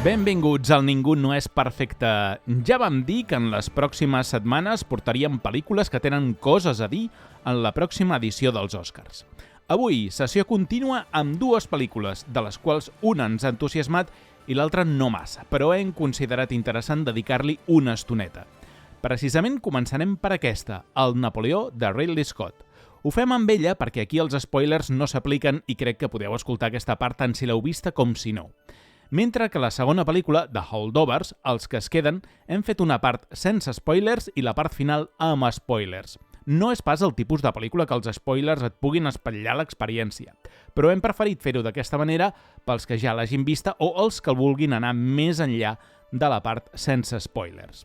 Benvinguts al Ningú no és perfecte. Ja vam dir que en les pròximes setmanes portaríem pel·lícules que tenen coses a dir en la pròxima edició dels Oscars. Avui, sessió contínua amb dues pel·lícules, de les quals una ens ha entusiasmat i l'altra no massa, però hem considerat interessant dedicar-li una estoneta. Precisament començarem per aquesta, El Napoleó de Ridley Scott. Ho fem amb ella perquè aquí els spoilers no s'apliquen i crec que podeu escoltar aquesta part tant si l'heu vista com si no. Mentre que la segona pel·lícula, The Holdovers, Els que es queden, hem fet una part sense spoilers i la part final amb spoilers. No és pas el tipus de pel·lícula que els spoilers et puguin espatllar l'experiència, però hem preferit fer-ho d'aquesta manera pels que ja l'hagin vista o els que vulguin anar més enllà de la part sense spoilers.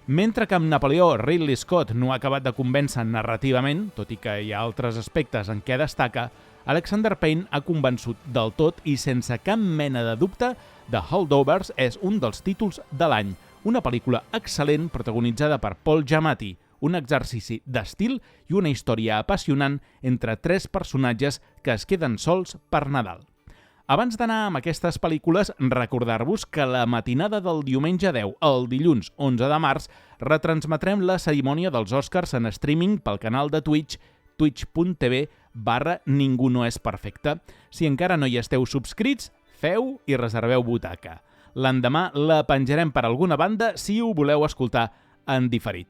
Mentre que amb Napoleó Ridley Scott no ha acabat de convèncer narrativament, tot i que hi ha altres aspectes en què destaca, Alexander Payne ha convençut del tot i sense cap mena de dubte The Holdovers és un dels títols de l'any, una pel·lícula excel·lent protagonitzada per Paul Giamatti, un exercici d'estil i una història apassionant entre tres personatges que es queden sols per Nadal. Abans d'anar amb aquestes pel·lícules, recordar-vos que la matinada del diumenge 10 al dilluns 11 de març retransmetrem la cerimònia dels Oscars en streaming pel canal de Twitch, twitch.tv/Ningú no és perfecte. Si encara no hi esteu subscrits, feu i reserveu butaca. L'endemà la penjarem per alguna banda si ho voleu escoltar en diferit.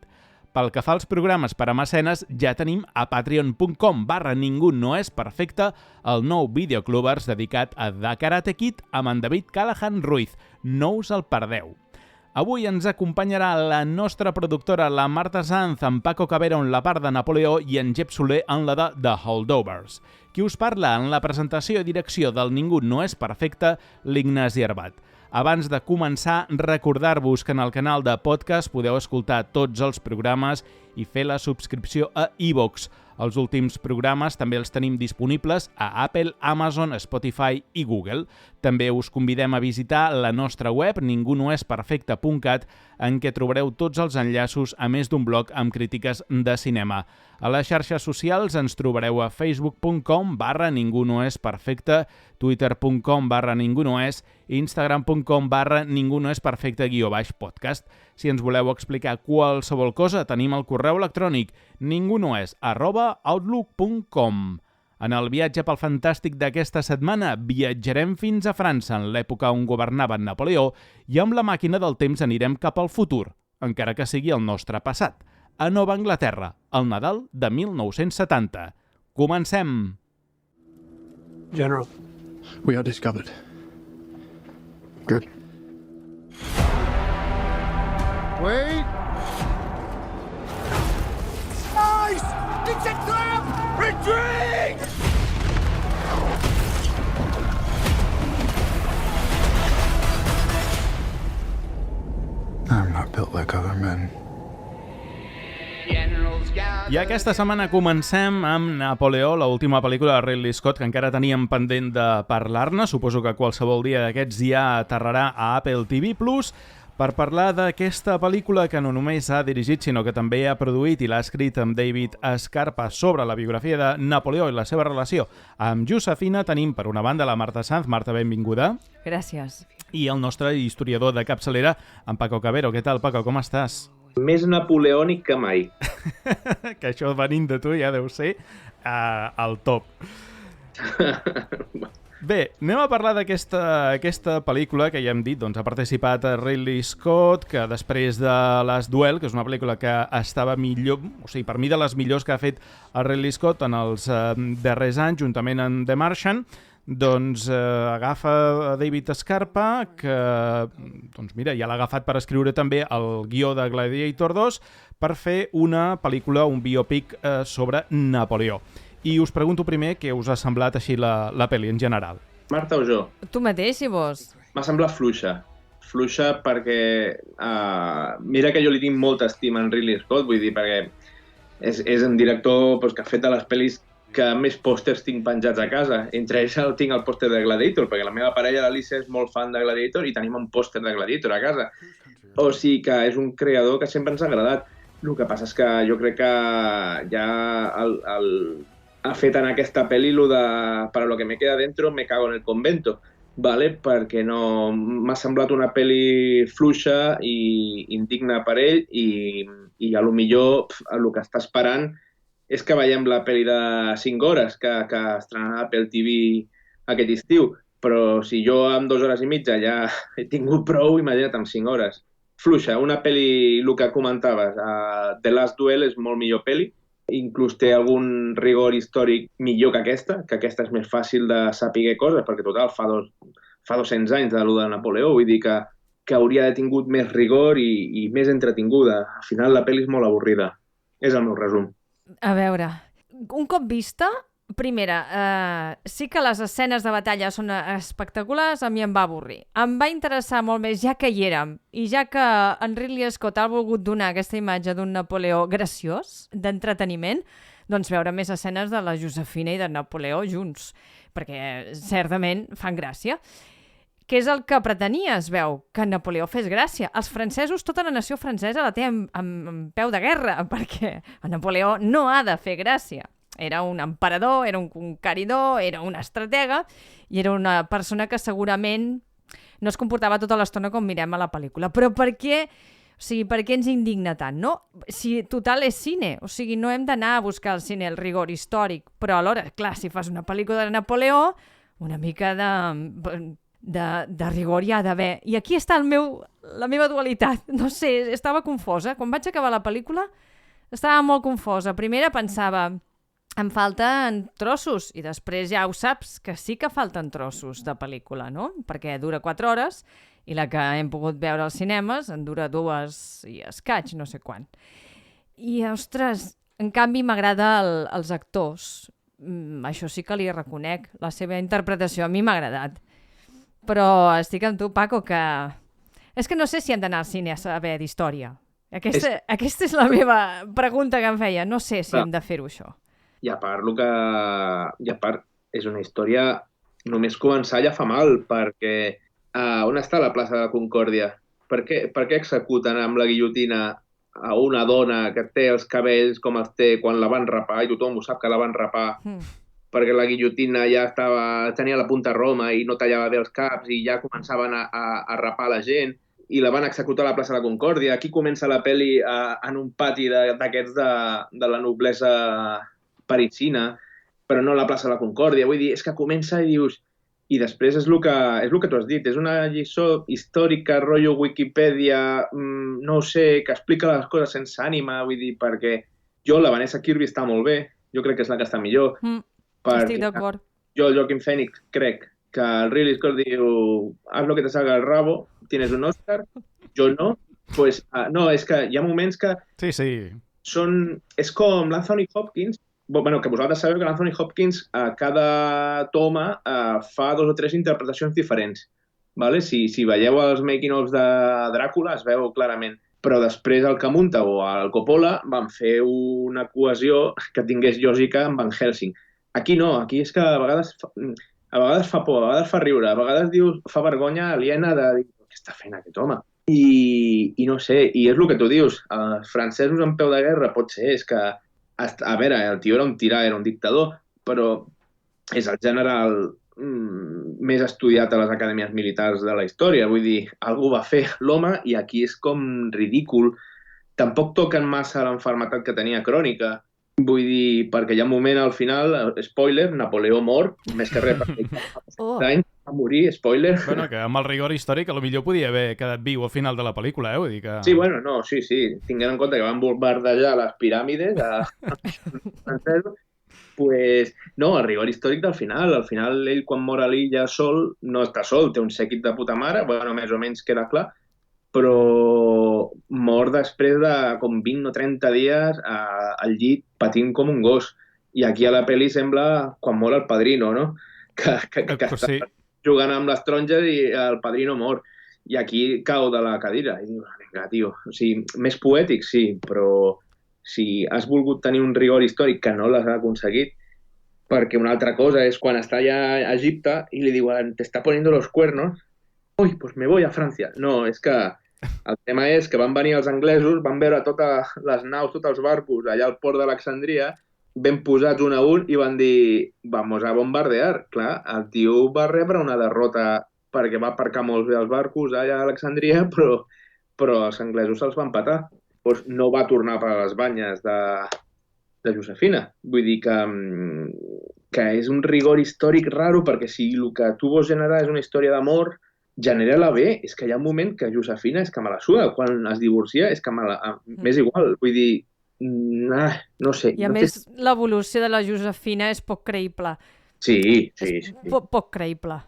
Pel que fa als programes per a mecenes, ja tenim a patreon.com/Ningú no és perfecte el nou Videoclubers dedicat a The Karate Kid amb en David Callahan Ruiz. No us el perdeu. Avui ens acompanyarà la nostra productora, la Marta Sanz, en Paco Cabero en la part de Napoleó i en Jep Soler en la de The Holdovers. Qui us parla en la presentació i direcció del Ningú no és perfecte, l'Ignasi Arbat. Abans de començar, recordar-vos que en el canal de podcast podeu escoltar tots els programes i fer la subscripció a iVoox. Els últims programes també els tenim disponibles a Apple, Amazon, Spotify i Google. També us convidem a visitar la nostra web ningunoesperfecte.cat en què trobareu tots els enllaços a més d'un blog amb crítiques de cinema. A les xarxes socials ens trobareu a facebook.com/Ningú no és perfecte, twitter.com/Ningú no és, instagram.com/Ningú no és perfecte_podcast. Si ens voleu explicar qualsevol cosa, tenim el correu electrònic ningunoes@outlook.com. En el viatge pel fantàstic d'aquesta setmana viatjarem fins a França en l'època on governava Napoleó i amb la màquina del temps anirem cap al futur, encara que sigui el nostre passat, a Nova Anglaterra, al Nadal de 1970. Comencem! General, we are discovered. Good. Wait! Nice! It's a trap! Retreat! I'm not built like other men. I aquesta setmana comencem amb Napoleó, l'última pel·lícula de Ridley Scott, que encara teníem pendent de parlar-ne. Suposo que qualsevol dia d'aquests ja aterrarà a Apple TV+, per parlar d'aquesta pel·lícula que no només ha dirigit, sinó que també ha produït i l'ha escrit amb David Scarpa sobre la biografia de Napoleó i la seva relació amb Josefina. Tenim, per una banda, la Marta Sanz. Marta, benvinguda. Gràcies. I el nostre historiador de capçalera, en Paco Cabero. Què tal, Paco? Com estàs? Més napoleònic que mai. Que això venint de tu ja deu ser al top. Bé, anem a parlar d'aquesta pel·lícula que ja hem dit, doncs ha participat Ridley Scott, que després de Last Duel, que és una pel·lícula que estava millor, o sigui, per mi de les millors que ha fet el Ridley Scott en els darrers anys, juntament amb The Martian, doncs agafa David Scarpa, que doncs mira, ja l'ha agafat per escriure també el guió de Gladiator 2 per fer una pel·lícula, un biopic sobre Napoleó. I us pregunto primer què us ha semblat així la pel·li en general. Marta o jo? Tu mateix, si vols. M'ha semblat fluixa. Fluixa perquè... mira que jo li tinc molta estima en Ridley Scott, vull dir, perquè és un director que ha fet de les pel·lis que més pòsters tinc penjats a casa. Entre ells tinc el pòster de Gladiator, perquè la meva parella, l'Alicia, és molt fan de Gladiator i tenim un pòster de Gladiator a casa. O sigui que és un creador que sempre ens ha agradat. El que passa és que jo crec que ja ha fet en aquesta pel·li lo de para lo que me queda dentro me cago en el convento. vale? Perquè no m'ha semblat una pel·li fluixa i indigna per ell i a lo millor el que està esperant és que veiem la pel·li de 5 hores que estrenarà Apple TV aquest estiu, però si jo amb 2 hores i mitja ja he tingut prou, imagina't amb 5 hores. Fluixa, una pel·li, el que comentaves, The Last Duel és molt millor pel·li, inclús té algun rigor històric millor que aquesta és més fàcil de saber coses, perquè total fa 200 anys de lo de Napoleó, vull dir que hauria de tingut més rigor i més entretinguda. Al final la pel·li és molt avorrida. És el meu resum. A veure, un cop vista, primera, sí que les escenes de batalla són espectaculars, a mi em va avorrir. Em va interessar molt més, ja que hi érem, i ja que en Ridley Scott ha volgut donar aquesta imatge d'un Napoleó graciós, d'entreteniment, doncs veure més escenes de la Josefina i de Napoleó junts, perquè certament fan gràcia. Què és el que pretenia, es veu? Que Napoleó fes gràcia. Els francesos, tota la nació francesa la té amb peu de guerra, perquè Napoleó no ha de fer gràcia. Era un emperador, era un conqueridor, era un estratega, i era una persona que segurament no es comportava tota l'estona com mirem a la pel·lícula. Però per què? O sigui, per què ens indigna tant, no? Si total és cine, o sigui, no hem d'anar a buscar al cine el rigor històric, però alhora, clar, si fas una pel·lícula de Napoleó, una mica de rigor hi ha d'haver. I aquí està la meva dualitat. No sé, estava confosa. Quan vaig acabar la pel·lícula, estava molt confosa. Primera pensava, em falten trossos, i després ja ho saps, que sí que falten trossos de pel·lícula, no? Perquè dura 4 hores, i la que hem pogut veure als cinemes en dura 2 i escaig, no sé quan. I, ostres, en canvi m'agrada els actors. Això sí que li reconec. La seva interpretació a mi m'ha agradat. Però estic amb tu, Paco, que... És que no sé si hem d'anar al cine a saber d'història. Aquesta és la meva pregunta que em feia. No sé si hem de fer-ho, això. I a part, és una història... Només començar ja fa mal, perquè... on està la plaça de la Concòrdia? Per què executen amb la guillotina a una dona que té els cabells com els té quan la van rapar, i tothom ho sap que la van rapar... perquè la guillotina ja tenia la punta Roma i no tallava bé els caps i ja començaven a rapar la gent i la van executar a la plaça de la Concòrdia. Aquí comença la pel·li en un pati d'aquests de la noblesa parisina, però no a la plaça de la Concòrdia. Vull dir, és que comença i dius... I després és el que tu has dit, és una lliçó històrica, rotllo Wikipedia, no ho sé, que explica les coses sense ànima, vull dir, perquè la Vanessa Kirby està molt bé, jo crec que és la que està millor. Estic d'acord. Jo, el Joaquin Phoenix, crec que el Ridley Scott diu haz lo que te salga el rabo, tienes un Oscar, jo no. Pues, no, és que hi ha moments que... Sí. És com l'Anthony Hopkins, que vosaltres sabeu que l'Anthony Hopkins a cada toma fa 2 o 3 interpretacions diferents. Vale? Si veieu els making-ofs de Dràcula es veu clarament. Però després el Camunta o el Coppola van fer una cohesió que tingués lògica amb Van Helsing. Aquí no, aquí és que a vegades fa por, a vegades fa riure, a vegades fa vergonya aliena de dir què està fent aquest home. I no sé, i és el que tu dius, els francesos en peu de guerra pot ser, és que, a veure, el tio era un tirà, era un dictador, però és el general més estudiat a les acadèmies militars de la història, vull dir, algú va fer l'home i aquí és com ridícul. Tampoc toquen massa l'enfermetat que tenia crònica, vull dir, perquè hi ha un moment al final, spoiler, Napoleó mor, més que res, perquè va morir, spoiler. Bueno, que amb el rigor històric potser podia haver quedat viu al final de la pel·lícula, vull dir que... Sí, bueno, no, sí, tinguent en compte que van bombardejar les piràmides francesos, pues, no, el rigor històric del final. Al final, ell, quan mor a l'illa sol, no està sol, té un sèquit de puta mare, bueno, més o menys queda clar, però mor després de com 20 o 30 dies al llit patint com un gos. I aquí a la pel·li sembla quan mor el padrino, no? Que està jugant amb les taronges i el padrino mor. I aquí cau de la cadira. I diu, vinga, tio, o sigui, més poètic, sí, però si has volgut tenir un rigor històric que no l'has aconseguit, perquè una altra cosa és quan està allà a Egipte i li diuen, te está poniendo los cuernos, ui, pues me voy a Francia. No, és que el tema és que van venir els anglesos, van veure totes les naus, tots els barcos allà al port d'Alexandria, ben posats un a un i van dir, vamos a bombardear. Clar, el tio va rebre una derrota perquè va aparcar molt bé els barcos allà a Alexandria, però els anglesos se'ls van petar. Doncs no va tornar per a les banyes de Josefina. Vull dir que és un rigor històric raro, perquè si el que tu vols generar és una història d'amor, genera-la bé. És que hi ha un moment que Josefina és que me la suda. Quan es divorcia és que m'és igual. Vull dir, no sé. I a més, l'evolució de la Josefina és poc creïble. Sí. Poc creïble.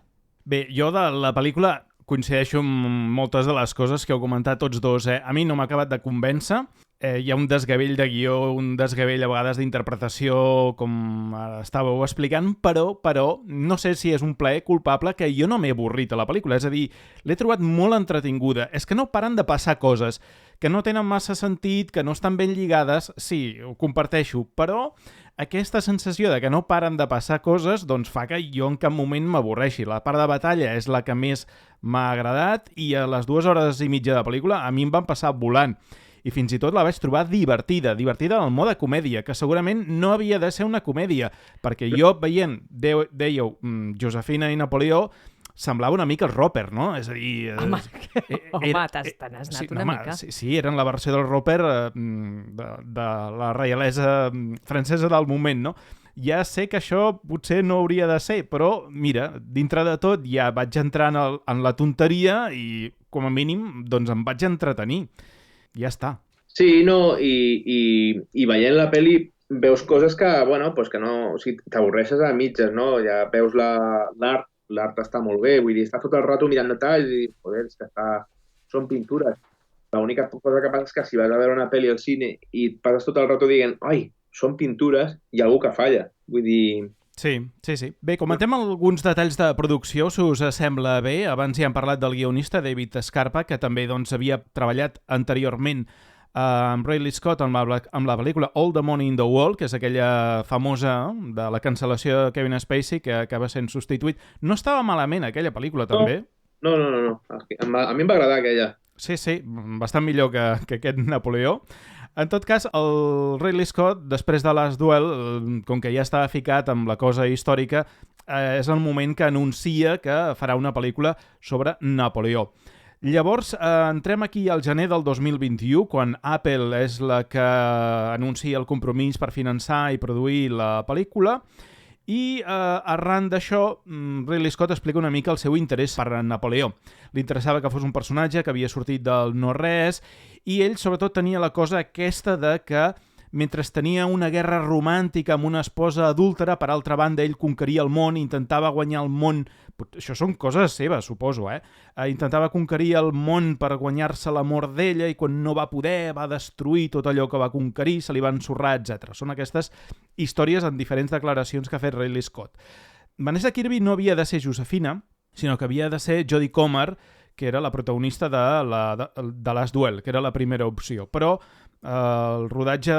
Bé, jo de la pel·lícula coincideixo amb moltes de les coses que heu comentat tots dos. A mi no m'ha acabat de convèncer. Hi ha un desgavell de guió, un desgavell a vegades d'interpretació, com estàveu explicant, però no sé si és un plaer culpable que jo no m'he avorrit a la pel·lícula. És a dir, l'he trobat molt entretinguda. És que no paren de passar coses que no tenen massa sentit, que no estan ben lligades. Sí, ho comparteixo, però aquesta sensació de que no paren de passar coses doncs fa que jo en cap moment m'avorreixi. La part de batalla és la que més m'ha agradat i a les 2 hores i mitja de pel·lícula a mi em van passar volant. I fins i tot la vaig trobar divertida en el mode comèdia, que segurament no havia de ser una comèdia, perquè jo veient, dèieu, Josefina i Napoleó, semblava una mica el Roper, no? És a dir... Home, t'has anat una mica. Sí, eren la versió del Roper de la reialesa francesa del moment, no? Ja sé que això potser no hauria de ser, però, mira, dintre de tot ja vaig entrar en la tonteria i, com a mínim, doncs em vaig entretenir. Ja està. Sí, no, i veient la pel·li veus coses que, bueno, pues que no... O sigui, t'avorreixes a mitges, no? Ja veus l'art està molt bé, vull dir, està tot el rato mirant detalls i, joder, és que són pintures. L'única cosa que passa és que si vas a veure una pel·li al cine i et passes tot el rato dient, ai, són pintures, hi ha algú que falla. Vull dir... Sí. Bé, comentem alguns detalls de producció, si us sembla bé. Abans ja hem parlat del guionista, David Scarpa, que també doncs, havia treballat anteriorment amb Ridley Scott amb la pel·lícula All the Money in the World, que és aquella famosa de la cancel·lació de Kevin Spacey, que acaba sent substituït. No estava malament aquella pel·lícula, també? No. A mi em va agradar aquella. Sí, bastant millor que aquest Napoleó. En tot cas, el Ridley Scott, després de Last Duel, com que ja estava ficat amb la cosa històrica, és el moment que anuncia que farà una pel·lícula sobre Napoleó. Llavors, entrem aquí al gener del 2021, quan Apple és la que anuncia el compromís per finançar i produir la pel·lícula, i arran d'això, Ridley Scott explica una mica el seu interès per Napoleó. Li interessava que fos un personatge que havia sortit del no-res i ell sobretot tenia la cosa aquesta de que mentre tenia una guerra romàntica amb una esposa adúltera, per altra banda ell conqueria el món, intentava guanyar el món, això són coses seves, suposo, intentava conquerir el món per guanyar-se l'amor d'ella i quan no va poder va destruir tot allò que va conquerir, se li va ensorrar, etc. Són aquestes històries en diferents declaracions que ha fet Ridley Scott. Vanessa Kirby no havia de ser Josefina, sinó que havia de ser Jodie Comer, que era la protagonista de Last Duel, que era la primera opció. Però el rodatge,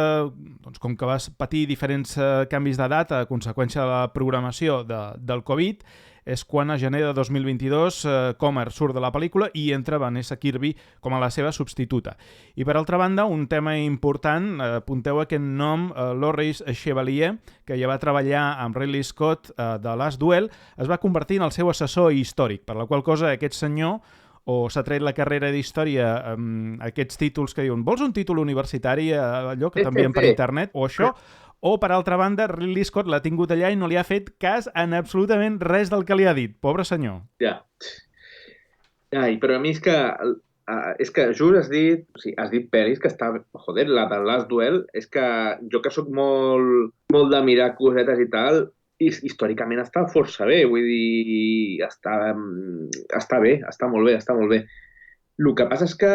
doncs, com que va patir diferents canvis de data a conseqüència de la programació del Covid, és quan a gener de 2022 Comer surt de la pel·lícula i entra Vanessa Kirby com a la seva substituta. I per altra banda, un tema important, apunteu aquest nom, Laurence Chevalier, que ja va treballar amb Ridley Scott de Last Duel, es va convertir en el seu assessor històric, per la qual cosa aquest senyor o s'ha tret la carrera d'història amb aquests títols que diuen vols un títol universitari, allò que t'envien per internet, o això, o per altra banda Ridley Scott l'ha tingut allà i no li ha fet cas en absolutament res del que li ha dit, pobre senyor. Ja, però a mi és que just has dit pel·lis que està, joder, la de Last Duel, és que jo que sóc molt de mirar cosetes i tal, històricament està força bé, vull dir, està bé, està molt bé. El que passa és que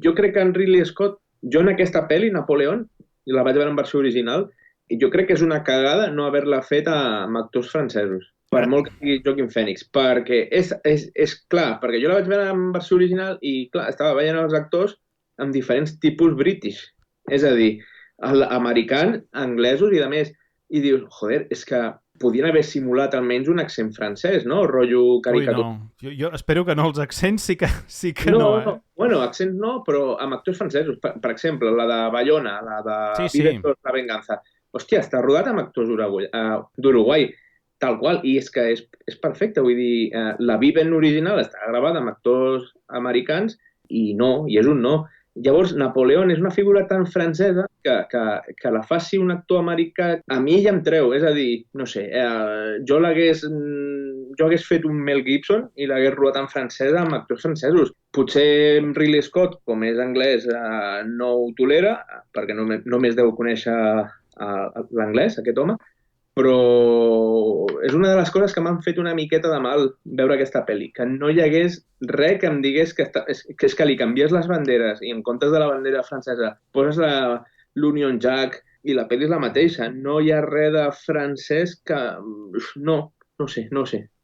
jo crec que en Ridley Scott, jo en aquesta pel·li, Napoleon, la vaig veure en versió original, i jo crec que és una cagada no haver-la fet amb actors francesos, per molt que sigui Joaquin Phoenix, perquè és clar, perquè jo la vaig veure en versió original i, clar, estava veient els actors amb diferents tipus british, és a dir, americans, anglesos i de més, i dius, joder, és que podien haver simulat almenys un accent francès, no? Rotllo caricatura. Ui, no. Jo espero que no, els accents sí que no. Bueno, accents no, però amb actors francesos. Per exemple, la de Bayona, la de Directors de Venganza. Hòstia, està rodat amb actors d'Uruguai. tal qual, i és que és perfecte, vull dir, la Viven original està gravada amb actors americans i no, i és un no. Llavors, Napoleón és una figura tan francesa que la faci un actor americà, a mi ja em treu, és a dir, no sé, jo hagués fet un Mel Gibson i l'hagués rodat en francesa amb actors francesos. Potser Ridley Scott, com és anglès, no ho tolera, perquè només deu conèixer l'anglès, aquest home, però és una de les coses que m'han fet una miqueta de mal veure aquesta pel·li, que no hi hagués res que em digués que és que li canvies les banderes i en comptes de la bandera francesa poses l'Union Jack i la pel·li és la mateixa. No hi ha res de francès que... No sé.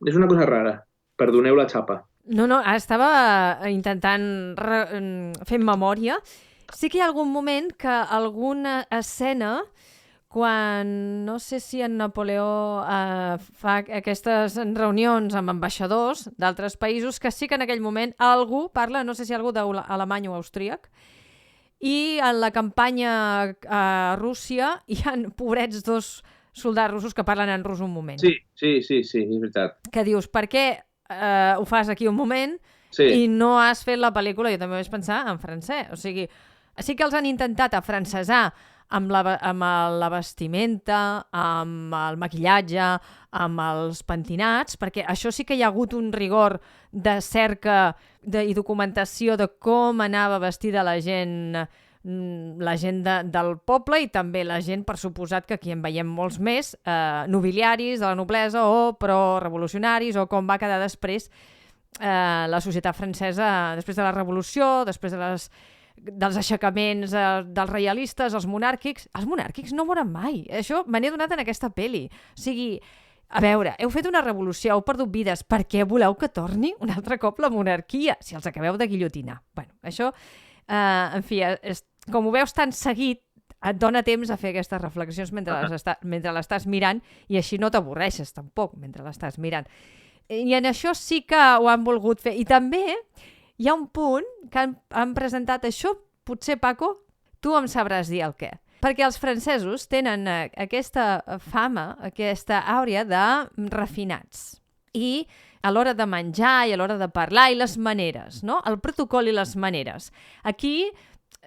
És una cosa rara. Perdoneu la xapa. No, estava intentant fer memòria. Sí que hi ha algun moment que alguna escena, quan no sé si en Napoleó fa aquestes reunions amb ambaixadors d'altres països, que sí que en aquell moment algú parla, no sé si algú d'alemany o austríac, i en la campanya a Rússia hi ha pobrets 2 soldats russos que parlen en rus un moment. Sí, és veritat. Que dius, per què ho fas aquí un moment i no has fet la pel·lícula? Jo també vaig pensar en francès. O sigui, sí que els han intentat afrancesar amb la vestimenta, amb el maquillatge, amb els pentinats, perquè això sí que hi ha hagut un rigor de cerca i documentació de com anava vestida la gent del poble i també la gent, per suposat que aquí en veiem molts més, nobiliaris de la noblesa o pro-revolucionaris, o com va quedar després la societat francesa després de la revolució, després dels aixecaments dels reialistes, els monàrquics. Els monàrquics no moren mai. Això me n'he donat en aquesta pel·li. O sigui, a veure, heu fet una revolució, heu perdut vides, per què voleu que torni un altre cop la monarquia si els acabeu de guillotinar? Bueno, això, en fi, com ho veus tan seguit, et dona temps a fer aquestes reflexions mentre l'estàs mirant i així no t'avorreixes tampoc mentre l'estàs mirant. I en això sí que ho han volgut fer. I també hi ha un punt que han presentat això, potser, Paco, tu em sabràs dir el què. Perquè els francesos tenen aquesta fama, aquesta àurea de refinats. I a l'hora de menjar i a l'hora de parlar i les maneres, no? El protocol i les maneres. Aquí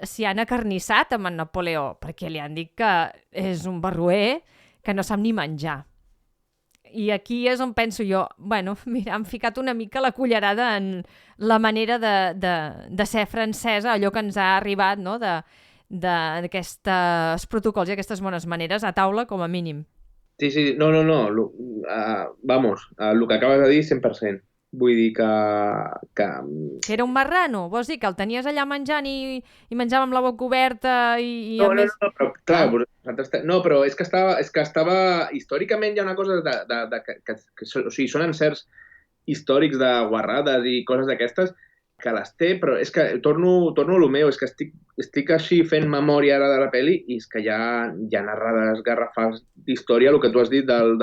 s'hi han acarnissat amb en Napoleó, perquè li han dit que és un barroer que no sap ni menjar. I aquí és on penso jo, bueno, mira, han ficat una mica la cullerada en la manera de ser francesa, allò que ens ha arribat, no?, d'aquests protocols i aquestes bones maneres a taula, com a mínim. Sí, no. Vamos, el que acabes de dir, 100%. Vull dir que... Que era un marrano? Vols dir que el tenies allà menjant i menjava amb la boca oberta i no, però clar, però és que estava... Històricament hi ha una cosa o sigui, són encerts històrics de guarrades i coses d'aquestes que les té, però és que torno a lo meu, és que estic així fent memòria ara de la pel·li i és que hi ha narrades garrafals d'història, el que tu has dit del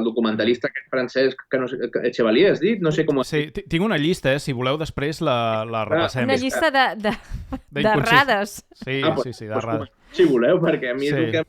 documentalista aquest francès, que no sé, Chevalier has dit? No sé com... Sí, tinc una llista, si voleu després la repassem. Una llista d'errades. Sí, d'errades. Si voleu, perquè a mi és el que...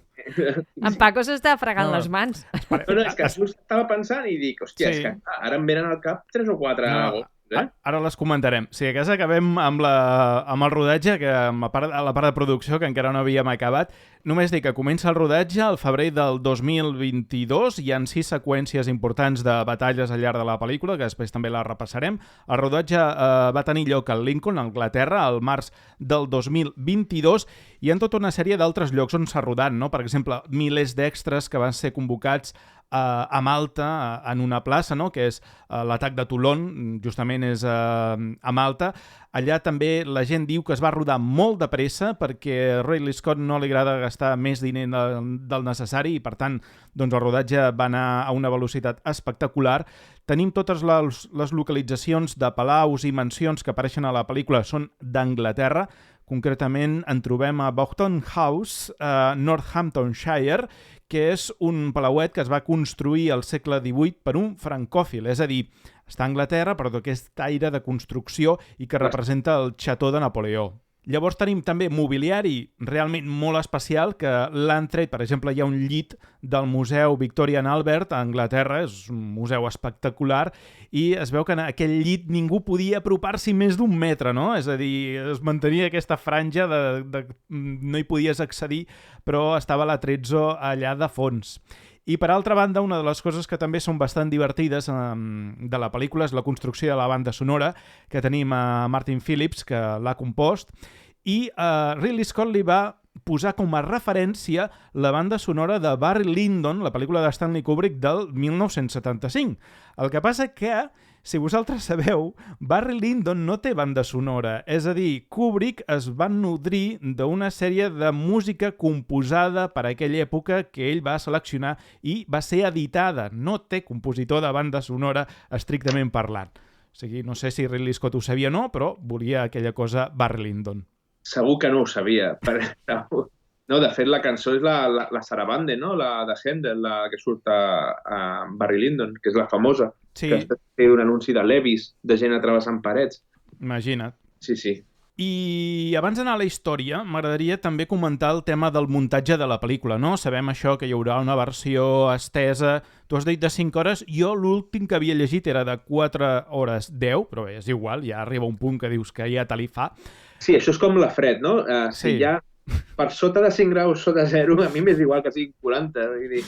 En Paco s'està fregant les mans. No, és que just estava pensant i dic, hòstia, és que ara em venen al cap 3 o 4... Ara les comentarem. Si a casa acabem amb el rodatge, que a la part de producció, que encara no havíem acabat, només dic que comença el rodatge al febrer del 2022. Hi ha 6 seqüències importants de batalles al llarg de la pel·lícula, que després també la repassarem. El rodatge va tenir lloc a Lincoln, a Anglaterra, al març del 2022, i en tota una sèrie d'altres llocs on s'ha rodat, no? Per exemple, milers d'extras que van ser convocats a Malta, en una plaça, no?, que és l'atac de Toulon, justament és a Malta. Allà també la gent diu que es va rodar molt de pressa perquè Ridley Scott no li agrada gastar més diner del necessari i, per tant, doncs el rodatge va anar a una velocitat espectacular. Tenim totes les localitzacions de palaus i mansions que apareixen a la pel·lícula són d'Anglaterra. Concretament en trobem a Boughton House, a Northamptonshire, que és un palauet que es va construir al segle XVIII per un francòfil, és a dir, està a Anglaterra però d'aquest aire de construcció i que representa el xató de Napoleó. Llavors tenim també mobiliari realment molt especial que l'han tret. Per exemple, hi ha un llit del Museu Victoria and Albert a Anglaterra, és un museu espectacular, i es veu que en aquell llit ningú podia apropar-s'hi més d'1 metre, no? És a dir, es mantenia aquesta franja no hi podies accedir, però estava l'Atrezzo allà de fons. I per altra banda, una de les coses que també són bastant divertides de la pel·lícula és la construcció de la banda sonora, que tenim a Martin Phillips, que l'ha compost, i Ridley Scott li va posar com a referència la banda sonora de Barry Lyndon, la pel·lícula de Stanley Kubrick del 1975. El que passa que, si vosaltres sabeu, Barry Lyndon no té banda sonora, és a dir, Kubrick es va nodrir d'una sèrie de música composada per aquella època que ell va seleccionar i va ser editada. No té compositor de banda sonora estrictament parlant. O sigui, no sé si Ridley Scott ho sabia o no, però volia aquella cosa Barry Lyndon. Segur que no ho sabia. No, de fet, la cançó és la Sarabande, no? La de Händel, la que surt a Barry Lyndon, que és la famosa. Sí. Que té un anunci de Levi's, de gent travessant parets. Imagina't. Sí, sí. I abans d'anar a la història, m'agradaria també comentar el tema del muntatge de la pel·lícula, no? Sabem això, que hi haurà una versió estesa. Tu has dit de 5 hores, jo l'últim que havia llegit era de 4 hores 10, però bé, és igual, ja arriba un punt que dius que ja te li fa. Sí, això és com la fred, no? Sí. Si ja per sota de 5 graus, sota 0, a mi m'és igual que siguin 40. Vull dir...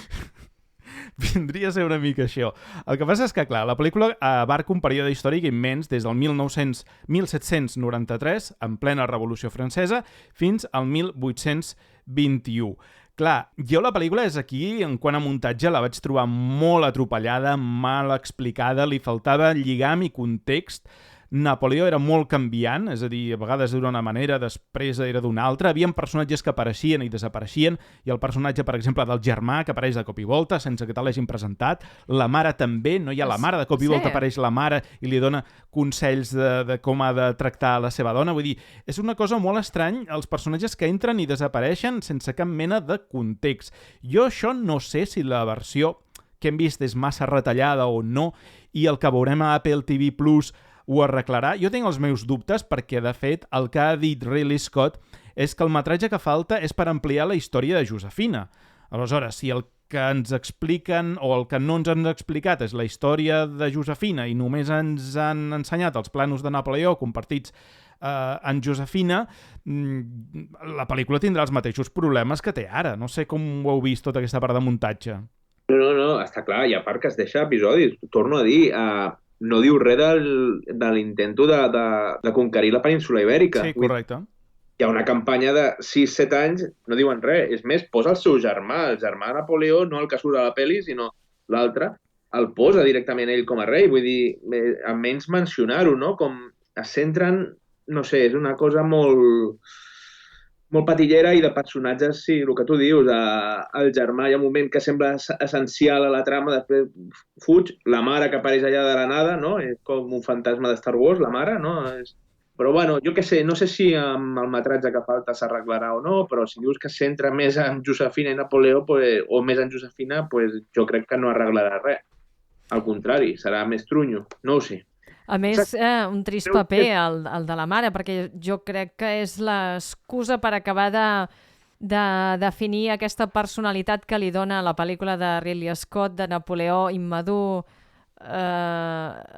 Vindria a ser una mica això. El que passa és que, clar, la pel·lícula abarca un període històric immens des del 1793, en plena Revolució Francesa, fins al 1821. Clar, jo la pel·lícula és aquí, en quant a muntatge, la vaig trobar molt atropellada, mal explicada, li faltava lligam i context. Napoleó era molt canviant, és a dir, a vegades era d'una manera, després era d'una altra. Hi havia personatges que apareixien i desapareixien, i el personatge, per exemple, del germà, que apareix de cop i volta, sense que te l'hagin presentat. La mare també, no hi ha la mare, de cop i volta apareix la mare i li dona consells de com ha de tractar la seva dona. Vull dir, és una cosa molt estrany, els personatges que entren i desapareixen sense cap mena de context. Jo això no sé si la versió que hem vist és massa retallada o no, i el que veurem a Apple TV Plus ho arreglarà. Jo tinc els meus dubtes perquè, de fet, el que ha dit Ridley Scott és que el metratge que falta és per ampliar la història de Josefina. Aleshores, si el que ens expliquen o el que no ens han explicat és la història de Josefina i només ens han ensenyat els planos de Napoleó compartits en Josefina, la pel·lícula tindrà els mateixos problemes que té ara. No sé com ho heu vist, tota aquesta part de muntatge. No, està clar. I a part que es deixa episodis. Torno a dir... no diu res de l'intento de conquerir la península ibèrica. Sí, correcte. Hi ha una campanya de 6-7 anys, no diuen res. És més, posa el seu germà, el germà Napoleó, no el que surt a la pel·li, sinó l'altre, el posa directament ell com a rei. Vull dir, almenys mencionar-ho, no? Com es centren, no sé, és una cosa molt patillera i de personatges, sí, el que tu dius, el germà hi ha un moment que sembla essencial a la trama, després fuig, la mare que apareix allà de la nada, no? És com un fantasma de Star Wars, la mare, no? Però bueno, jo què sé, no sé si amb el metratge que falta s'arreglarà o no, però si dius que es centra més en Josefina i Napoleó, pues, o més en Josefina, pues, jo crec que no arreglarà res. Al contrari, serà més trunyo, no ho sé. A més, un trist paper, el de la mare, perquè jo crec que és l'excusa per acabar de definir aquesta personalitat que li dona la pel·lícula de Ridley Scott, de Napoleó immadur,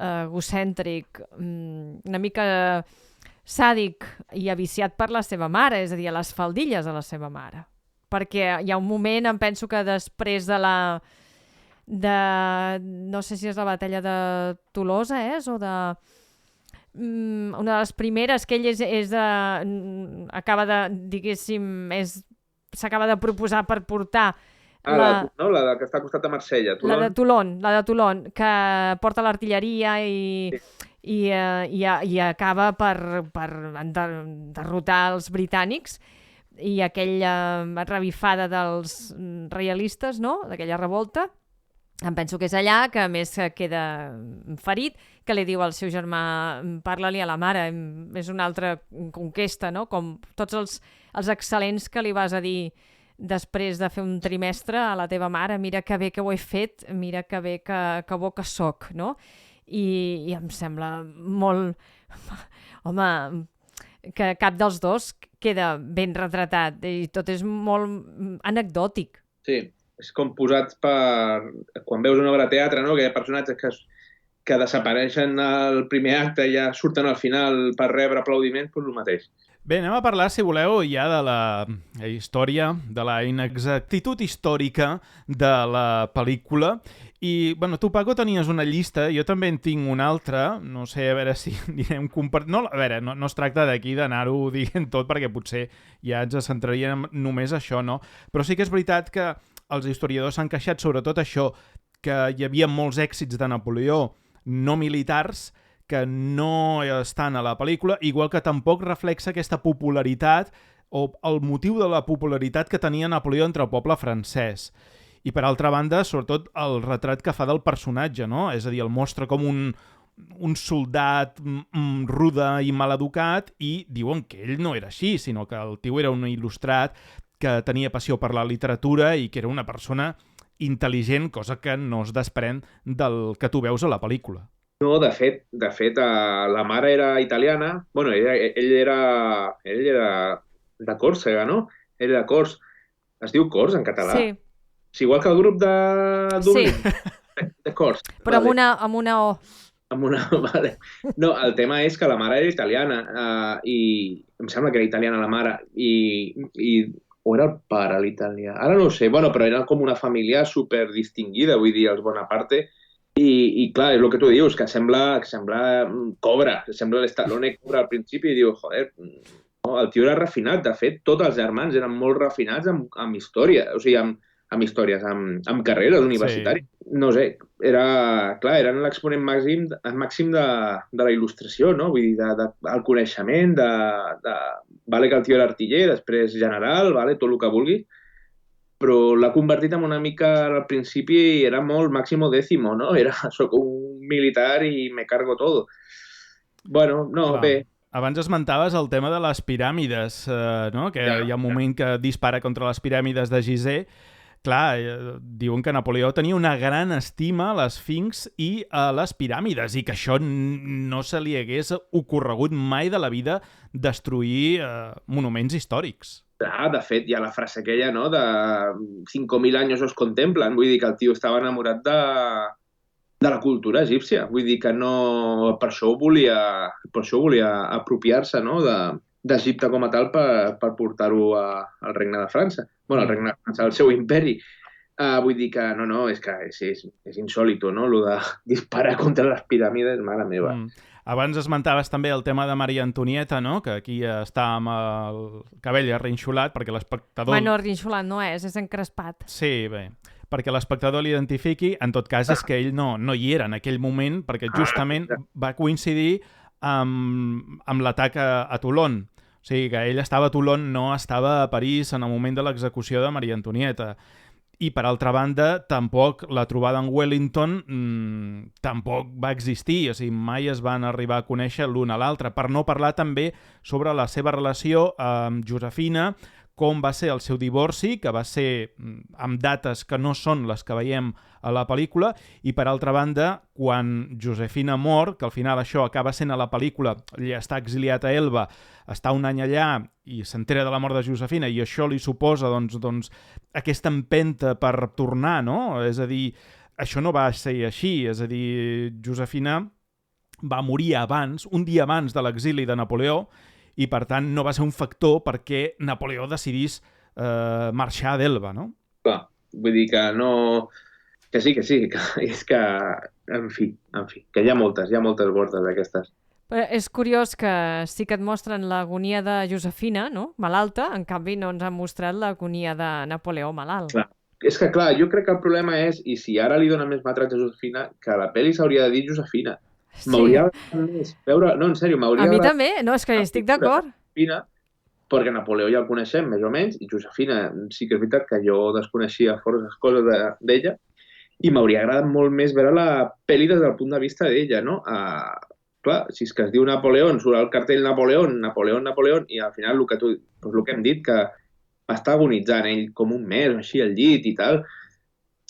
egocèntric, una mica sàdic i aviciat per la seva mare, és a dir, a les faldilles de la seva mare. Perquè hi ha un moment, em penso que després no sé si és la batalla de Tolosa, o de... una de les primeres, que ell acaba de, diguéssim, s'acaba de proposar per portar la que està al costat de Marsella, Toulon. La de Toulon, que porta l'artilleria i acaba per derrotar els britànics, i aquella revifada dels reialistes, no?, d'aquella revolta. Em penso que és allà que a més queda ferit, que li diu al seu germà, parla-li a la mare, és una altra conquesta, no? Com tots els excel·lents que li vas a dir després de fer un trimestre a la teva mare, mira que bé que ho he fet, mira que bé que bo que soc, no? I em sembla molt... Home, que cap dels dos queda ben retratat i tot és molt anecdòtic. Sí, és com posats per... Quan veus una obra de teatre, no? Que hi ha personatges que desapareixen al primer acte i ja surten al final per rebre aplaudiments, doncs el mateix. Bé, anem a parlar, si voleu, ja de la història, de la inexactitud històrica de la pel·lícula. I, bueno, tu, Paco, tenies una llista, jo també en tinc una altra, no sé, a veure si anirem compartint... No, a veure, no es tracta d'aquí d'anar-ho dient tot, perquè potser ja ens centraríem només això, no? Però sí que és veritat que els historiadors s'han queixat sobretot això, que hi havia molts èxits de Napoleó no militars que no estan a la pel·lícula, igual que tampoc reflexa aquesta popularitat o el motiu de la popularitat que tenia Napoleó entre el poble francès. I per altra banda, sobretot el retrat que fa del personatge, no? És a dir, el mostra com un soldat rude i maleducat i diuen que ell no era així, sinó que el tio era un il·lustrat que tenia passió per la literatura i que era una persona intel·ligent, cosa que no es desprèn del que tu veus a la pel·lícula. No, de fet, la mare era italiana. Bueno, ell era de Còrsega, no? Ell era de Cors. Es diu Cors en català? Sí. És igual que el grup de Dublín. Sí. De Cors. Però vale. amb una O. Vale. No, el tema és que la mare era italiana i em sembla que era italiana la mare o era el pare l'italià, ara no ho sé, bueno, però era com una família super distinguida, vull dir, els Bonaparte, i clar, és el que tu dius, que sembla Cobra, sembla l'Stallone Cobra al principi, i diu, joder, no, el tio era refinat, de fet, tots els germans eren molt refinats amb història, o sigui, amb històries, amb carreres universitàries. Sí. No sé, eren l'exponent màxim de la il·lustració, no? Vull dir, del coneixement, vale que el tio era artiller, després general, vale, tot el que vulgui, però l'ha convertit en una mica, al principi era molt máximo décimo, no? Soc un militar i me cargo todo. Bueno, no, clar. Bé. Abans esmentaves el tema de les piràmides, no? Que hi ha un moment que dispara contra les piràmides de Gizeh. Clar, diuen que Napoleó tenia una gran estima a l'Esfinx i a les piràmides i que això no se li hagués ocorregut mai de la vida destruir monuments històrics. De fet, hi ha la frase aquella, no?, de 5.000 anys os contemplen. Vull dir que el tio estava enamorat de la cultura egípcia. Vull dir que no... Per això volia apropiar-se, no?, d'Egipte com a tal per portar-ho al Regne de França. Bueno, al Regne de França, al seu imperi. Vull dir que no, és que és insòlito, no?, el de disparar contra les piràmides, mare meva. Abans esmentaves també el tema de Maria Antonieta, no?, que aquí està amb el cabell arrinxolat, perquè l'espectador... Bueno, arrinxolat no és encrespat. Sí, bé, perquè l'espectador l'identifiqui. En tot cas, és que ell no hi era en aquell moment, perquè justament va coincidir amb l'atac a Toulon. O sigui, que ell estava a Toulon, no estava a París en el moment de l'execució de Maria Antonieta. I, per altra banda, tampoc la trobada en Wellington tampoc va existir. O sigui, mai es van arribar a conèixer l'un a l'altre. Per no parlar també sobre la seva relació amb Josefina, com va ser el seu divorci, que va ser amb dates que no són les que veiem a la pel·lícula, i per altra banda, quan Josefina mor, que al final això acaba sent a la pel·lícula, ell està exiliat a Elba, està un any allà i s'entera de la mort de Josefina, i això li suposa doncs, aquesta empenta per tornar, no? És a dir, això no va ser així, és a dir, Josefina va morir abans, un dia abans de l'exili de Napoleó, i per tant no va ser un factor perquè Napoleó decidís marxar d'Elba, no? Clar, vull dir que no... Que sí, que és que... En fi, que hi ha moltes bordes d'aquestes. Però és curiós que sí que et mostren l'agonia de Josefina, no?, malalta, en canvi no ens han mostrat l'agonia de Napoleó malalt. Clar. És que, clar, jo crec que el problema és, i si ara li donen més metratge a Josefina, que la pel·li s'hauria de dir Josefina. Sí. M'hauria de veure... No, en sèrio, m'hauria de... A mi de... també, no, és que estic d'acord. Josefina, perquè Napoleó ja el coneixem, més o menys, i Josefina sí que és veritat que jo desconeixia forces coses d'ella, i m'hauria agradat molt més veure la pel·li des del punt de vista d'ella, no? Clar, si és que es diu Napoleón, surt el cartell Napoleón, i al final el que hem dit, que va estar agonitzant ell com un mes o així al llit i tal,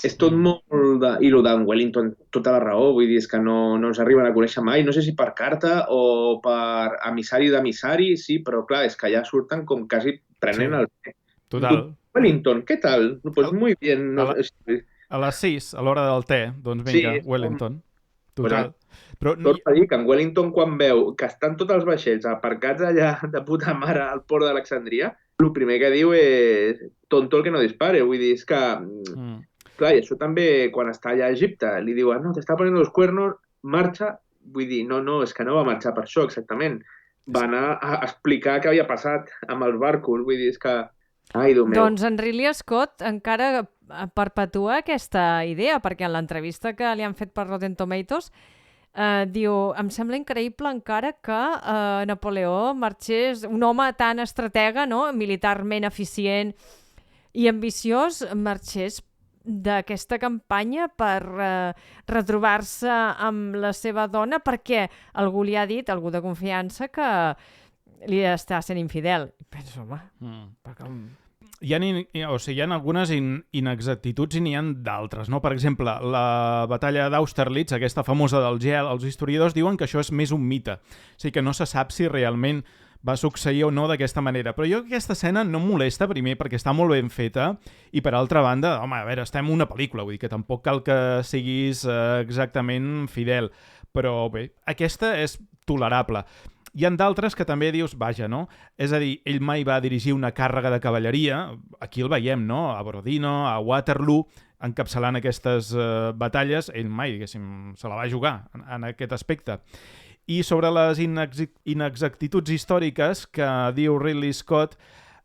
és tot molt de... I el d'en Wellington, tota la raó, vull dir, és que no ens arriben a conèixer mai, no sé si per carta o per emissari d'emissari, sí, però clar, és que ja surten com quasi prenent el... Total. Wellington, què tal? Pues muy bien. A les 6, a l'hora del te, doncs vinga, sí, Wellington. Total. Però tot per dir que en Wellington, quan veu que estan tots els vaixells aparcats allà de puta mare al port d'Alexandria, el primer que diu és tonto el que no dispare. Vull dir, és que... Clar, i això també, quan està allà a Egipte, li diuen, no, t'està poniendo los cuernos, marxa. Vull dir, no, és que no va marxar per això, exactament. Va anar a explicar què havia passat amb els barcos. Vull dir, és que... Ai, Déu meu. Doncs en Ridley Scott encara perpetua aquesta idea, perquè en l'entrevista que li han fet per Rotten Tomatoes diu, em sembla increïble encara que Napoleó marxés, un home tan estratega, no? Militarment eficient i ambiciós, marxés d'aquesta campanya per retrobar-se amb la seva dona perquè algú li ha dit, algú de confiança, que li està sent infidel. I penso, home, perquè... Hi ha algunes inexactituds i n'hi ha d'altres, no? Per exemple, la batalla d'Austerlitz, aquesta famosa del gel, els historiadors diuen que això és més un mite. O sigui que no se sap si realment va succeir o no d'aquesta manera. Però jo aquesta escena no em molesta, primer, perquè està molt ben feta, i per altra banda, home, a veure, estem en una pel·lícula, vull dir que tampoc cal que siguis exactament fidel. Però bé, aquesta és tolerable. Hi ha d'altres que també dius, vaja, no? És a dir, ell mai va dirigir una càrrega de cavalleria, aquí el veiem, no? A Borodino, a Waterloo, encapçalant aquestes batalles, ell mai, diguéssim, se la va jugar en aquest aspecte. I sobre les inexactituds històriques que diu Ridley Scott,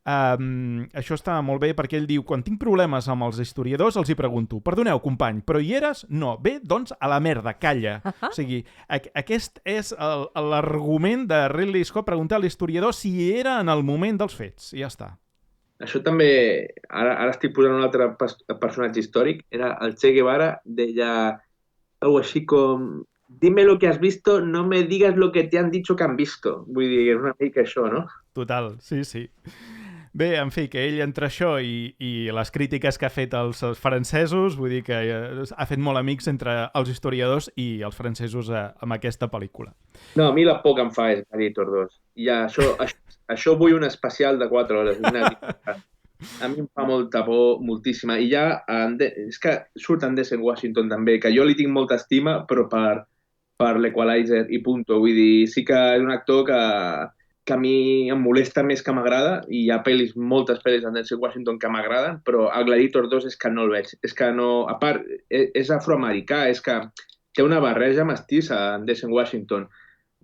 això està molt bé perquè ell diu, quan tinc problemes amb els historiadors els hi pregunto, perdoneu company, però hi eres? No, bé, doncs a la merda, calla. O sigui, aquest és l'argument de Ridley Scott, preguntar a l'historiador si hi era en el moment dels fets, i ja està. Això també, ara estic posant un altre personatge històric, era el Che Guevara, deia algo així com dime lo que has visto, no me digas lo que te han dicho que han visto. Vull dir, és una mica això, no? Total, sí. Bé, en fi, que ell entre això i les crítiques que ha fet als francesos, vull dir que ha fet molt amics entre els historiadors i els francesos amb aquesta pel·lícula. No, a mi la por que em fa és Gladiator 2. Ja, això vull un especial de 4 hores. A mi em fa molta por, moltíssima. I ja, és que surt en Denzel Washington també, que jo li tinc molta estima, però per l'Equalizer i punto. Vull dir, sí que és un actor que a mi em molesta més que m'agrada, i hi ha moltes pel·lis en Denzel Washington que m'agraden, però a Gladiator 2 és que no el veig. És que no... A part, és afroamericà, és que té una barreja mestissa en Denzel Washington.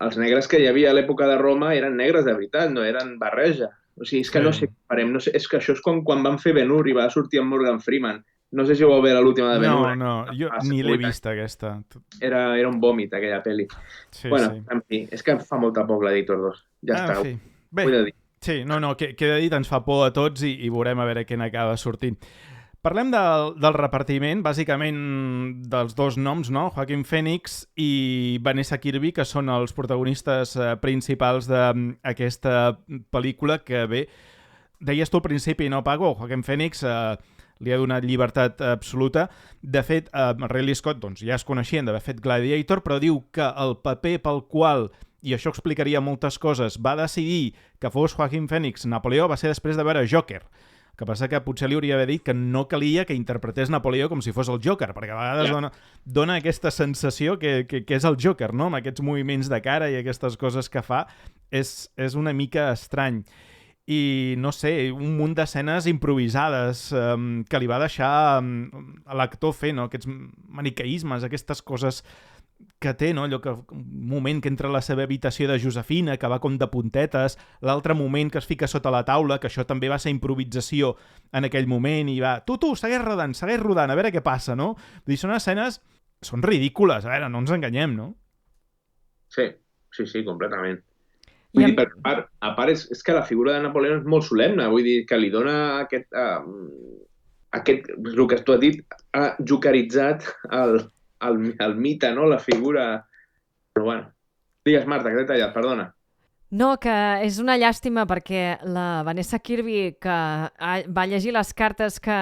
Els negres que hi havia a l'època de Roma eren negres de veritat, no eren barreja. O sigui, és que no sé què farem. No sé, és que això és com quan van fer Ben-Hur i va sortir amb Morgan Freeman. No sé si ho vau veure l'última de Ben-Hur. No, jo ni l'he vista, aquesta. Era un vòmit, aquella pel·li. Sí, bueno, en fi, és que em fa molta por Gladiator 2. Ja està. En fi. Bé, sí, queda dit, ens fa por a tots i veurem a veure què n'acaba sortint. Parlem del repartiment, bàsicament dels dos noms, no? Joaquin Phoenix i Vanessa Kirby, que són els protagonistes principals d'aquesta pel·lícula que, bé, deies tu al principi, no, Paco? Joaquin Phoenix li ha donat llibertat absoluta. De fet, Ridley Scott doncs, ja es coneixien d'haver fet Gladiator, però diu que el paper pel qual, i això explicaria moltes coses, va decidir que fos Joaquin Phoenix Napoleó va ser després de veure Joker. El que passa que potser li hauria d'haver dit que no calia que interpretés Napoleó com si fos el Joker, perquè a vegades dona aquesta sensació que és el Joker, no? Amb aquests moviments de cara i aquestes coses que fa, és una mica estrany. I, no sé, un munt d'escenes improvisades que li va deixar a l'actor fer, no? Aquests maniqueismes, aquestes coses que té, no? Allò que un moment que entra a la seva habitació de Josefina, que va com de puntetes, l'altre moment que es fica sota la taula, que això també va ser improvisació en aquell moment, i va, tu, segueix rodant, a veure què passa, no? Vull dir, són escenes, són ridícules, a veure, no ens enganyem, no? Sí, completament. Vull dir, a part és que la figura de Napoleó és molt solemne, vull dir, que li dona aquest el que tu has dit, ha jokeritzat el mite, no? La figura... Però bueno, digues, Marta, que t'he tallat, perdona. No, que és una llàstima perquè la Vanessa Kirby, que va llegir les cartes que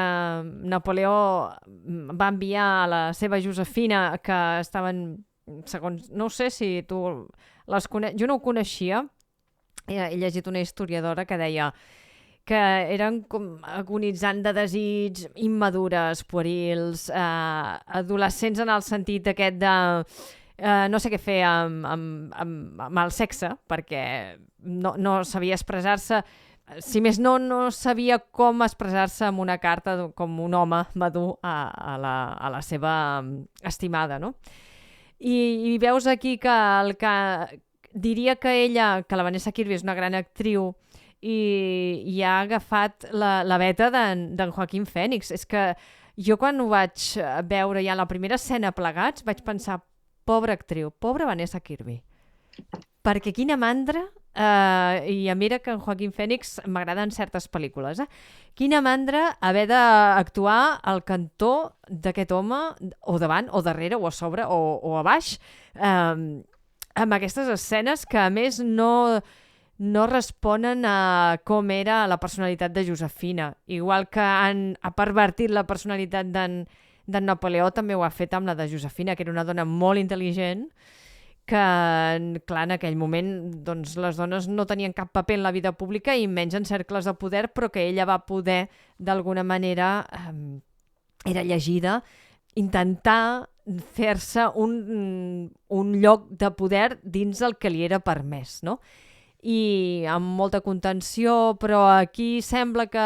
Napoleó va enviar a la seva Josefina, que estaven, segons, no sé si tu les coneixes, jo no ho coneixia, he llegit una historiadora que deia que eren com agonitzant de desig, immadures, puerils, adolescents en el sentit aquest de no sé què fer amb el sexe, perquè no sabia expressar-se, si més no sabia com expressar-se amb una carta com un home madur a la seva estimada, no? I veus aquí que diria que ella, que la Vanessa Kirby és una gran actriu i ha agafat la veta d'en Joaquín Phoenix. És que jo quan ho vaig veure ja la primera escena plegats vaig pensar, pobra actriu, pobra Vanessa Kirby. Perquè quina mandra, i mira que en Joaquín Phoenix m'agrada en certes pel·lícules, quina mandra haver d'actuar al cantó d'aquest home, o davant, o darrere, o a sobre, o a baix, amb aquestes escenes que a més no responen a com era la personalitat de Josefina. Igual que ha pervertit la personalitat d'en Napoleó, també ho ha fet amb la de Josefina, que era una dona molt intel·ligent, que, clar, en aquell moment doncs, les dones no tenien cap paper en la vida pública i menys en cercles de poder, però que ella va poder, d'alguna manera, era llegida, intentar fer-se un lloc de poder dins el que li era permès, no? I amb molta contenció, però aquí sembla que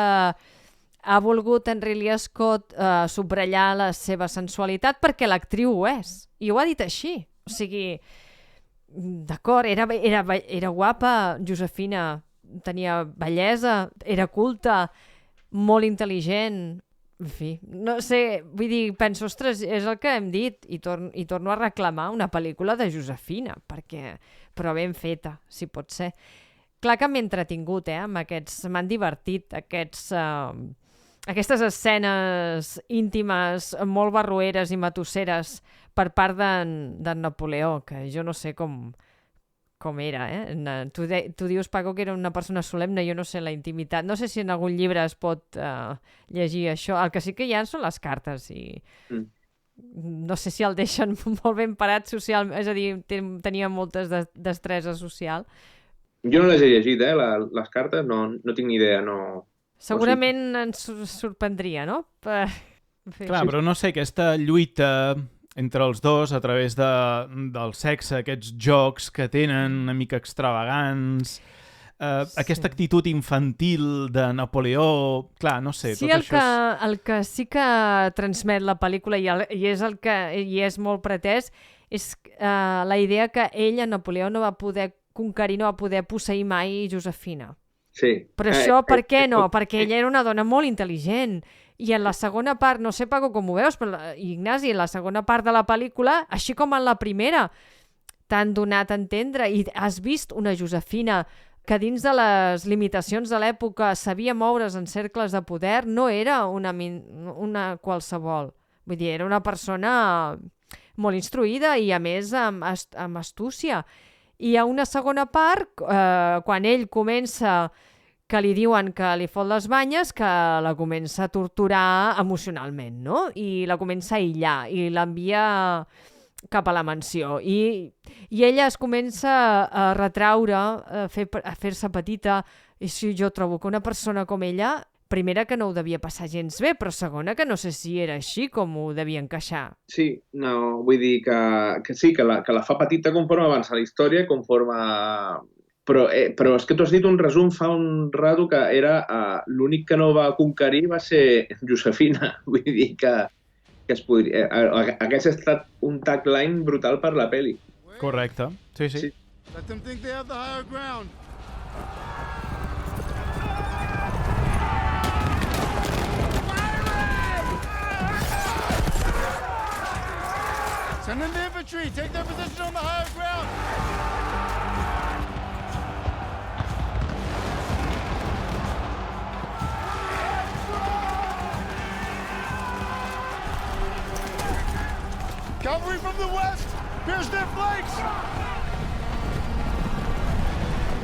ha volgut en Ridley Scott subratllar la seva sensualitat perquè l'actriu ho és, i ho ha dit així. O sigui, d'acord, era guapa, Josefina, tenia bellesa, era culta, molt intel·ligent, en fi, no sé, vull dir, penso, ostres, és el que hem dit, i torno a reclamar una pel·lícula de Josefina, però ben feta, si pot ser. Clar que m'he entretingut, amb aquests, m'han divertit, aquestes escenes íntimes, molt barroeres i matusseres per part d'en Napoleó, que jo no sé com era. Tu dius, Paco, que era una persona solemne, jo no sé la intimitat. No sé si en algun llibre es pot llegir això. El que sí que hi ha són les cartes i no sé si el deixen molt ben parat social, és a dir, tenia moltes destresa social. Jo no les he llegit, les cartes, no tinc ni idea, no... Segurament ens sorprendria, no? Clar, però no sé, aquesta lluita entre els dos a través del sexe, aquests jocs que tenen una mica extravagants, aquesta actitud infantil de Napoleó, clar, no sé, sí, tot això és... El que sí que transmet la pel·lícula i és el que hi és molt pretès és la idea que ell, Napoleó, no va poder conquerir, no va poder posseir mai Josefina. Sí. Però això per què no? Perquè ella era una dona molt intel·ligent. I en la segona part, no sé, Paco, com ho veus, però Ignasi, en la segona part de la pel·lícula, així com en la primera, t'han donat a entendre i has vist una Josefina que dins de les limitacions de l'època sabia moure's en cercles de poder, no era una qualsevol. Vull dir, era una persona molt instruïda i, a més, amb astúcia. I a una segona part, quan ell comença, que li diuen que li fot les banyes, que la comença a torturar emocionalment, no? I la comença a aïllar i l'envia cap a la mansió. I ella es comença a retraure, a fer-se petita. I si jo trobo que una persona com ella, primera, que no ho devia passar gens bé, però segona, que no sé si era així com ho devia encaixar. Sí, no, vull dir que sí, que la fa petita conforme avança la història, conforme... Però és que tu has dit un resum fa un rato que era l'únic que no va conquerir va ser Josefina. Vull dir que es podria... Aquest ha estat un tagline brutal per la pel·li. Correcte, sí. Let them think they have the higher ground. Send in the infantry! Take their position on the higher ground! Cavalry from the west! Pierce their flanks!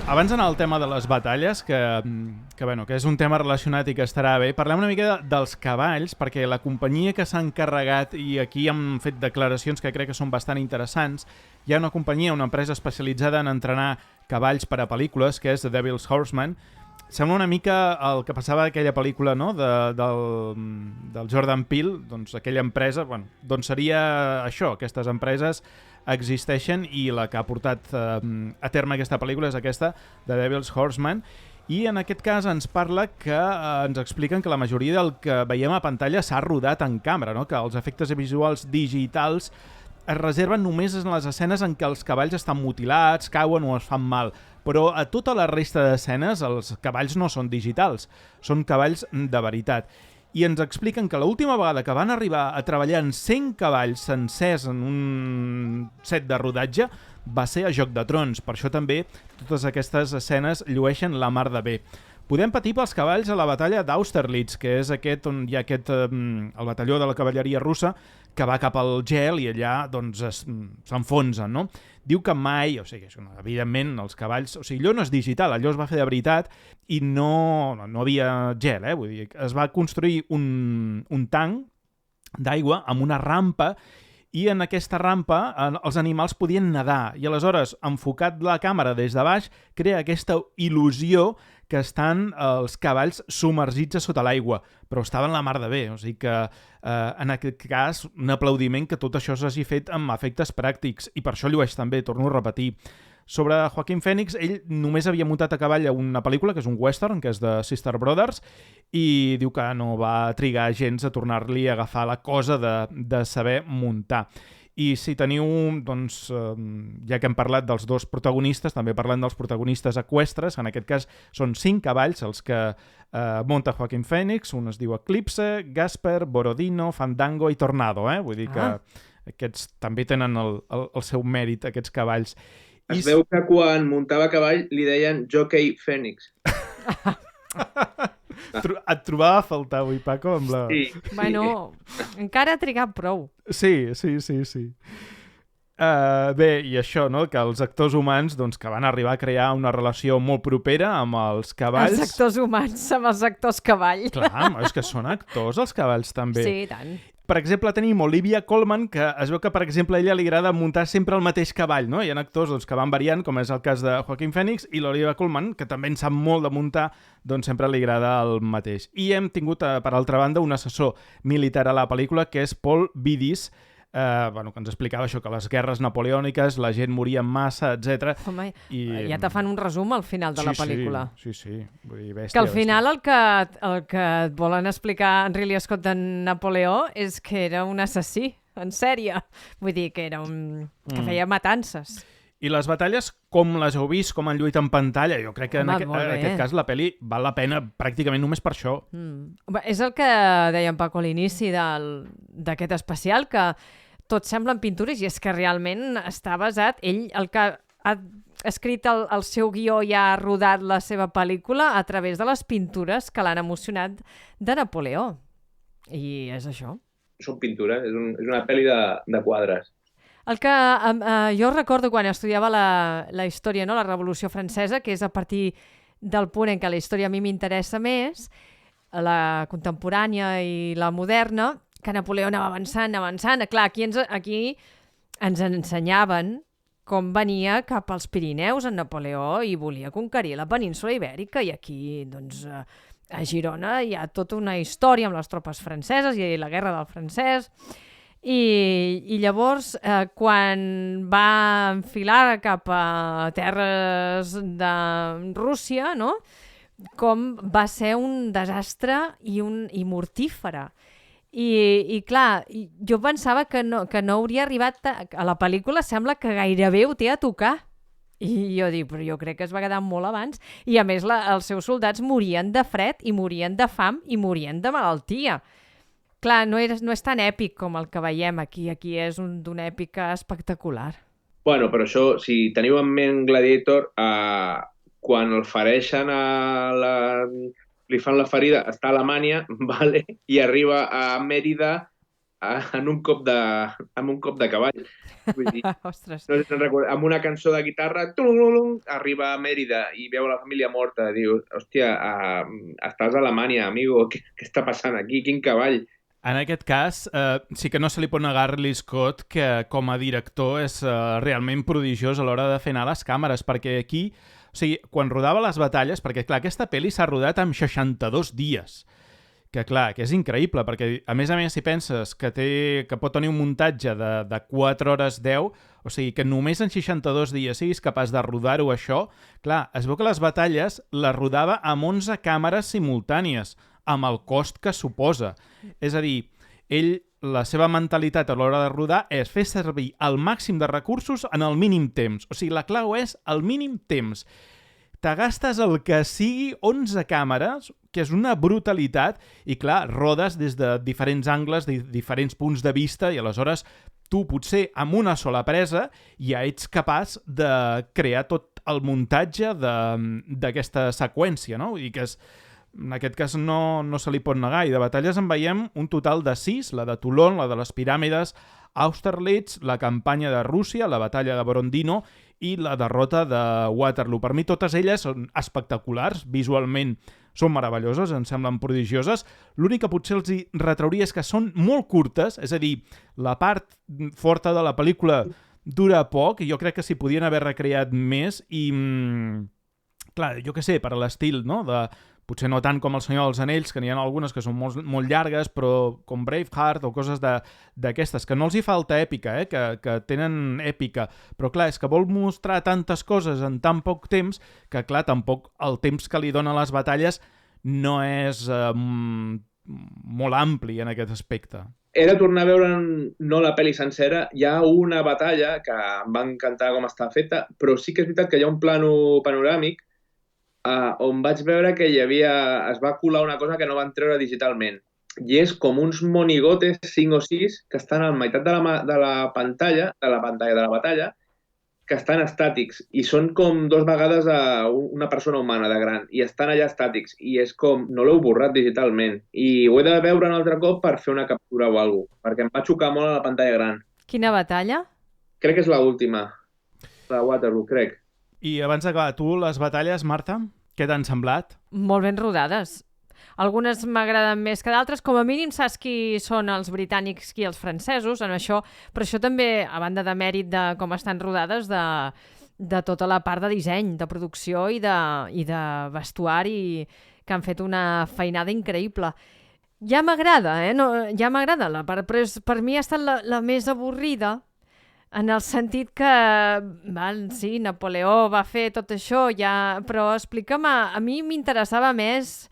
Abans d'anar al tema de les batalles, que és un tema relacionat i que estarà bé, parlem una mica dels cavalls, perquè la companyia que s'ha encarregat, i aquí hem fet declaracions que crec que són bastant interessants, hi ha una companyia, una empresa especialitzada en entrenar cavalls per a pel·lícules, que és The Devil's Horseman. Sembla una mica el que passava aquella pel·lícula, no?, del Jordan Peele, doncs aquella empresa, doncs seria això, aquestes empreses existeixen i la que ha portat a terme aquesta pel·lícula és aquesta, The Devil's Horseman, i en aquest cas ens parla que ens expliquen que la majoria del que veiem a pantalla s'ha rodat en càmera, no?, que els efectes visuals digitals es reserven només en les escenes en què els cavalls estan mutilats, cauen o es fan mal, però a tota la resta d'escenes els cavalls no són digitals, són cavalls de veritat. I ens expliquen que l'última vegada que van arribar a treballar en 100 cavalls sencers en un set de rodatge va ser a Joc de Trons. Per això també totes aquestes escenes llueixen la mar de bé. Podem patir pels cavalls a la batalla d'Austerlitz, que és aquest on hi ha el batalló de la cavalleria russa que va cap al gel i allà doncs s'enfonsen, no? Diu que mai, o sigui, evidentment els cavalls, o sigui, allò no és digital, allò es va fer de veritat i no havia gel, vull dir, es va construir un tanc d'aigua amb una rampa i en aquesta rampa els animals podien nedar i aleshores, enfocat la càmera des de baix, crea aquesta il·lusió que estan els cavalls submergits a sota l'aigua, però estaven la mar de bé, o sigui que en aquest cas un aplaudiment que tot això s'hagi fet amb efectes pràctics i per això llueix també, torno a repetir. Sobre Joaquin Phoenix, ell només havia muntat a cavall a una pel·lícula, que és un western, que és de Sister Brothers, i diu que no va trigar gens a tornar-li a agafar la cosa de saber muntar. I si teniu, doncs, ja que hem parlat dels dos protagonistes, també parlant dels protagonistes eqüestres, en aquest cas són 5 cavalls els que monta Joaquin Phoenix, un es diu Eclipse, Gasper, Borodino, Fandango i Tornado, vull dir que aquests també tenen el seu mèrit, aquests cavalls. Es veu que quan muntava a cavall li deien Jockey Phoenix. Et trobava a faltar avui, Paco, amb la... Sí. Bueno, encara ha trigat prou. Sí. Bé, i això, no?, que els actors humans doncs, que van arribar a crear una relació molt propera amb els cavalls... Els actors humans amb els actors cavall. Clar, és que són actors els cavalls també. Sí, tant. Per exemple, tenim Olivia Colman, que es veu que, per exemple, a ella li agrada muntar sempre el mateix cavall, no? Hi ha actors doncs, que van variant, com és el cas de Joaquin Phoenix, i l'Olivia Colman, que també en sap molt de muntar, doncs sempre li agrada el mateix. I hem tingut, per altra banda, un assessor militar a la pel·lícula, que és Paul Bidis, que ens explicava això, que les guerres napoleòniques, la gent moria en massa, etc. Home, ja te fan un resum al final de la pel·lícula. Sí. Vull dir, bèstia, que al final el que et volen explicar en Ridley Scott de Napoleó és que era un assassí, en sèrie. Vull dir que era que feia matances. I les batalles, com les heu vist, com han lluit en pantalla, jo crec que en aquest cas la pel·li val la pena pràcticament només per això. És el que deia en Paco a l'inici d'aquest especial, que tot semblen pintures i és que realment està basat... Ell, el que ha escrit el seu guió i ha rodat la seva pel·lícula a través de les pintures que l'han emocionat de Napoleó. I és això. Són pintures, és una pel·li de quadres. El que jo recordo quan estudiava la història, no? La Revolució Francesa, que és a partir del punt en què la història a mi m'interessa més, la contemporània i la moderna, que Napoleó anava avançant. Clar, aquí ens ensenyaven com venia cap als Pirineus en Napoleó i volia conquerir la península ibèrica i aquí, doncs, a Girona hi ha tota una història amb les tropes franceses i la guerra del francès. I llavors, quan va enfilar cap a terres de Rússia, no?, com va ser un desastre i mortífera. I clar, jo pensava que no hauria arribat a la pel·lícula, sembla que gairebé ho té a tocar. I jo dic, però jo crec que es va quedar molt abans. I a més els seus soldats morien de fred i morien de fam i morien de malaltia. Clar, no és tan èpic com el que veiem aquí. Aquí és d'una èpica espectacular. Bueno, però això, si teniu en ment Gladiator, quan el fereixen li fan la ferida, està a Alemanya, vale? I arriba a Mèrida amb un cop de cavall. Vull dir, Ostres. no sé si te'n recordes, amb una cançó de guitarra, arriba a Mèrida i veu la família morta. Diu, hòstia, estàs a Alemanya, amigo, què està passant aquí? Quin cavall? En aquest cas, sí que no se li pot negar a Ridley Scott que com a director és realment prodigiós a l'hora de fer anar les càmeres, perquè aquí, o sigui, quan rodava les batalles, perquè clar, aquesta pel·li s'ha rodat en 62 dies, que clar, que és increïble, perquè a més, si penses que pot tenir un muntatge de 4 hores 10, o sigui, que només en 62 dies siguis capaç de rodar-ho això, clar, es veu que les batalles les rodava amb 11 càmeres simultànies, amb el cost que suposa. És a dir, la seva mentalitat a l'hora de rodar és fer servir el màxim de recursos en el mínim temps. O sigui, la clau és el mínim temps. Te gastes el que sigui 11 càmeres, que és una brutalitat, i clar, rodes des de diferents angles, de diferents punts de vista, i aleshores tu potser amb una sola presa ja ets capaç de crear tot el muntatge d'aquesta seqüència, no? Vull dir que en aquest cas no se li pot negar, i de batalles en veiem un total de 6, la de Toulon, la de les piràmides, Austerlitz, la campanya de Rússia, la batalla de Borodino i la derrota de Waterloo. Per mi totes elles són espectaculars, visualment són meravelloses, em semblen prodigioses. L'únic que potser els hi retrauria és que són molt curtes, és a dir, la part forta de la pel·lícula dura poc, i jo crec que s'hi podien haver recreat més, i clar, jo què sé, per a l'estil, no?, potser no tant com El Senyor dels Anells, que n'hi ha algunes que són molt llargues, però com Braveheart o coses d'aquestes, que no els hi falta èpica, que tenen èpica, però clar, és que vol mostrar tantes coses en tan poc temps que clar, tampoc el temps que li dona les batalles no és molt ampli en aquest aspecte. He de tornar a veure no la pel·li sencera. Hi ha una batalla que em va encantar com està feta, però sí que és veritat que hi ha un plano panoràmic on vaig veure que es va colar una cosa que no van treure digitalment. I és com uns monigotes 5 o 6 que estan a la meitat de la pantalla, de la batalla, que estan estàtics, i són com 2 vegades a una persona humana de gran, i estan allà estàtics, i és com, no l'heu borrat digitalment, i ho he de veure un altre cop per fer una captura o alguna cosa, perquè em va xocar molt a la pantalla gran. Quina batalla? Crec que és l'última, la de Waterloo, crec. I abans d'acabar, tu, les batalles, Marta, què t'han semblat? Molt ben rodades. Algunes m'agraden més que d'altres. Com a mínim saps qui són els britànics i els francesos en això, però això també, a banda de mèrit de com estan rodades, de tota la part de disseny, de producció i de vestuari, que han fet una feinada increïble. Ja m'agrada, ja m'agrada, però per mi ha estat la més avorrida, en el sentit que, sí, Napoleó va fer tot això, però explica'm, a mi m'interessava més,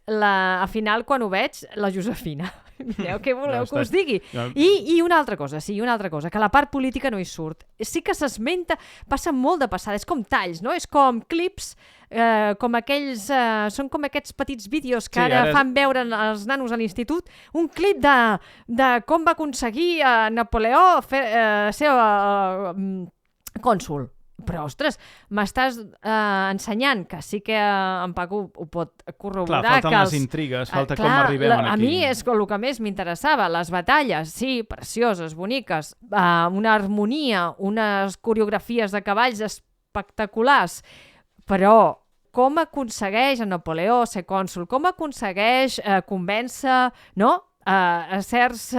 al final, quan ho veig, la Josefina. Mireu, què voleu que us digui? I una altra cosa, que la part política no hi surt. Sí que s'esmenta, passa molt de passada, és com talls, no? És com clips, són com aquests petits vídeos que ara fan veure els nanos a l'institut, un clip de com va aconseguir Napoleó ser cònsol. Però, ostres, m'estàs ensenyant, que sí que en Paco ho pot corroborar. Clar, falten les intrigues, falta com arribem aquí. A mi és el que més m'interessava, les batalles, sí, precioses, boniques, una harmonia, unes coreografies de cavalls espectaculars, però com aconsegueix a Napoleó ser cònsol? Com aconsegueix convèncer, no?, a certs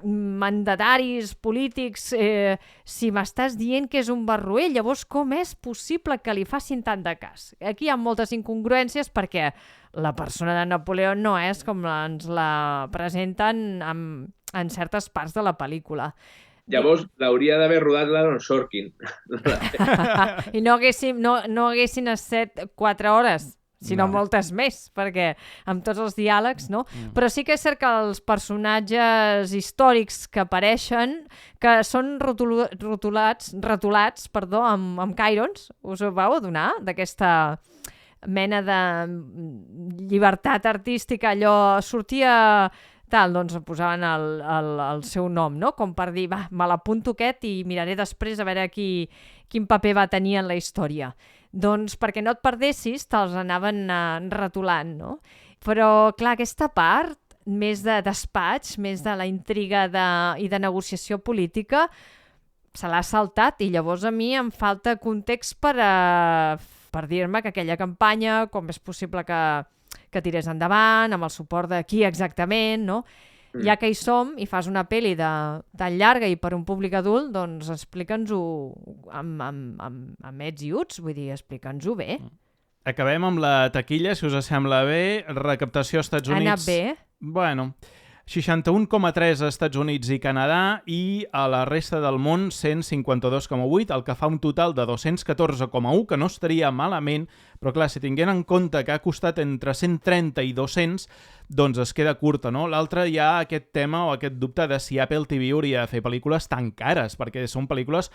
mandataris polítics, si m'estàs dient que és un barroer, llavors com és possible que li facin tant de cas? Aquí hi ha moltes incongruències perquè la persona de Napoleó no és com ens la presenten en certes parts de la pel·lícula. Llavors, l'hauria d'haver rodat l'Aaron Sorkin. I no haguessin estat 4 hores, sinó moltes més, perquè amb tots els diàlegs, no? Però sí que és cert que els personatges històrics que apareixen, que són retolats amb cairons, us ho vau adonar, d'aquesta mena de llibertat artística, allò sortia tal, doncs posaven el seu nom, no? Com per dir, me l'apunto aquest i miraré després a veure quin paper va tenir en la història. Doncs perquè no et perdessis, te'ls anaven retolant, no? Però, clar, aquesta part més de despatx, més de la intriga i de negociació política, se l'ha saltat i llavors a mi em falta context per dir-me que aquella campanya, com és possible que tirés endavant, amb el suport de qui exactament, no? Ja que hi som i fas una pel·li tan llarga i per un públic adult, doncs explica'ns-ho amb ets i uts, vull dir, explica'ns-ho bé. Acabem amb la taquilla, si us sembla bé. Recaptació als Estats Units... Ha anat bé? Bueno, 61,3 als Estats Units i Canadà i a la resta del món 152,8, el que fa un total de 214,1, que no estaria malament, però clar, si tinguem en compte que ha costat entre 130 i 200, doncs es queda curta, no? L'altre hi ha aquest tema o aquest dubte de si Apple TV hauria de fer pel·lícules tan cares, perquè són pel·lícules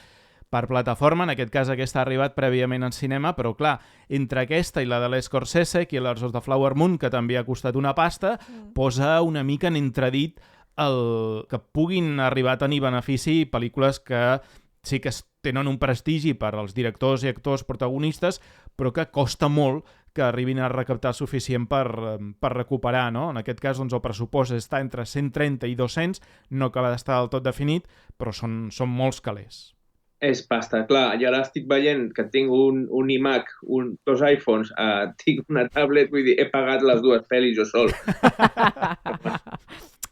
per plataforma, en aquest cas aquesta ha arribat prèviament en cinema, però clar, entre aquesta i la de l'Scorsese, Killers of the Flower Moon, que també ha costat una pasta, posa una mica en entredit que puguin arribar a tenir benefici pel·lícules que sí que tenen un prestigi per als directors i actors protagonistes, però que costa molt que arribin a recaptar suficient per recuperar, no? En aquest cas, doncs, el pressupost està entre 130 i 200, no acaba d'estar del tot definit, però són molts calés. És pasta, clar. Jo ara estic veient que tinc un iMac, dos iPhones, tinc una tablet, vull dir, he pagat les dues pel·lis jo sol.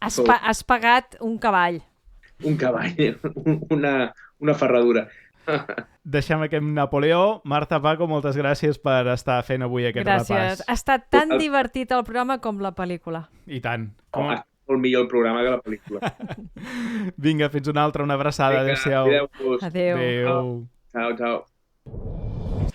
Has pagat un cavall. Un cavall, una ferradura. Deixem aquest Napoleó. Marta, Paco, moltes gràcies per estar fent avui aquest repàs. Gràcies. Ha estat tan divertit el programa com la pel·lícula. I tant. Molt millor el programa que la pel·lícula. Vinga, fins una altra, una abraçada. Adéu-siau. Adéu. Chao, chao.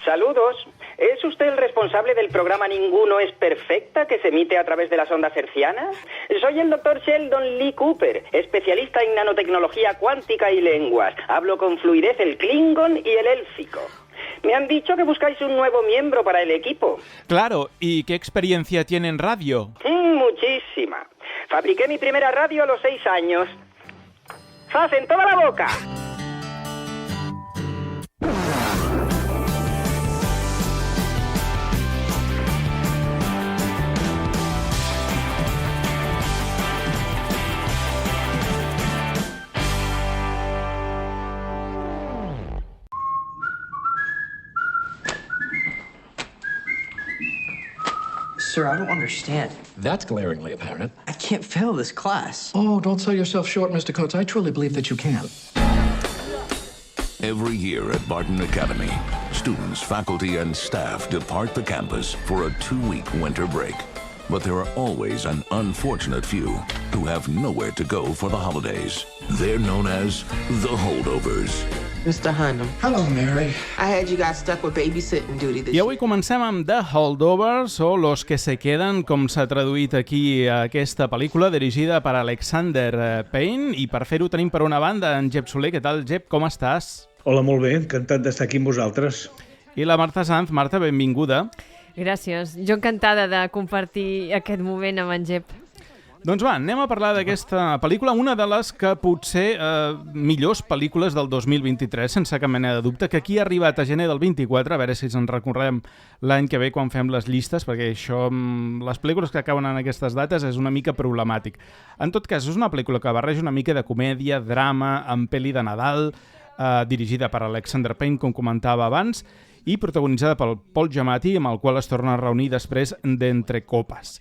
Saludos. ¿Es usted el responsable del programa Ninguno es Perfecta que se emite a través de las ondas hercianas? Soy el Dr. Sheldon Lee Cooper, especialista en nanotecnología cuántica y lenguas. Hablo con fluidez el klingon y el élfico. Me han dicho que buscáis un nuevo miembro para el equipo. Claro, ¿y qué experiencia tiene en radio? Muchísima. Fabriqué mi primera radio a los 6 años. ¡Zas en toda la boca! Sir, I don't understand. That's glaringly apparent. I can't fail this class. Oh, don't sell yourself short, Mr. Coates. I truly believe that you can. Every year at Barton Academy, students, faculty, and staff depart the campus for a 2-week winter break. But there are always an unfortunate few who have nowhere to go for the holidays. They're known as the holdovers. Mr. Hunnam. Hello, Mary. I heard you got stuck with babysitting duty this I avui comencem amb The Holdovers, o Los que se queden, com s'ha traduït aquí a aquesta pel·lícula, dirigida per Alexander Payne, i per fer-ho tenim per una banda en Jep Soler. Què tal, Jep? Com estàs? Hola, molt bé. Encantat d'estar aquí amb vosaltres. I la Marta Sanz. Marta, benvinguda. Gràcies. Jo encantada de compartir aquest moment amb en Jep. Doncs va, anem a parlar d'aquesta pel·lícula, una de les que potser millors pel·lícules del 2023, sense cap mena de dubte, que aquí ha arribat a gener del 24, a veure si ens recordem l'any que ve quan fem les llistes, perquè això, les pel·lícules que acaben en aquestes dates és una mica problemàtic. En tot cas, és una pel·lícula que barreja una mica de comèdia, drama, amb pel·li de Nadal, dirigida per Alexander Payne, com comentava abans, i protagonitzada pel Paul Giamatti, amb el qual es torna a reunir després d'Entre copes.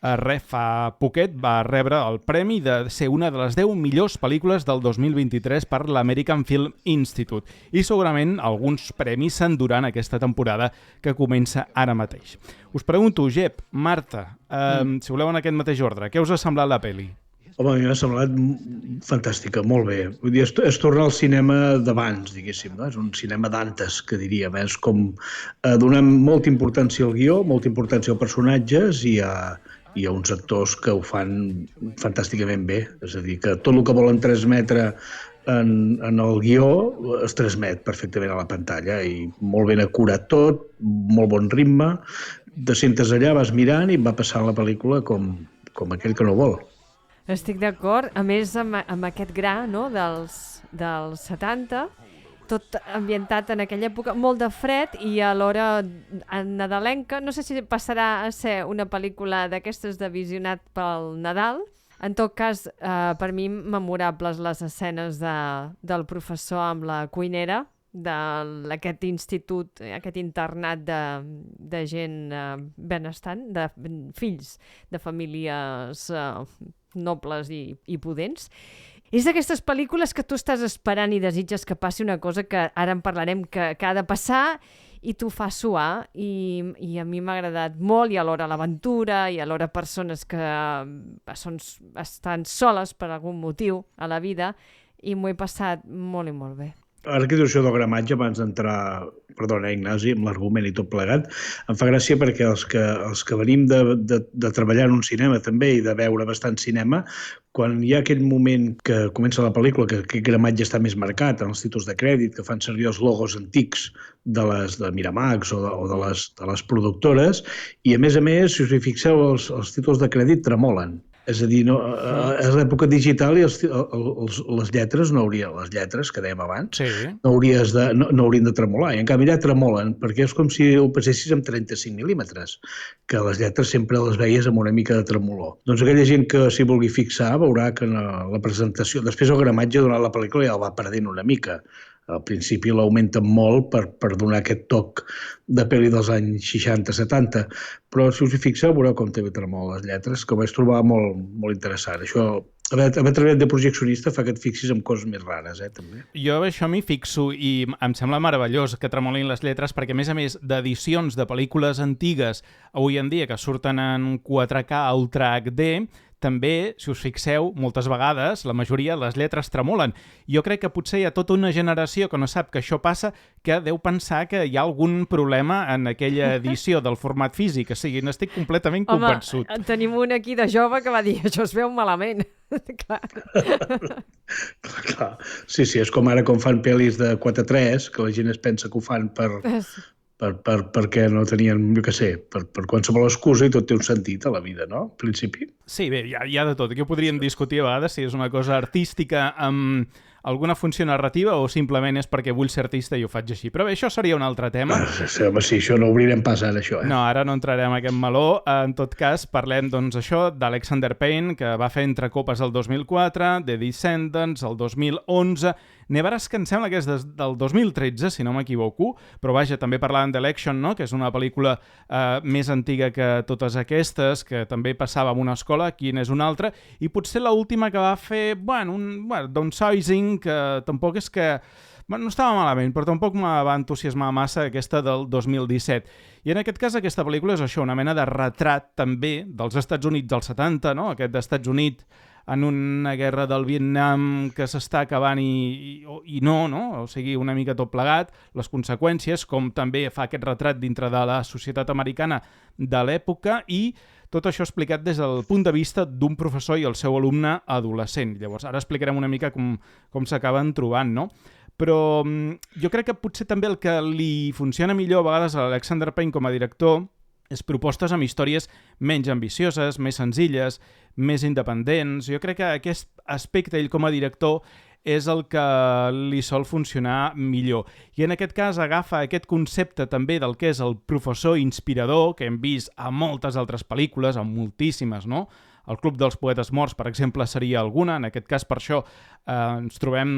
Fa poquet va rebre el premi de ser una de les 10 millors pel·lícules del 2023 per l'American Film Institute, i segurament alguns premis s'enduran aquesta temporada que comença ara mateix. Us pregunto, Jep, Marta, si voleu en aquest mateix ordre, què us ha semblat la pel·li? Home, a mi m'ha semblat fantàstica, molt bé. Vull dir, es torna al cinema d'abans, diguéssim, no? És un cinema d'antes, que diríem. És com donar molta importància al guió, molta importància als personatges i a uns actors que ho fan fantàsticament bé. És a dir, que tot el que volen transmetre en el guió es transmet perfectament a la pantalla i molt ben acurat tot, molt bon ritme. Te sentes allà, vas mirant i va passant la pel·lícula com aquell que no vol. Estic d'acord. A més, amb aquest gra, no, dels 70, tot ambientat en aquella època, molt de fred i alhora nadalenca. No sé si passarà a ser una pel·lícula d'aquestes de visionat pel Nadal. En tot cas, per mi, memorables les escenes del professor amb la cuinera, d'aquest institut, aquest internat de gent benestant, de fills de famílies nobles i pudents. És d'aquestes pel·lícules que tu estàs esperant i desitges que passi una cosa que ara en parlarem que ha de passar i t'ho fa suar i a mi m'ha agradat molt i alhora l'aventura i alhora persones que estan soles per algun motiu a la vida i m'ho he passat molt i molt bé. Ara que dius això del gramatge, abans d'entrar, perdona, Ignasi, amb l'argument i tot plegat, em fa gràcia perquè els que venim de treballar en un cinema també i de veure bastant cinema, quan hi ha aquell moment que comença la pel·lícula, que aquest gramatge està més marcat en els títols de crèdit, que fan servir els logos antics de Miramax o de les productores, i a més, si us hi fixeu, els títols de crèdit tremolen. És a dir, a l'època digital i les lletres les lletres que dèiem abans, no haurien de tremolar. I en canvi ja tremolen, perquè és com si ho passessis amb 35 mil·límetres, que les lletres sempre les veies amb una mica de tremolor. Doncs aquella gent que s'hi vulgui fixar veurà que en la presentació, després el gramatge durant la pel·lícula ja el va perdent una mica. Al principi l'augmenten molt per donar aquest toc de pel·li dels anys 60-70, però si us hi fixeu veureu com té tremol les lletres, que ho vaig trobar molt, molt interessant. Això, haver treballat de projeccionista fa que et fixis en coses més rares, també. Jo això m'hi fixo i em sembla meravellós que tremolin les lletres perquè, a més, d'edicions de pel·lícules antigues avui en dia que surten en 4K Ultra HD, també, si us fixeu, moltes vegades, la majoria, les lletres tremolen. Jo crec que potser hi ha tota una generació que no sap que això passa, que deu pensar que hi ha algun problema en aquella edició del format físic. O sigui, n'estic completament convençut. Home, tenim un aquí de jove que va dir això es veu malament. Clar. Sí, és com ara quan fan pel·lis de 4:3, que la gent es pensa que ho fan perquè no tenien, jo què sé, per qualsevol excusa i tot té un sentit a la vida, no? Al principi. Sí, bé, hi ha de tot. Aquí ho podríem discutir a vegades si és una cosa artística amb alguna funció narrativa o simplement és perquè vull ser artista i ho faig així. Però bé, això seria un altre tema. Home, sí, això no obrirem pas ara, això. No, ara no entrarem en aquest meló. En tot cas, parlem, doncs, això d'Alexander Payne, que va fer Entre copes el 2004, The Descendants el 2011, Nebraska em sembla que és del 2013, si no m'equivoco, però vaja, també parlàvem d'Election, no?, que és una pel·lícula més antiga que totes aquestes, que també passava en una escola, aquí n'és una altra, i potser l'última que va fer, un downsizing, que tampoc és que... no estava malament, però tampoc me va entusiasmar massa aquesta del 2017. I en aquest cas aquesta pel·lícula és això, una mena de retrat també dels Estats Units dels 70, no?, aquest d'Estats Units en una guerra del Vietnam que s'està acabant i no, o sigui, una mica tot plegat, les conseqüències, com també fa aquest retrat dintre de la societat americana de l'època i tot això explicat des del punt de vista d'un professor i el seu alumne adolescent. Llavors, ara explicarem una mica com s'acaben trobant, no? Però jo crec que potser també el que li funciona millor a vegades a Alexander Payne com a director és propostes amb històries menys ambicioses, més senzilles, més independents. Jo crec que aquest aspecte, ell com a director, és el que li sol funcionar millor. I en aquest cas agafa aquest concepte també del que és el professor inspirador, que hem vist a moltes altres pel·lícules, a moltíssimes, no? El Club dels Poetes Morts, per exemple, seria alguna. En aquest cas, per això, ens trobem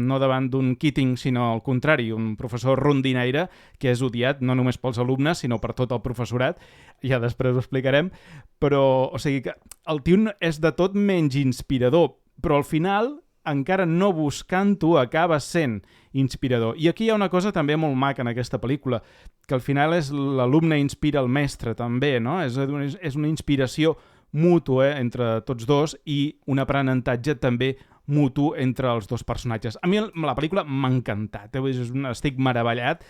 no davant d'un Keating, sinó al contrari, un professor rondinaire que és odiat no només pels alumnes, sinó per tot el professorat. Ja després ho explicarem. Però, o sigui, que el tio és de tot menys inspirador, però al final, encara no buscant-ho, acaba sent inspirador. I aquí hi ha una cosa també molt maca en aquesta pel·lícula, que al final és l'alumne inspira el mestre, també, no? És una inspiració mutu entre tots dos i un aprenentatge també mutu entre els dos personatges. A mi la pel·lícula m'ha encantat, estic meravellat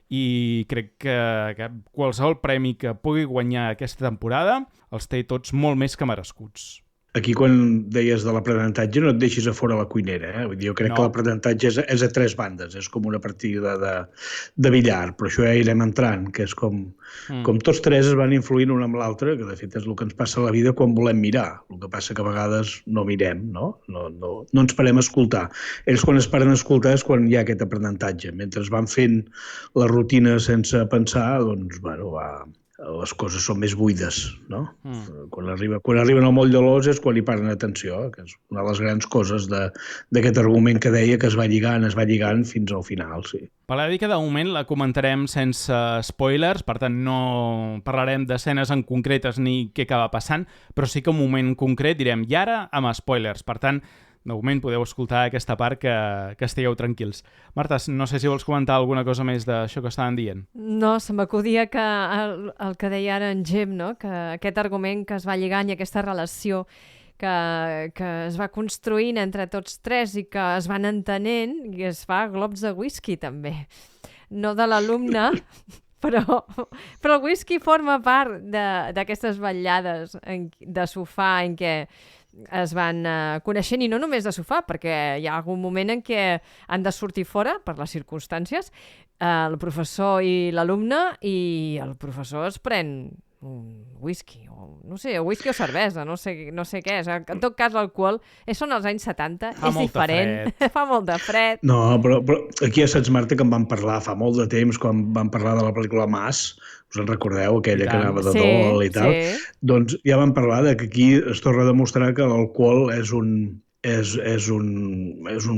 i crec que qualsevol premi que pugui guanyar aquesta temporada els té tots molt més que merescuts. Aquí, quan deies de l'aprenentatge, no et deixis a fora la cuinera. Vull dir, jo crec que l'aprenentatge és a tres bandes. És com una partida de billar, però això ja irem entrant, que és com tots tres es van influint un amb l'altre, que de fet és el que ens passa a la vida quan volem mirar. El que passa que a vegades no mirem, no ens parem a escoltar. Ells quan es paren a escoltar és quan hi ha aquest aprenentatge. Mentre van fent la rutina sense pensar, doncs, les coses són més buides, no? Quan arriben al moll de l'os és quan hi paren atenció, que és una de les grans coses d'aquest argument que deia que es va lligant fins al final, sí. Palèdica, de moment, la comentarem sense spoilers, per tant no parlarem d'escenes en concretes ni què acaba passant, però sí que un moment concret direm, i ara amb spoilers, per tant, de moment podeu escoltar aquesta part que estigueu tranquils. Marta, no sé si vols comentar alguna cosa més d'això que estaven dient. No, se m'acudia que el que deia ara en Gem, no? Que aquest argument que es va lligant i aquesta relació que es va construint entre tots tres i que es van entenent i es fa globs de whisky també. No de l'alumne, però el whisky forma part d'aquestes vetllades de sofà en què es van coneixent, i no només de sofà, perquè hi ha algun moment en què han de sortir fora per les circumstàncies, el professor i l'alumne, i el professor es pren un whisky, o no sé, whisky o cervesa, no sé què és. En tot cas, l'alcohol són els anys 70, és diferent. Fa molt de fred. No, però aquí ja saps, Marta, que en vam parlar fa molt de temps, quan vam parlar de la pel·lícula Mas, us en recordeu, aquella que anava de dol i tal? Sí. Doncs ja vam parlar que aquí es torna a demostrar que l'alcohol és un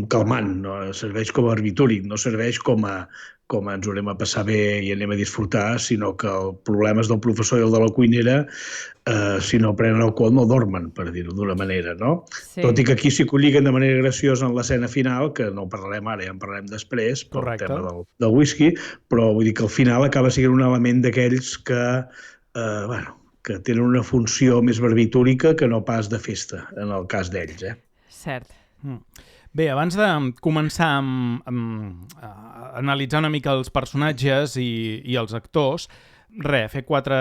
calmant, no? Serveix com a barbitúric, no serveix com ens ho anem a passar bé i anem a disfrutar, sinó que el problema és del professor i el de la cuinera, si no prenen alcohol no dormen, per dir-ho d'una manera, no? Sí. Tot i que aquí s'hi colliguen de manera graciosa en l'escena final, que no parlarem ara, ja en parlarem després, per el tema del whisky, però vull dir que al final acaba sent un element d'aquells que tenen una funció més barbitúrica que no pas de festa, en el cas d'ells, Cert. Bé, abans de començar a analitzar una mica els personatges i els actors, fer 4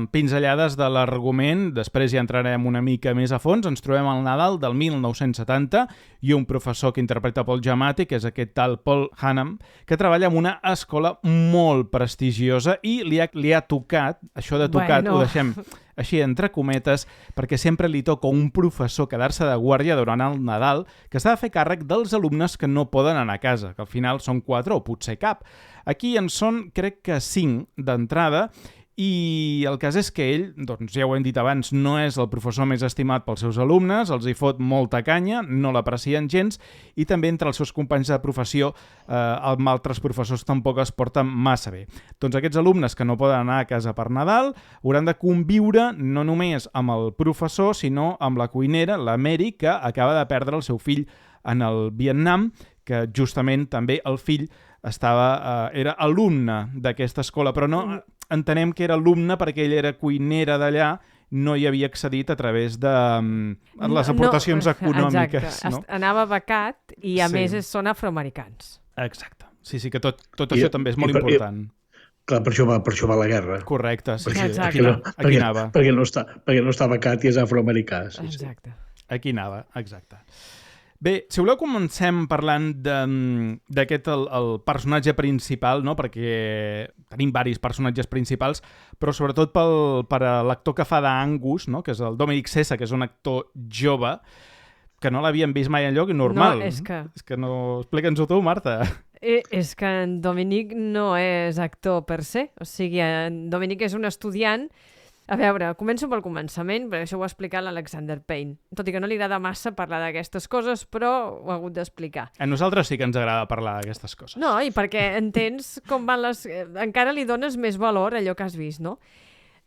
pinzellades de l'argument, després ja entrarem una mica més a fons. Ens trobem al Nadal del 1970 i un professor que interpreta Paul Giamatti, que és aquest tal Paul Hannam, que treballa en una escola molt prestigiosa i li ha tocat, això de tocat ho deixem així entre cometes, perquè sempre li toca un professor quedar-se de guàrdia durant el Nadal que s'ha de fer càrrec dels alumnes que no poden anar a casa, que al final són 4 o potser cap. Aquí en són, crec que 5 d'entrada, i el cas és que ell, doncs ja ho hem dit abans, no és el professor més estimat pels seus alumnes, els hi fot molta canya, no l'aprecien gens, i també entre els seus companys de professió amb altres professors tampoc es porten massa bé. Doncs aquests alumnes que no poden anar a casa per Nadal hauran de conviure no només amb el professor, sinó amb la cuinera, la Mary, que acaba de perdre el seu fill en el Vietnam, que justament també el fill era alumne d'aquesta escola, però no entenem que era alumne perquè ell era cuinera d'allà, no hi havia accedit a través de les aportacions econòmiques. Exacte. No? Anava becat i a més són afroamericans. Exacte. Sí, que tot això també és molt important. Clar, per això va a la guerra. Correcte, sí. Aquí anava. Perquè no està becat i és afroamericà. Exacte. Aquí anava, exacte. Bé, si voleu comencem parlant d'aquest el personatge principal, no? Perquè tenim diversos personatges principals, però sobretot per l'actor que fa d'Angus, no? Que és el Dominic Sessa, que és un actor jove, que no l'havíem vist mai enlloc normal. No, és que no... Explica'ns-ho tu, Marta. És que en Dominic no és actor per se, o sigui, en Dominic és un estudiant. A veure, començo pel començament, perquè això ho ha explicat l'Alexander Payne. Tot i que no li agrada massa parlar d'aquestes coses, però ho ha hagut d'explicar. A nosaltres sí que ens agrada parlar d'aquestes coses. No, i perquè entens com van les... Encara li dones més valor a allò que has vist, no?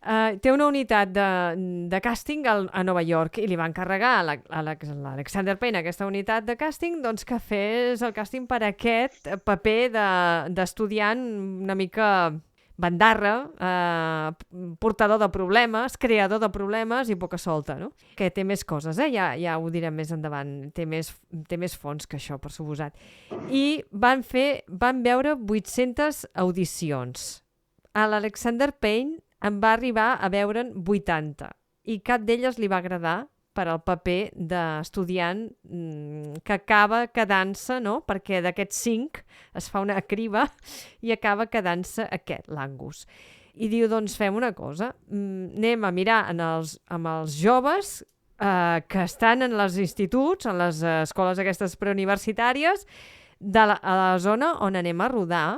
Té una unitat de càsting a Nova York i li va encarregar a l'Alexander Payne aquesta unitat de càsting doncs, que fes el càsting per aquest paper d'estudiant una mica... bandarra, portador de problemes, creador de problemes i poca solta, no? Que té més coses, ja ho direm més endavant, té més fons que això, per suposat. I van veure 800 audicions. A l'Alexander Payne en va arribar a veure'n 80 i cap d'elles li va agradar per al paper d'estudiant que acaba quedant-se, no? Perquè d'aquests 5 es fa una criba i acaba quedant-se aquest, l'Angus. I diu, doncs fem una cosa, anem a mirar amb els joves que estan en els instituts, en les escoles aquestes preuniversitàries, a la zona on anem a rodar,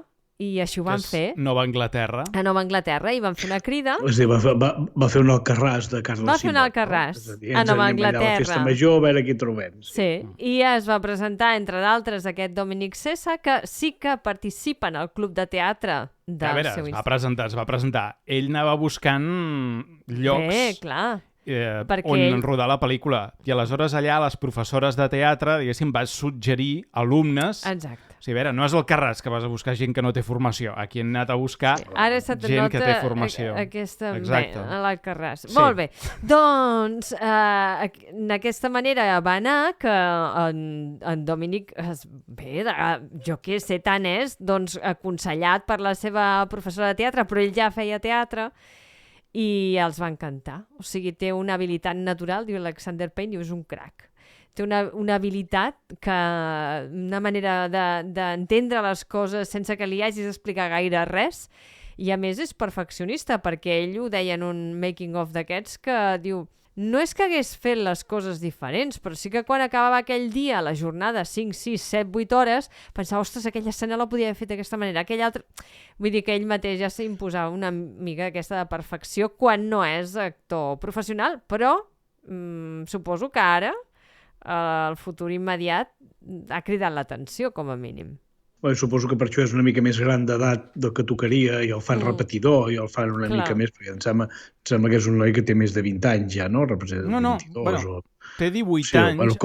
i així ho van fer. Nova Anglaterra. A Nova Anglaterra, i van fer una crida. És a dir, va fer un Alcarràs de Carles V. Va fer un Alcarràs a Nova Anglaterra. A la festa major, a veure qui trobem. Sí, i es va presentar, entre d'altres, aquest Dominic Sessa, que sí que participa en el club de teatre del seu institut. Es va presentar. Ell anava buscant llocs clar. On rodar la pel·lícula. I aleshores allà les professores de teatre, diguéssim, vas suggerir alumnes. Exacte. O sigui, a veure, no és el Carràs que vas a buscar gent que no té formació. Aquí hem anat a buscar gent que té formació. Aquesta, exacte. A l'Alcarràs. Sí. Molt bé. Doncs, d'aquesta manera va anar que en Dominic, jo què sé, tant és, doncs, aconsellat per la seva professora de teatre, però ell ja feia teatre, i els va encantar. O sigui, té una habilitat natural, diu Alexander Payne, diu, és un crac. Té una habilitat, una manera d'entendre les coses sense que li hagis d'explicar gaire res, i a més és perfeccionista, perquè ell ho deia en un making of d'aquests, que diu, no és que hagués fet les coses diferents, però sí que quan acabava aquell dia, la jornada, 5, 6, 7, 8 hores, pensava, ostres, aquella escena la podia haver fet d'aquesta manera, aquella altra... Vull dir que ell mateix ja s'imposava una mica aquesta de perfecció quan no és actor professional, però suposo que ara el futur immediat ha cridat l'atenció, com a mínim. Bé, suposo que per això és una mica més gran d'edat del que tocaria, i el fan repetidor, i el fan una mica més, perquè em sembla que és un noi que té més de 20 anys ja, no? No, bueno, té 18 anys.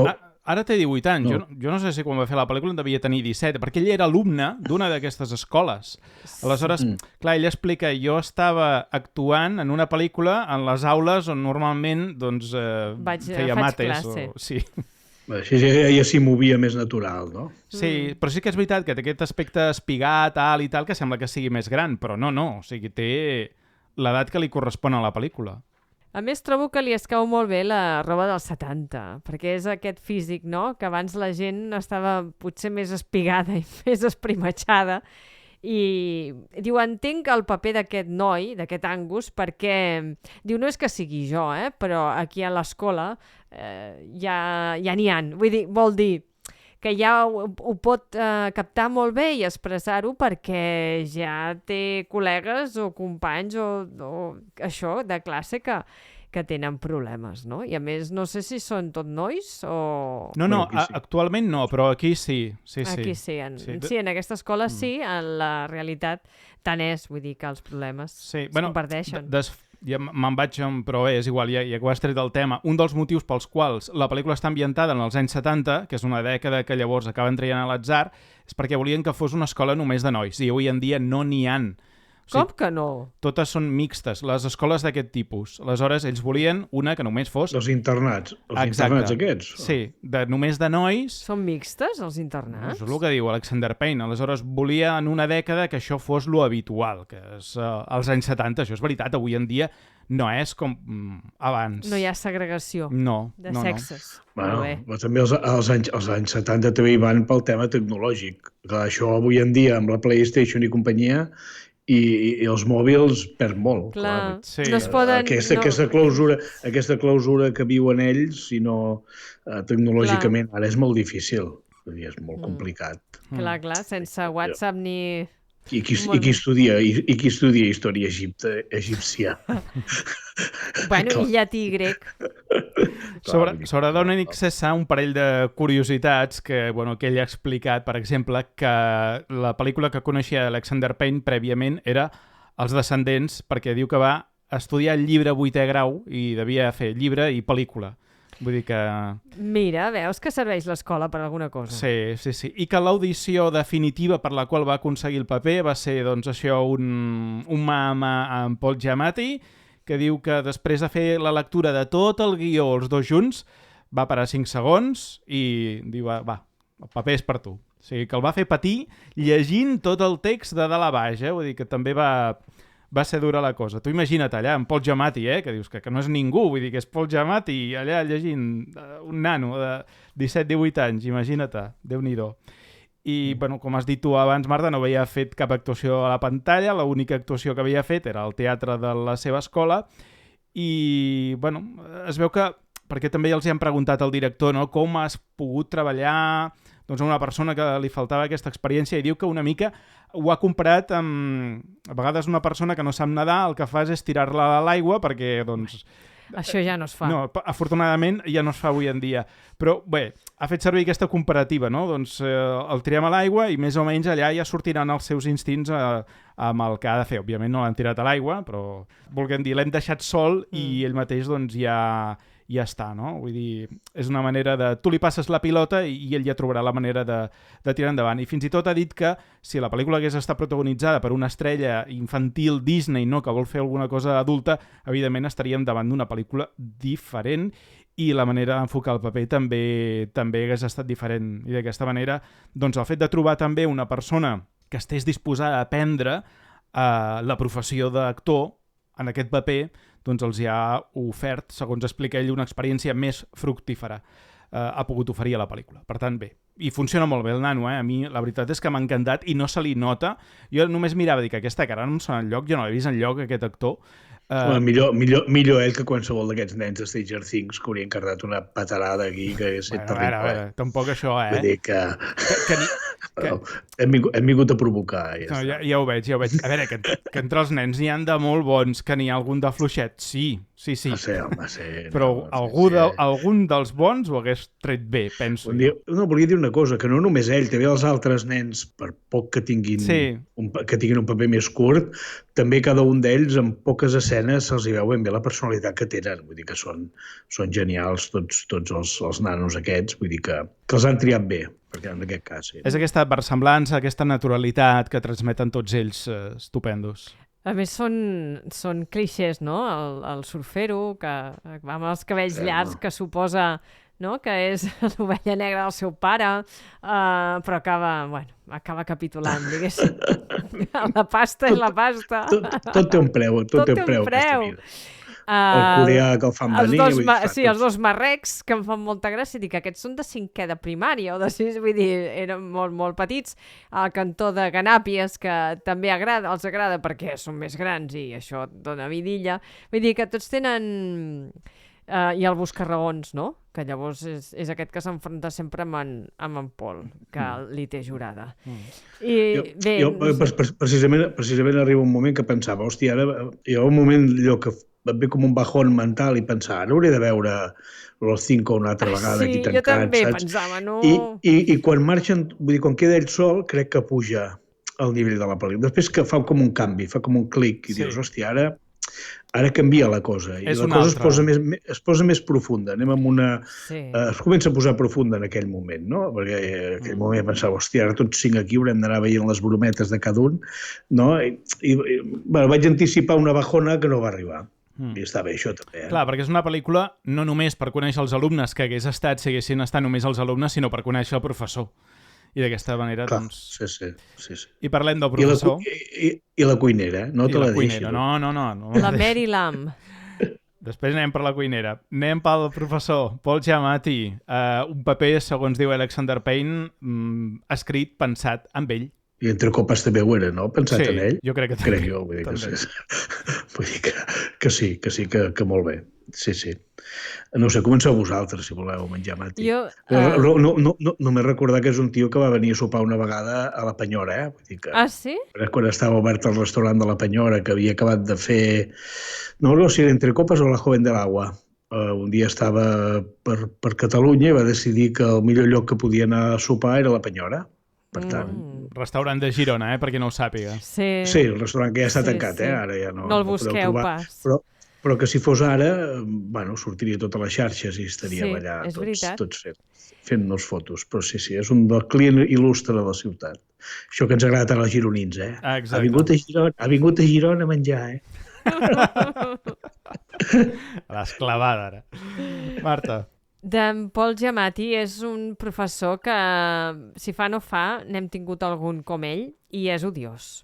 Ara té 18 anys. Jo no sé si quan va fer la pel·lícula en devia tenir 17, perquè ell era alumne d'una d'aquestes escoles. Aleshores, clar, ell explica, jo estava actuant en una pel·lícula en les aules on normalment doncs, feia mates. Sí. Així ja s'hi movia més natural, no? Sí, però sí que és veritat que té aquest aspecte espigat, alt i tal, que sembla que sigui més gran, però no, o sigui, té l'edat que li correspon a la pel·lícula. A més, trobo que li escau molt bé la roba dels 70, perquè és aquest físic, no?, que abans la gent estava potser més espigada i més esprimatxada, i diu, entenc el paper d'aquest noi, d'aquest Angus, perquè diu, no és que sigui jo, però aquí a l'escola ja n'hi ha. Vol dir que ja ho pot captar molt bé i expressar-ho perquè ja té col·legues o companys o això de classe que tenen problemes, no? I a més, no sé si són tot nois o... No, actualment no, però aquí sí. Aquí sí, en aquesta escola sí, en la realitat tant és, vull dir que els problemes es comparteixen. Ja me'n vaig, però bé, és igual, ja que ho has tret del tema. Un dels motius pels quals la pel·lícula està ambientada en els anys 70, que és una dècada que llavors acaben traient a l'atzar, és perquè volien que fos una escola només de nois, i avui en dia no n'hi han. Com que no? Totes són mixtes, les escoles d'aquest tipus. Aleshores, ells volien una que només fos... Els internats internats aquests. Sí, només de nois... Són mixtes, els internats? Això és el que diu Alexander Payne. Aleshores, volia en una dècada que això fos lo habitual, que és als anys 70. Això és veritat, avui en dia no és com abans. No hi ha segregació de sexes. Bueno, però també als anys 70 també hi van pel tema tecnològic. Això avui en dia, amb la PlayStation i companyia, i els mòbils perd molt. Clar. Sí. No es poden... Aquesta clausura que viuen ells, si no tecnològicament, ara és molt difícil. És molt complicat. Clar, sense WhatsApp ni... I qui estudia història egípcia. Bueno, i llatí i grec. Sobre Dominic Sessa, un parell de curiositats que ell ha explicat, per exemple, que la pel·lícula que coneixia Alexander Payne prèviament era Els descendents, perquè diu que va estudiar el llibre 8è grau i devia fer llibre i pel·lícula. Vull dir que... Mira, veus que serveix l'escola per alguna cosa. Sí. I que l'audició definitiva per la qual va aconseguir el paper va ser, doncs, això, un mà amb Paul Giamatti, que diu que després de fer la lectura de tot el guió, els dos junts, va parar 5 segons i diu, va, el paper és per tu. O sigui, que el va fer patir llegint tot el text de dalt a baix, Vull dir que també va va ser dura la cosa. Tu imagina't allà, en Paul Giamatti, que dius que no és ningú, vull dir que és Paul Giamatti allà llegint un nano de 17-18 anys, imagina't, Déu-n'hi-do. I, bueno, com has dit tu abans, Marta, no havia fet cap actuació a la pantalla, l'única actuació que havia fet era al teatre de la seva escola, i, bueno, es veu que, perquè també els hi han preguntat al director, no?, com has pogut treballar doncs, amb una persona que li faltava aquesta experiència, i diu que una mica ho ha comparat amb, a vegades, una persona que no sap nedar, el que fa és tirar-la a l'aigua perquè, doncs... Això ja no es fa. No, afortunadament ja no es fa avui en dia. Però, bé, ha fet servir aquesta comparativa, no? Doncs el tirem a l'aigua i més o menys allà ja sortiran els seus instints amb el que ha de fer. Òbviament no l'han tirat a l'aigua, però volguem dir, l'hem deixat sol i ell mateix doncs ja està, no? Vull dir, és una manera de... Tu li passes la pilota i ell ja trobarà la manera de tirar endavant. I fins i tot ha dit que si la pel·lícula hagués estat protagonitzada per una estrella infantil Disney, no?, que vol fer alguna cosa adulta, evidentment estaríem davant d'una pel·lícula diferent i la manera d'enfocar el paper també hagués estat diferent. I d'aquesta manera, doncs el fet de trobar també una persona que estés disposada a aprendre la professió d'actor en aquest paper, doncs els ha ofert, segons explica ell, una experiència més fructífera. Ha pogut oferir a la pel·lícula. Per tant, bé. I funciona molt bé el nano, A mi la veritat és que m'ha encantat i no se li nota. Jo només mirava, dic, aquesta cara no em sona enlloc, jo no l'he vist enlloc, aquest actor. Millor ell que qualsevol d'aquests nens de Stranger Things que haurien cardat una patarada aquí que hagués estat terrible. A veure, tampoc això, Vull dir que hem vingut a provocar. Ja ho veig. A veure, que entre els nens n'hi ha de molt bons, que n'hi ha algun de fluixet, sí. Però algun dels bons ho hagués tret bé, penso. Volia dir una cosa, que no només ell, també els altres nens, per poc que tinguin un paper més curt, també cada un d'ells, en poques escenes, se'ls hi veu ben bé la personalitat que tenen. Vull dir que són genials tots els nanos aquests, vull dir que els han triat bé, perquè en aquest cas... És aquesta versemblança, aquesta naturalitat que transmeten tots ells estupendos. A més, són clixés, no? El surfero, que va amb els cabells llargs, que suposa, no?, que és l'ovella negra del seu pare, però acaba capitulant, diguéssim. La pasta és la pasta. Tot té un preu, aquesta vida. El coreà que el fan venir... Els dos marrecs, que em fan molta gràcia, dic que aquests són de 5è de primària, o de 6, vull dir, eren molt, molt petits. El cantó de Ganàpies, que també els agrada perquè són més grans i això dona vidilla. Vull dir que tots tenen... I el Buscarraons, no?, que llavors és aquest que s'enfronta sempre amb en Paul, que li té jurada. Precisament arriba un moment que pensava, hòstia, ara hi ha un moment allò que et ve com un bajón mental i pensar, ara hauré de veure Los Cinco una altra vegada aquí tancats, jo també pensava, no? I quan marxen, vull dir, quan queda ell sol, crec que puja el nivell de la pel·lícula. Després que fa com un canvi, fa com un clic, i dius, hòstia, ara canvia la cosa, i la cosa es posa més profunda, anem amb una... Es comença a posar profunda en aquell moment, no? Perquè en aquell moment pensava, hòstia, ara tots 5 aquí haurem d'anar veient les brometes de cada un, no? I vaig anticipar una bajona que no va arribar. I està bé, això també. Clar, perquè és una pel·lícula no només per conèixer els alumnes que hagués estat si haguessin estat només els alumnes, sinó per conèixer el professor. I d'aquesta manera, doncs... Sí. I parlem del professor. I la cuinera, no te la deixi. No. La Mary Lamb. Després anem per la cuinera. Anem pel professor, Paul Giamatti. Un paper, segons diu Alexander Payne, escrit, pensat amb ell. I Entre copes també ho era, no? Pensat en ell? Jo crec que també. Crec jo, vull dir que sí, que molt bé. Sí. No sé, comenceu vosaltres, si voleu menjar mati. Només recordar que és un tio que va venir a sopar una vegada a la Penyora, Vull dir que... Ah, sí? Quan estava obert el restaurant de la Penyora, que havia acabat de fer... No si era Entre copes o La joven del agua. Un dia estava per Catalunya i va decidir que el millor lloc que podia anar a sopar era la Penyora. Per tant... Restaurant de Girona, per qui no ho sàpiga. Sí, el restaurant que ja està tancat, ara ja no... No el busqueu pas. Però que si fos ara, sortiria totes les xarxes i estaríem allà tots fent-nos fotos. Però sí, és un del client il·lustre de la ciutat. Això que ens agrada tant als gironins, Exacte. Ha vingut a Girona a menjar, L'has clavada, ara. Marta. D'en Paul Giamatti és un professor que, si fa no fa, n'hem tingut algun com ell, i és odiós.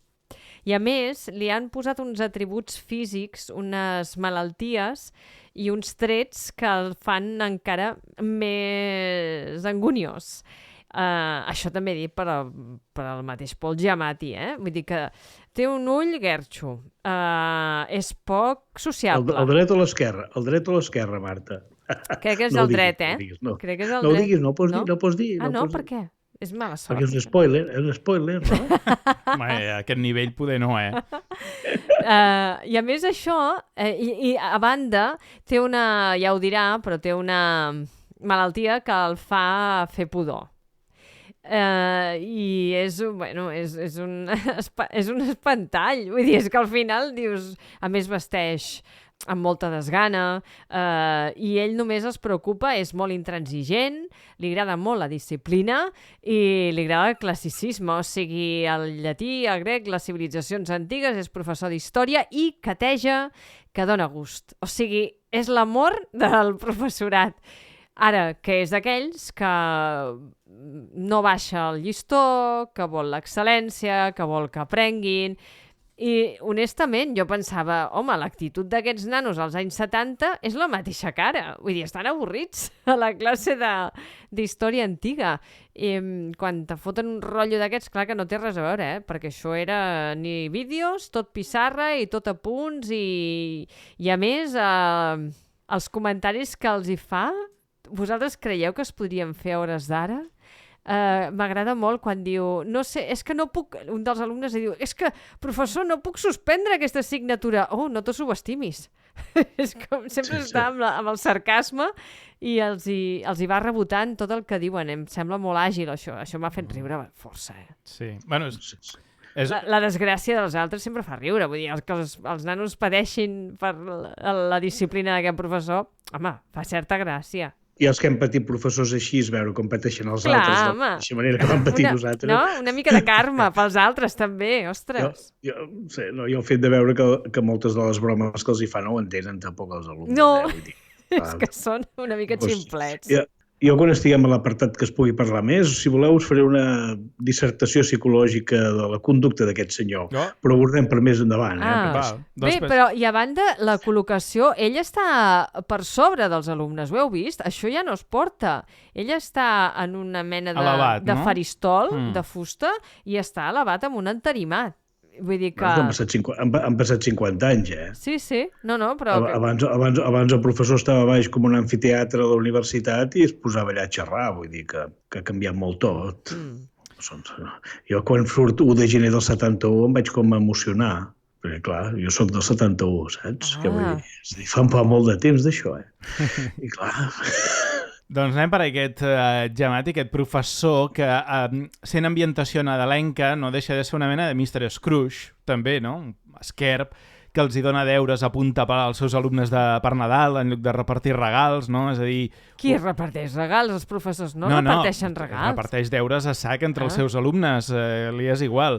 I a més, li han posat uns atributs físics, unes malalties i uns trets que el fan encara més anguniós. Això també dit per al mateix Paul Giamatti, Vull dir que té un ull guerxo, és poc sociable. El dret o l'esquerra? El dret o l'esquerra, Marta? Crec que és el dret, No Crec que és el ho dret. diguis, no ho pots dir. No, per què? És mala sort. Perquè és un spoiler, no? Home, a aquest nivell poder no, I a més això, i a banda, té una, ja ho dirà, però té una malaltia que el fa fer pudor. I és un espantall. Vull dir, és que al final dius, a més vesteix amb molta desgana, i ell només es preocupa, és molt intransigent, li agrada molt la disciplina i li agrada el classicisme, o sigui, el llatí, el grec, les civilitzacions antigues, és professor d'història i cateja que dona gust. O sigui, és l'amor del professorat. Ara, que és d'aquells que no baixa el llistó, que vol l'excel·lència, que vol que aprenguin. I, honestament, jo pensava, home, l'actitud d'aquests nanos als anys 70 és la mateixa cara. Vull dir, estan avorrits a la classe d'història antiga. I quan te foten un rotllo d'aquests, clar que no té res a veure, perquè això era ni vídeos, tot pissarra i tot apunts, i a més, els comentaris que els hi fa, vosaltres creieu que es podrien fer a hores d'ara? M'agrada molt quan diu, no sé, és que no puc, un dels alumnes diu, és que, professor, no puc suspendre aquesta assignatura. Oh, no t'ho subestimis. És com sempre està amb el sarcasme i els hi va rebotant tot el que diuen. Em sembla molt àgil, això. Això m'ha fet riure força, Sí, bueno, La desgràcia dels altres sempre fa riure. Vull dir, que els nanos pateixin per la disciplina d'aquest professor, home, fa certa gràcia. I els que hem patit professors així, veure com pateixen els altres de la mateixa manera que vam patir nosaltres. No? Una mica de karma pels altres, també, ostres. Jo el fet de veure que moltes de les bromes que els hi fan no ho entenen tampoc els alumnes. No, és que són una mica ximplets. Jo quan estiguem a l'apartat que es pugui parlar més, si voleu us faré una dissertació psicològica de la conducta d'aquest senyor, però ho veurem per més endavant. Bé, però i a banda, la col·locació, ell està per sobre dels alumnes, ho heu vist? Això ja no es porta. Ell està en una mena de faristol, de fusta, i està elevat amb un entarimat. Vull dir que... Han passat 50 anys, Sí. No, però... Abans el professor estava baix com un amfiteatre a la universitat i es posava allà a xerrar, vull dir que ha canviat molt tot. Jo quan surt 1 de gener del 71 em vaig com emocionar, perquè clar, jo sóc del 71, saps? Què vull dir? Fa molt de temps d'això, I clar... Doncs anem per aquest Giamatti, aquest professor que, sent ambientació nadalenca, no deixa de ser una mena de Mr. Scrooge, també, no? Esquerp, que els hi dona deures a punta als seus alumnes per Nadal en lloc de repartir regals, no? És a dir... Qui reparteix regals? Els professors no reparteixen regals. Reparteix deures a sac entre els seus alumnes, li és igual.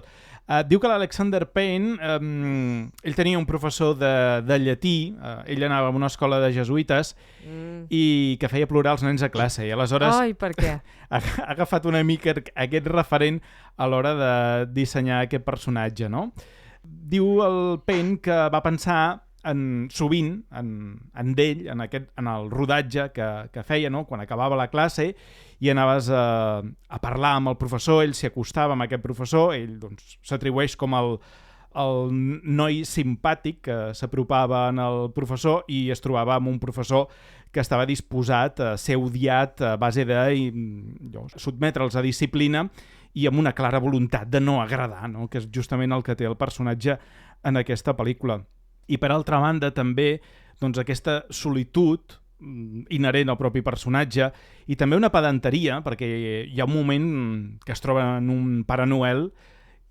Diu que l'Alexander Payne, ell tenia un professor de llatí, ell anava a una escola de jesuïtes i que feia plorar els nens a classe i aleshores per què? ha agafat una mica aquest referent a l'hora de dissenyar aquest personatge, no? Diu el Payne que va pensar sovint en ell, en el rodatge que feia, no? Quan acabava la classe i anaves a parlar amb el professor, ell s'hi acostava amb aquest professor, ell doncs, s'atribueix com el noi simpàtic que s'apropava al professor i es trobava amb un professor que estava disposat a ser odiat a base de sotmetre'ls a disciplina i amb una clara voluntat de no agradar, no? Que és justament el que té el personatge en aquesta pel·lícula. I per altra banda també doncs, aquesta solitud inherent al propi personatge i també una pedanteria, perquè hi ha un moment que es troba en un Pare Noel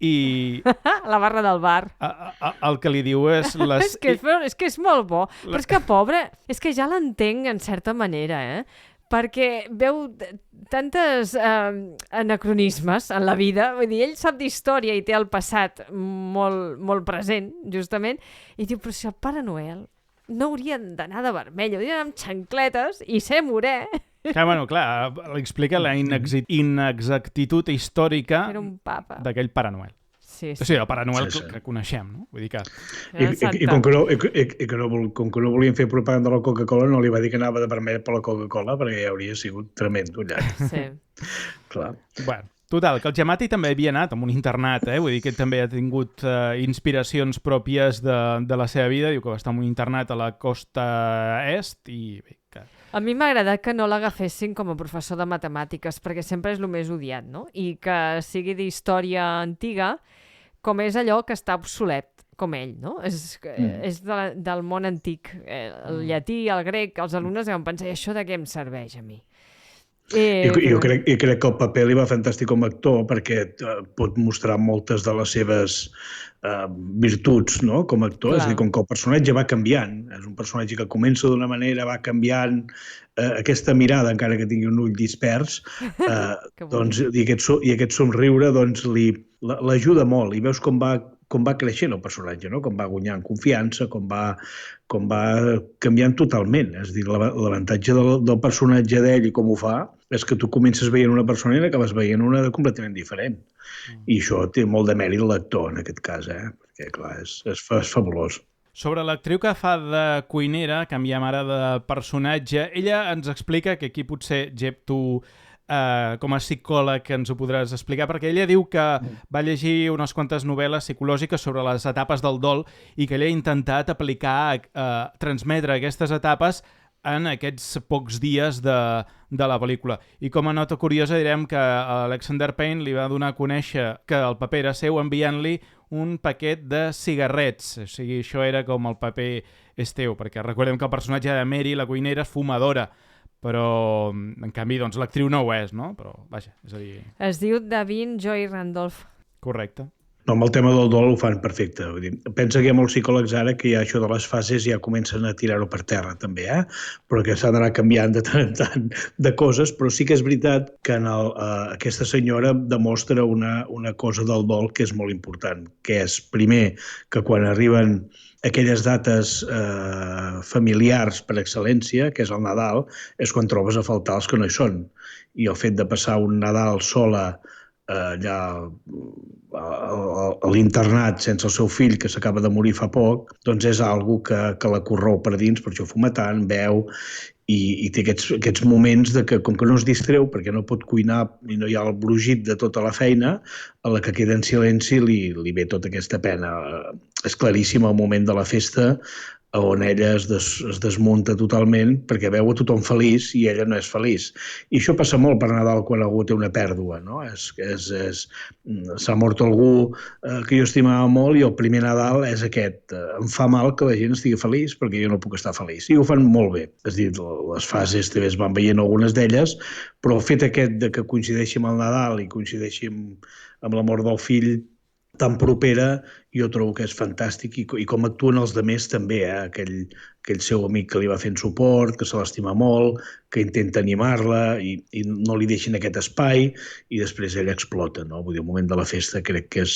i... La barra del bar. El que li diu és... és que és molt bo, però és que pobre, és que ja l'entenc en certa manera, perquè veu tantes anacronismes en la vida, vull dir, ell sap d'història i té el passat molt, molt present, justament, i diu, però si el Pare Noel no haurien d'anar de vermell, haurien d'anar amb xancletes i ser morè. Clar, explica la inexactitud històrica Era un papa. d'aquell Pare Noel. Sí. O sigui, el Pare Noel Sí. que coneixem, no? Vull dir que... I com que no volien fer propaganda de la Coca-Cola, no li va dir que anava de vermell per la Coca-Cola, perquè ja hauria sigut tremendo allà. Sí. Clar. Bueno, total, que el Giamatti també havia anat amb un internat, vull dir que ell també ha tingut inspiracions pròpies de la seva vida, diu que va estar en un internat a la costa est i bé, que... A mi m'ha agradat que no l'agafessin com a professor de matemàtiques, perquè sempre és el més odiat, no? I que sigui d'història antiga, com és allò que està obsolet, com ell, no? És del món antic. El llatí, el grec, els alumnes van pensar, això de què em serveix a mi? Jo crec que el paper li va fantàstic com a actor perquè pot mostrar moltes de les seves virtuts, no?, com a actor. És a dir, com que el personatge va canviant. És un personatge que comença d'una manera, va canviant aquesta mirada, encara que tingui un ull dispers, i aquest somriure l'ajuda molt. I veus com va creixent el personatge, no?, com va guanyant confiança, com va canviant totalment. És a dir, l'avantatge del personatge d'ell i com ho fa és que tu comences veient una persona i acabes veient una completament diferent. I això té molt de mèrit l'actor, en aquest cas, perquè, clar, és fabulós. Sobre l'actriu que fa de cuinera, canviem ara de personatge, ella ens explica, que aquí potser, Gep, tu com a psicòleg ens ho podràs explicar, perquè ella diu que va llegir unes quantes novel·les psicològiques sobre les etapes del dol i que ella ha intentat aplicar, transmetre aquestes etapes en aquests pocs dies de la pel·lícula. I com a nota curiosa direm que Alexander Payne li va donar a conèixer que el paper era seu enviant-li un paquet de cigarrets. O sigui, això era com el paper és teu, perquè recordem que el personatge de Mary, la cuinera, és fumadora, però en canvi doncs, l'actriu no ho és, no? Però, vaja, és a dir... Es diu Davin Joy Randolph. Correcte. No, amb el tema del dol ho fan perfecte. Vull dir, pensa que hi ha molts psicòlegs ara que ja això de les fases ja comencen a tirar-ho per terra, també, però que s'ha d'anar canviant de tant en tant de coses, però sí que és veritat que aquesta senyora demostra una cosa del dol que és molt important, que és, primer, que quan arriben aquelles dates familiars per excel·lència, que és el Nadal, és quan trobes a faltar els que no hi són. I el fet de passar un Nadal sola allà a l'internat sense el seu fill, que s'acaba de morir fa poc, doncs és algo que la corrou per dins, per això fuma tant, beu, i té aquests moments de que, com que no es distreu, perquè no pot cuinar i no hi ha el brugit de tota la feina, a la que queda en silenci li ve tota aquesta pena. És claríssim el moment de la festa on ella es desmunta totalment perquè veu a tothom feliç i ella no és feliç. I això passa molt per Nadal quan algú té una pèrdua, no? S'ha mort algú que jo estimava molt i el primer Nadal és aquest. Em fa mal que la gent estigui feliç perquè jo no puc estar feliç. I ho fan molt bé. És a dir, les fases també es van veient algunes d'elles, però el fet aquest de que coincideixi amb el Nadal i coincideixi amb la mort del fill tan propera, jo trobo que és fantàstic i com actuen els altres també, aquell seu amic que li va fent suport, que se l'estima molt, que intenta animar-la i no li deixen aquest espai i després ella explota, no? Vull dir, el moment de la festa crec que és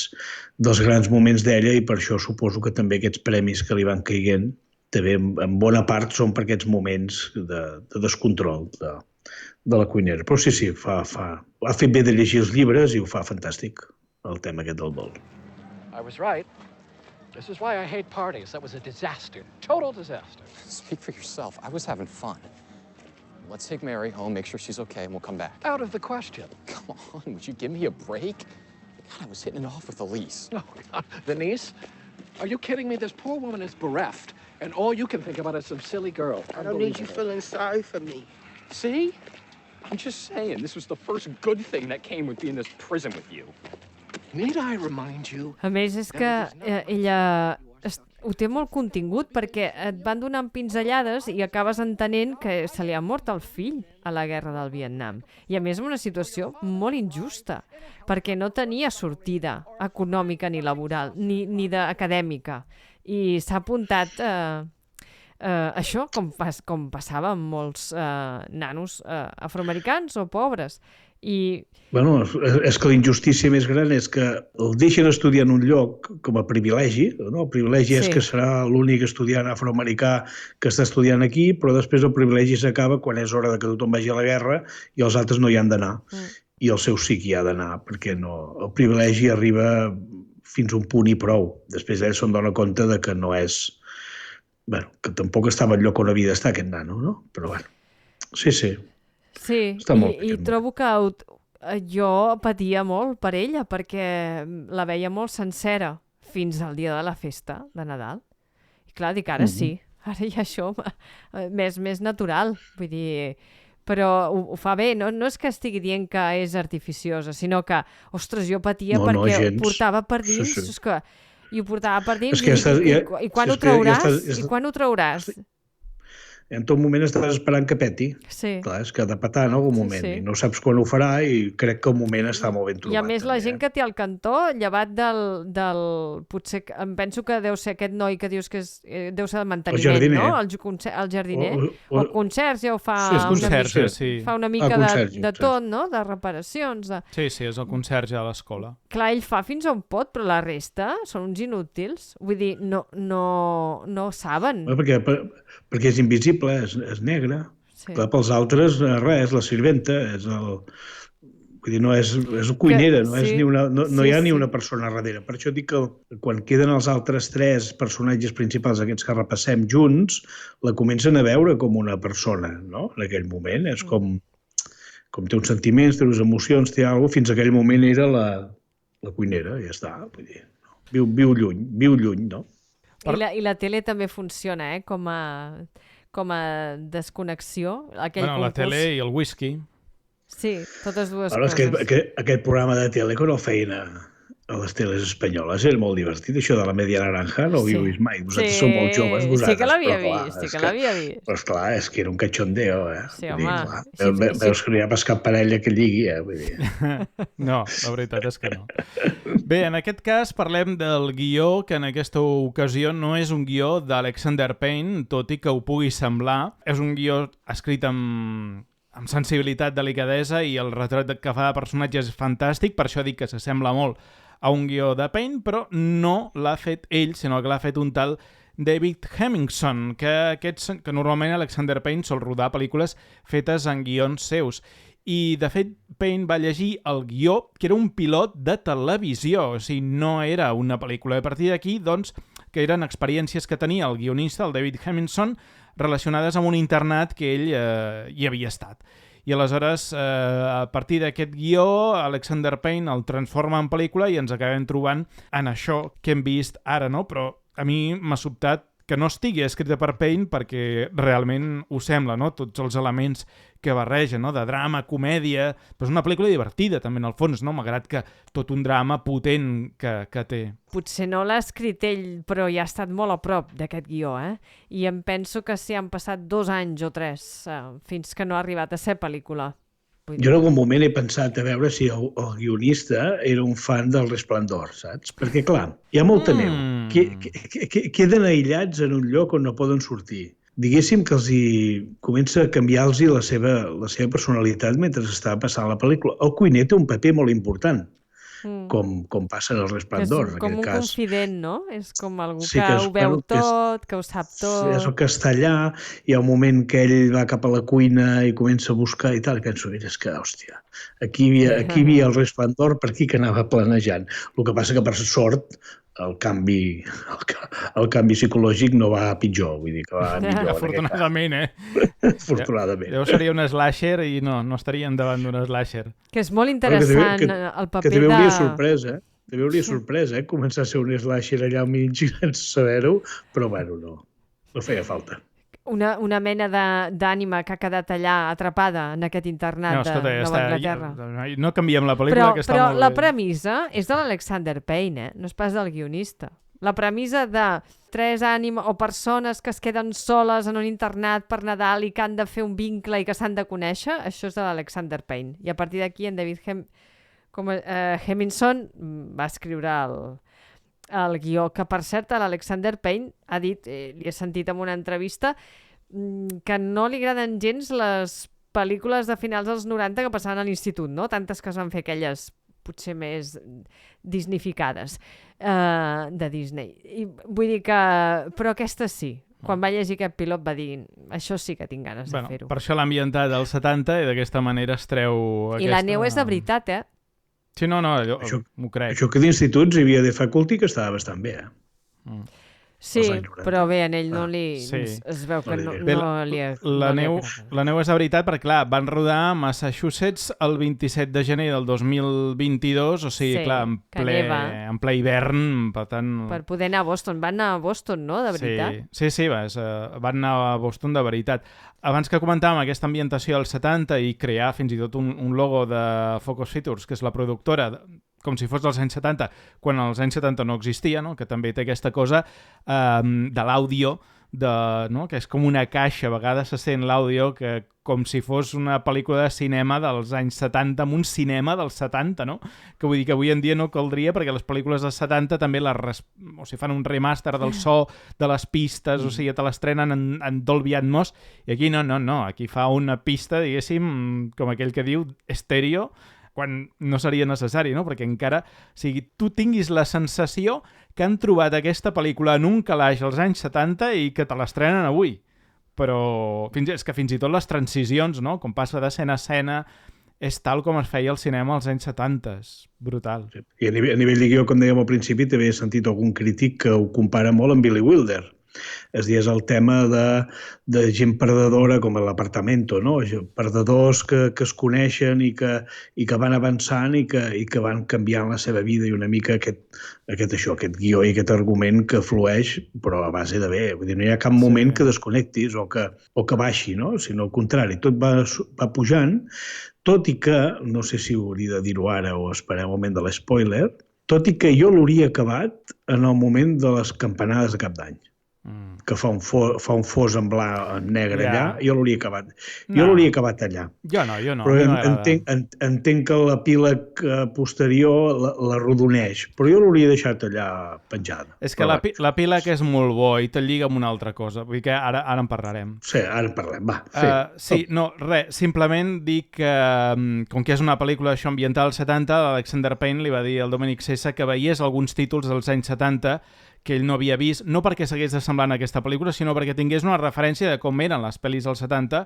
dels grans moments d'ella i per això suposo que també aquests premis que li van caient també en bona part són per aquests moments de descontrol de la cuinera. Però sí, ha fet bé de llegir els llibres i ho fa fantàstic. El tema aquest del dol. I was right. This is why I hate parties. That was a disaster. Total disaster. Speak for yourself. I was having fun. Let's take Mary home, make sure she's okay, and we'll come back. Out of the question. Come on, would you give me a break? God, I was hitting it off with Elise. Oh, God. The niece? Are you kidding me? This poor woman is bereft, and all you can think about is some silly girl. I don't need you feeling sorry for me. See? I'm just saying, this was the first good thing that came with being in this prison with you. Need I remind you? A més, és que ella ho té molt contingut perquè et van donant pinzellades i acabes entenent que se li ha mort el fill a la guerra del Vietnam. I a més en una situació molt injusta, perquè no tenia sortida econòmica ni laboral, ni d'acadèmica. I s'ha apuntat això com passava amb molts nanos afroamericans o pobres. Bueno, és que la injustícia més gran és que el deixen estudiar en un lloc com a privilegi, no? El privilegi és que serà l'únic estudiant afroamericà que està estudiant aquí, però després el privilegi s'acaba quan és hora de que tothom vagi a la guerra i els altres no hi han d'anar. I el seu sí que hi ha d'anar, perquè no, el privilegi arriba fins un punt i prou. Després ell se'n dona compte de que no és... Bueno, que tampoc estava al lloc on havia d'estar aquest nano, no? Però bueno, sí. Sí, Està molt bé, i trobo que jo patia molt per ella perquè la veia molt sencera fins al dia de la festa de Nadal. I clar, dic, ara sí, ara hi ha això més natural, vull dir... Però ho fa bé, no és que estigui dient que és artificiosa, sinó que, ostres, jo patia perquè ho portava per dins, Sí. és que i ho portava per dins, i quan ho trauràs? En tot moment estàs esperant que peti. Sí. Clar, és que ha de petar en algun moment. Sí. I no saps quan ho farà i crec que el moment està molt ben trobat. I a més, la gent que té al cantó, llevat del... Potser, em penso que deu ser aquest noi que dius que deu ser de manteniment, no? El jardiner. O el conserge, o fa... Sí, és conserge, sí. Fa una mica de tot, no? De reparacions. Sí, és el conserge a l'escola. Clar, ell fa fins on pot, però la resta són uns inútils. Vull dir, no saben. Perquè és invisible, és negre. Sí. Clar, pels altres, res, la sirventa, és el... Vull dir, no és cuinera, no hi ha ni una persona darrere. Per això dic que quan queden els altres 3 personatges principals, aquests que repassem junts, la comencen a veure com una persona, no? En aquell moment. És com té uns sentiments, té unes emocions, té alguna cosa, fins a aquell moment era la cuinera, ja està. Vull dir, viu lluny, no? I la tele també funciona, com a desconnexió. La tele i el whisky. Sí, totes dues coses. Aquest programa de tele, quan el feien a les teles espanyoles, era molt divertit. Això de la media naranja no ho heu vist mai. Vosaltres sou molt joves, vosaltres. Sí que l'havia vist, Però clar, és que era un cachondeo, Sí, home. Veus que no hi ha pas cap parella que lligui, vull dir. No, la veritat és que no. Bé, en aquest cas parlem del guió, que en aquesta ocasió no és un guió d'Alexander Payne, tot i que ho pugui semblar. És un guió escrit amb sensibilitat, delicadesa, i el retrat que fa de personatge és fantàstic, per això dic que s'assembla molt a un guió de Payne, però no l'ha fet ell, sinó que l'ha fet un tal David Hemmingson, que normalment Alexander Payne sol rodar pel·lícules fetes en guions seus. I, de fet, Payne va llegir el guió, que era un pilot de televisió, o sigui, no era una pel·lícula. A partir d'aquí, doncs, que eren experiències que tenia el guionista, el David Hemmingson, relacionades amb un internat que ell hi havia estat. I aleshores, a partir d'aquest guió, Alexander Payne el transforma en pel·lícula i ens acabem trobant en això que hem vist ara, no? Però a mi m'ha sobtat que no estigui escrita per Payne perquè realment ho sembla, no? Tots els elements que barreja, no? De drama, comèdia... Però és una pel·lícula divertida, també, en el fons, no? Malgrat que tot un drama potent que té. Potser no l'ha escrit ell, però ja ha estat molt a prop d'aquest guió, I em penso que sí, han passat 2 anys o 3 fins que no ha arribat a ser pel·lícula. Jo en algun moment he pensat a veure si el guionista era un fan del Resplendor, saps? Perquè, clar, hi ha molta neu. Queden aïllats en un lloc on no poden sortir. Diguéssim que comença a canviar-los la seva personalitat mentre està passant la pel·lícula. El cuiner té un paper molt important, com passa en el Resplendor. És com un confident, no? És com algú que ho veu tot, que ho sap tot. És el que està allà, hi ha un moment que ell va cap a la cuina i comença a buscar i tal, i penso, mira, és que, hòstia, aquí hi havia el Resplendor, per aquí que anava planejant. El que passa que, per sort, el canvi psicològic no va a pitjor, vull dir que va a millor. Afortunadament, Afortunadament. Llavors seria un slasher i no estaríem davant d'un slasher. Que és molt interessant el paper de... Que també hauria sorpresa, també hauria sorpresa, començar a ser un slasher allà al mig sense saber-ho, però bueno, no feia falta. Una mena d'ànima que ha quedat allà atrapada en aquest internat de Nova Anglaterra. No canviem la pel·lícula, que està molt bé. Però la premissa és de l'Alexander Payne, no és pas del guionista. La premissa de 3 ànimes o persones que es queden soles en un internat per Nadal i que han de fer un vincle i que s'han de conèixer, això és de l'Alexander Payne. I a partir d'aquí en David Hemmingson va escriure el guió, que per cert l'Alexander Payne ha dit, li he sentit en una entrevista, que no li agraden gens les pel·lícules de finals dels 90 que passaven a l'institut, no? Tantes que es van fer aquelles potser més disneyficades de Disney. I vull dir que... Però aquesta sí. Quan va llegir aquest pilot va dir, això sí que tinc ganes de fer-ho. Per això l'ha ambientat als 70 i d'aquesta manera es treu... I la neu és de veritat, Sí, no, m'ho crec. Això que d'instituts hi havia de faculty que estava bastant bé, Sí, però bé, en ell no li... Sí. Es veu que no li... La neu és de veritat perquè, clar, van rodar a Massachusetts el 27 de gener del 2022, o sigui, clar, en ple hivern, per tant... Per poder anar a Boston. Van anar a Boston, no?, de veritat? Sí, van anar a Boston de veritat. Abans que comentàvem aquesta ambientació dels 70 i crear fins i tot un logo de Focus Features, que és la productora, com si fos dels anys 70, quan als anys 70 no existia, no? Que també té aquesta cosa de l'àudio, no? Que és com una caixa, a vegades se sent l'àudio que com si fos una pel·lícula de cinema dels anys 70 amb un cinema dels 70, no? Que vull dir que avui en dia no caldria perquè les pel·lícules dels 70 també fan un remaster del so de les pistes, o sigui, te l'estrenen en Dolby Atmos, i aquí no, aquí fa una pista, diguéssim, com aquell que diu, estèreo, quan no seria necessari, no? Perquè encara, o sigui, tu tinguis la sensació que han trobat aquesta pel·lícula en un calaix als anys 70 i que te l'estrenen avui. Però és que fins i tot les transicions, no? Com passa d'escena a escena, és tal com es feia al cinema als anys 70. És brutal. Sí. I a nivell de guió, com dèiem al principi, també he sentit algun crític que ho compara molt amb Billy Wilder. És a dir, és el tema de gent perdedora com l'Apartamento, no? Perdedors que es coneixen i que van avançant i que van canviant la seva vida, i una mica aquest guió i aquest argument que flueix, però a base de bé. Vull dir, no hi ha cap moment que desconnectis o que baixi, no? Sinó al contrari, tot va pujant, tot i que, no sé si hauria de dir-ho ara o esperar el moment de l'espoiler, tot i que jo l'hauria acabat en el moment de les campanades de cap d'any. Que fa un fos en blanc, en negre allà, jo l'hauria acabat. Jo l'hauria acabat allà. Jo no. Però entenc que l'epíleg posterior l'arrodoneix, però jo l'hauria deixat allà penjada. És que l'epíleg és molt bo i te'l lliga amb una altra cosa, vull dir que ara en parlarem. Sí, ara en parlem, va. Sí, no, res, simplement dic que, com que és una pel·lícula això ambiental als 70, l'Alexander Payne li va dir al Dominic Sessa que veiés alguns títols dels anys 70 que ell no havia vist, no perquè s'hagués de semblar a aquesta pel·lícula, sinó perquè tingués una referència de com eren les pel·lis dels 70,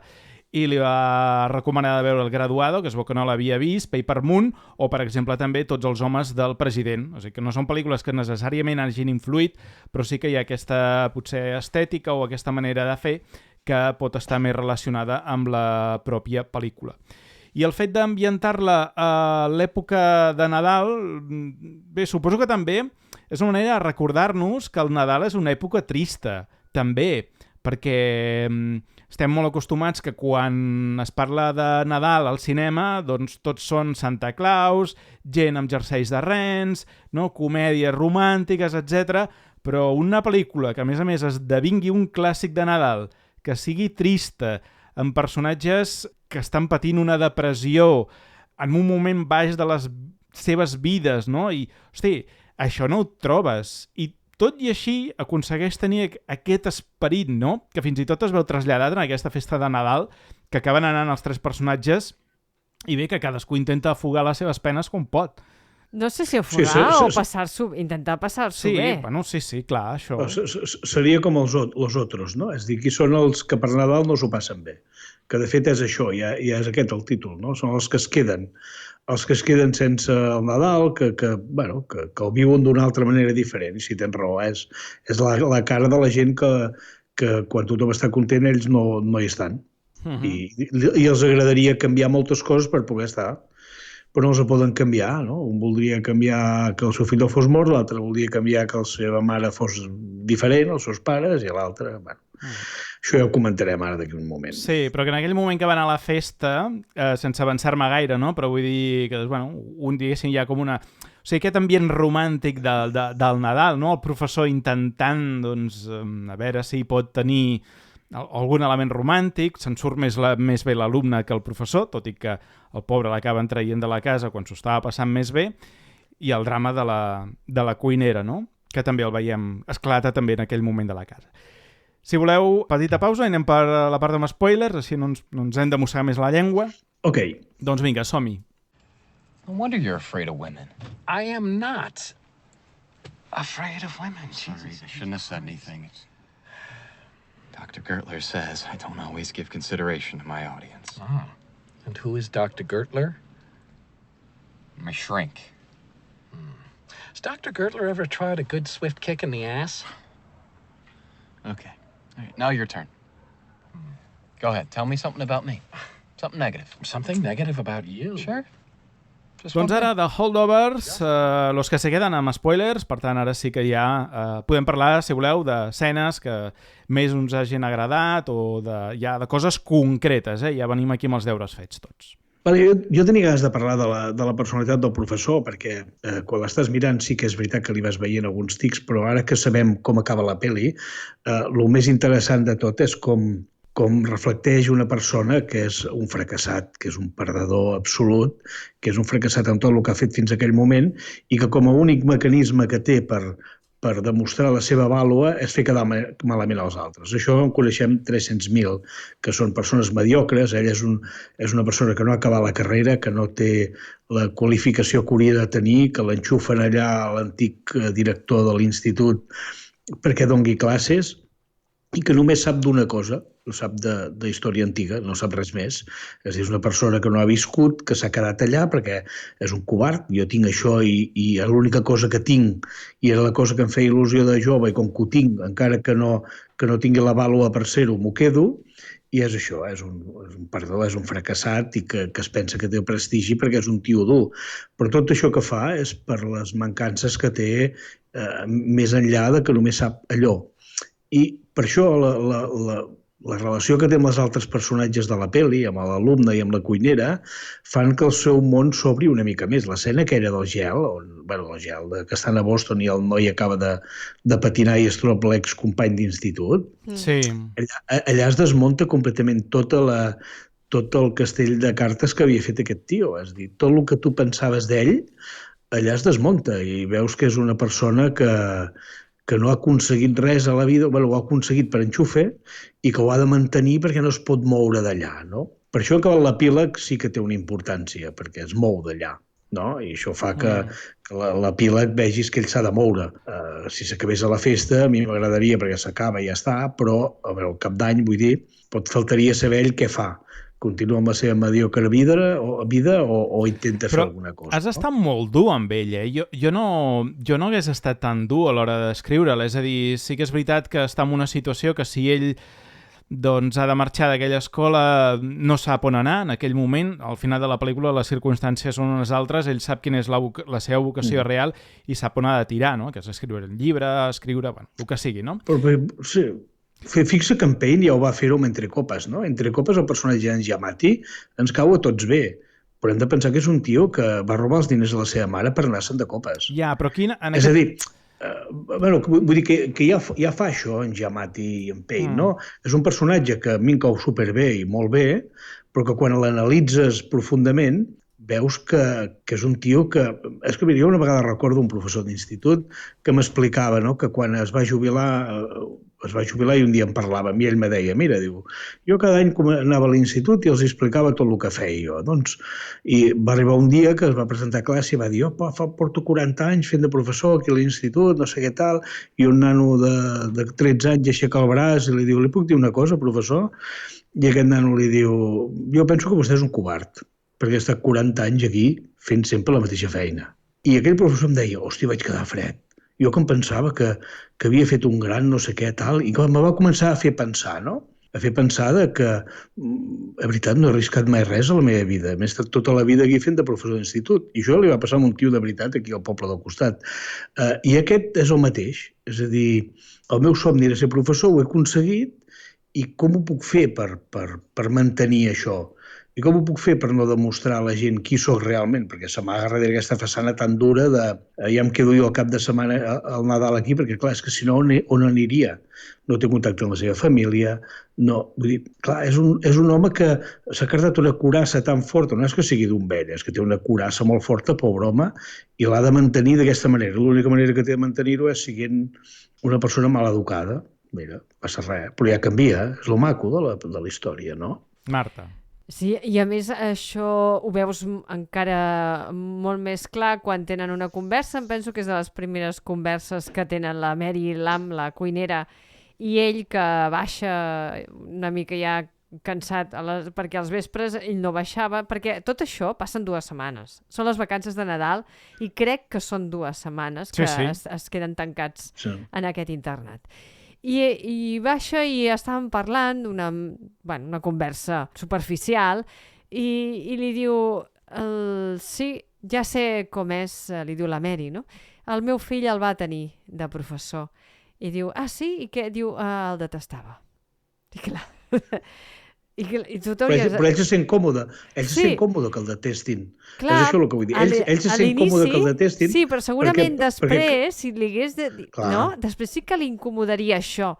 i li va recomanar de veure El Graduado, que es veu que no l'havia vist, Paper Moon, o, per exemple, també Tots els homes del president. O sigui que no són pel·lícules que necessàriament hagin influït, però sí que hi ha aquesta, potser, estètica o aquesta manera de fer que pot estar més relacionada amb la pròpia pel·lícula. I el fet d'ambientar-la a l'època de Nadal, bé, suposo que també és una manera de recordar-nos que el Nadal és una època trista, també, perquè estem molt acostumats que quan es parla de Nadal al cinema, doncs tots són Santa Claus, gent amb jerseis de rens, no? Comèdies romàntiques, etc. Però una pel·lícula que, a més, esdevingui un clàssic de Nadal, que sigui trista, amb personatges que estan patint una depressió en un moment baix de les seves vides, no? I, hosti, això no ho trobes. I tot i així aconsegueix tenir aquest esperit, no? Que fins i tot es veu traslladat en aquesta festa de Nadal, que acaben anant els tres personatges, i bé, que cadascú intenta afogar les seves penes com pot. No sé si afogar o passar-s'ho, intentar passar-s'ho bé. Bueno, sí, clar, això... Seria com els otros, no? És a dir, qui són els que per Nadal no s'ho passen bé. Que de fet és això, ja és aquest el títol, no? Són els que es queden. Els que es queden sense el Nadal, que el viuen d'una altra manera diferent. I si tens raó, és la cara de la gent que quan tothom està content ells no hi estan. I els agradaria canviar moltes coses per poder estar, però no els poden canviar, no? Un voldria canviar que el seu fill fos mort, l'altre voldria canviar que la seva mare fos diferent, els seus pares, i l'altre... Això ja ho comentarem ara d'aquí un moment. Sí, però que en aquell moment que va anar a la festa, sense avançar-me gaire, no? Però vull dir que, un diguéssim ja com una... O sigui, aquest ambient romàntic del Nadal, no? El professor intentant, doncs, a veure si pot tenir algun element romàntic, se'n surt més bé l'alumne que el professor, tot i que el pobre l'acaben traient de la casa quan s'ho estava passant més bé, i el drama de la cuinera, no? Que també el veiem esclata també en aquell moment de la casa. Si voleu, petita pausa i anem per la part amb spoilers, així no ens hem de mossegar més la llengua. Ok. Doncs vinga, som-hi. No wonder you're afraid of women. I am not. Afraid of women? Sorry, I shouldn't have said anything. Dr. Gertler says I don't always give consideration to my audience. Ah. And who is Dr. Gertler? My shrink. Has Dr. Gertler ever tried a good swift kick in the ass? Okay. All right, now your turn. Go ahead. Tell me something about me. Something negative. Something negative about you? Sure. Doncs ara, de Holdovers, los que se queden amb spoilers, per tant, ara sí que ja podem parlar, si voleu, d'escenes que més uns hagin agradat o ja de coses concretes, ja venim aquí amb els deures fets tots. Jo tenia ganes de parlar de la personalitat del professor, perquè quan l'estàs mirant sí que és veritat que li vas veient alguns tics, però ara que sabem com acaba la pel·li, el més interessant de tot és com reflecteix una persona que és un fracassat, que és un perdedor absolut, que és un fracassat en tot el que ha fet fins a aquell moment i que com a únic mecanisme que té per demostrar la seva vàlua és fer quedar malament als altres. Això en coneixem 300.000, que són persones mediocres. Ell és una persona que no ha acabat la carrera, que no té la qualificació que hauria de tenir, que l'enxufen allà a l'antic director de l'institut perquè doni classes i que només sap d'una cosa, no sap de història antiga, no sap res més. És a dir, és una persona que no ha viscut, que s'ha quedat allà perquè és un covard. Jo tinc això i l'única cosa que tinc i era la cosa que em feia il·lusió de jove i com que ho tinc, encara que no tingui la vàlua per ser-ho, m'ho quedo. I és això, és un perdó, és un fracassat i que es pensa que té prestigi perquè és un tio dur. Però tot això que fa és per les mancances que té més enllà de que només sap allò. I per això la relació que té amb els altres personatges de la pel·li, amb l'alumne i amb la cuinera, fan que el seu món s'obri una mica més. L'escena que era del gel, que estan a Boston i el noi acaba de patinar i es troba l'excompany d'institut, allà es desmunta completament tot el castell de cartes que havia fet aquest tio. És a dir, tot el que tu pensaves d'ell, allà es desmunta i veus que és una persona que no ha aconseguit res a la vida, ho ha aconseguit per enxufe i que ho ha de mantenir perquè no es pot moure d'allà, no? Per això que l'epíleg sí que té una importància, perquè es mou d'allà, no? I això fa que l'epíleg vegis que ell s'ha de moure. Si s'acabés a la festa, a mi m'agradaria perquè s'acaba i ja està, però al cap d'any, vull dir, faltaria saber ell què fa. Continua amb la seva mediocre vida o intenta fer alguna cosa. Has estat molt dur amb ell, Jo no hagués estat tan dur a l'hora d'escriure'l. És a dir, sí que és veritat que està en una situació que si ell ha de marxar d'aquella escola no sap on anar en aquell moment. Al final de la pel·lícula les circumstàncies són unes altres, ell sap quina és la seva vocació real i sap on ha de tirar, no? Que és escriure un llibre, escriure, el que sigui, no? Sí. Fixa que en Payne ja ho va fer-ho amb Entre copes, no? Entre copes el personatge d'en Giamatti ens cau a tots bé, però hem de pensar que és un tio que va robar els diners de la seva mare per anar-se'n de copes. Ja, però quina... És a dir, vull dir que ja fa això en Giamatti i en Payne, no? És un personatge que a mi em cau superbé i molt bé, però que quan l'analitzes profundament veus que és un tio que... És que jo una vegada recordo un professor d'institut que m'explicava que quan es va jubilar i un dia em parlava i ell me deia, mira, diu, jo cada any anava a l'institut i els explicava tot el que feia jo. I va arribar un dia que es va presentar a classe i va dir, porto 40 anys fent de professor aquí a l'institut, no sé què tal, i un nano de 13 anys aixeca el braç i li diu, li puc dir una cosa, professor? I aquest nano li diu, jo penso que vostè és un covard, perquè ha estat 40 anys aquí fent sempre la mateixa feina. I aquell professor em deia, hòstia, vaig quedar fred. Jo que em pensava que havia fet un gran no sé què tal, i me va començar a fer pensar, no? A fer pensar que, a veritat, no he arriscat mai res a la meva vida. M'he estat tota la vida aquí fent de professor d'institut. I això li va passar amb un tio de veritat aquí al poble del costat. I aquest és el mateix. És a dir, el meu somni era ser professor, ho he aconseguit, i com ho puc fer per mantenir això? I com ho puc fer per no demostrar a la gent qui sóc realment? Perquè s'amaga darrere aquesta façana tan dura de ja em quedo jo al cap de setmana al Nadal aquí, perquè clar, és que si no, on aniria? No té contacte amb la seva família, no... Vull dir, clar, és un home que s'ha cardat una curassa tan forta, no és que sigui d'un vell, és que té una curassa molt forta, pobre home, i l'ha de mantenir d'aquesta manera. L'única manera que té de mantenir-ho és sent una persona mal educada. Mira, passa res, però ja canvia, és lo maco de la història, no? Marta. Sí, i a més això ho veus encara molt més clar quan tenen una conversa. Em penso que és de les primeres converses que tenen la Mary Lamb, la cuinera, i ell, que baixa una mica ja cansat, perquè als vespres ell no baixava, perquè tot això passa en 2 setmanes. Són les vacances de Nadal i crec que són 2 setmanes que es queden tancats en aquest internat. I baixa i estàvem parlant una conversa superficial i li diu, sí, ja sé com és, li diu la Mary, no? El meu fill el va tenir de professor. I diu, sí? I què? Diu, el detestava. I clar... Però ell se sent còmode. Ell se sent còmode que el detestin. Clar, és això el que vull dir. Ell se sent còmode que el detestin. Sí, però segurament després, si li hagués de dir... No? Després sí que li incomodaria això.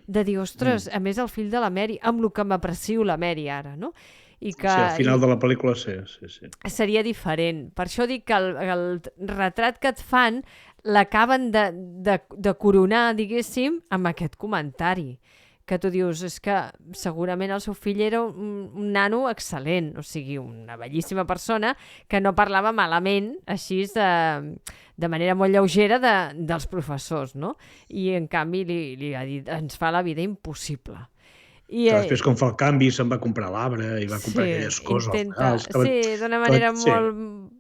De dir, ostres, a més el fill de la Mary, amb el que m'aprecio la Mary ara, no? I que, al final de la pel·lícula sí. Seria diferent. Per això dic que el retrat que et fan l'acaben de coronar, diguéssim, amb aquest comentari. Que tu dius, és que segurament el seu fill era un nano excel·lent, o sigui, una bellíssima persona que no parlava malament, així de manera molt lleugera dels professors, no? I en canvi li ha dit, ens fa la vida impossible. Després quan fa el canvi se'n va comprar l'arbre i va comprar aquelles coses. D'una manera molt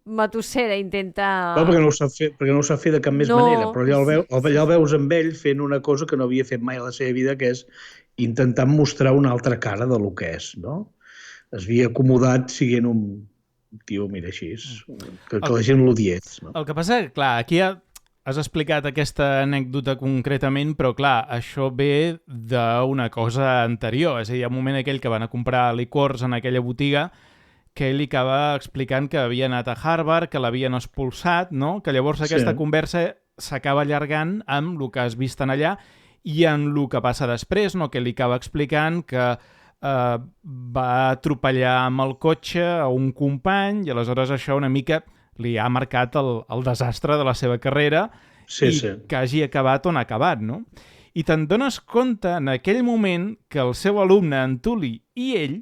matossera intenta... Perquè no ho sap fer de cap més manera, però allà el veus amb ell fent una cosa que no havia fet mai a la seva vida, que és intentant mostrar una altra cara de lo que és, no? Es havia acomodat siguent un tio, mira, així, que la gent l'odiés. El que passa, clar, aquí has explicat aquesta anècdota concretament, però clar, això ve d'una cosa anterior, és a dir, hi ha un moment aquell que van a comprar licors en aquella botiga que ell li acaba explicant que havia anat a Harvard, que l'havien expulsat, no? Que llavors aquesta conversa s'acaba allargant amb el que has vist en allà i en el que passa després, no? Que li acaba explicant que va atropellar amb el cotxe a un company i aleshores això una mica li ha marcat el desastre de la seva carrera que hagi acabat on ha acabat, no? I te'n dones compte en aquell moment que el seu alumne, en Tully, i ell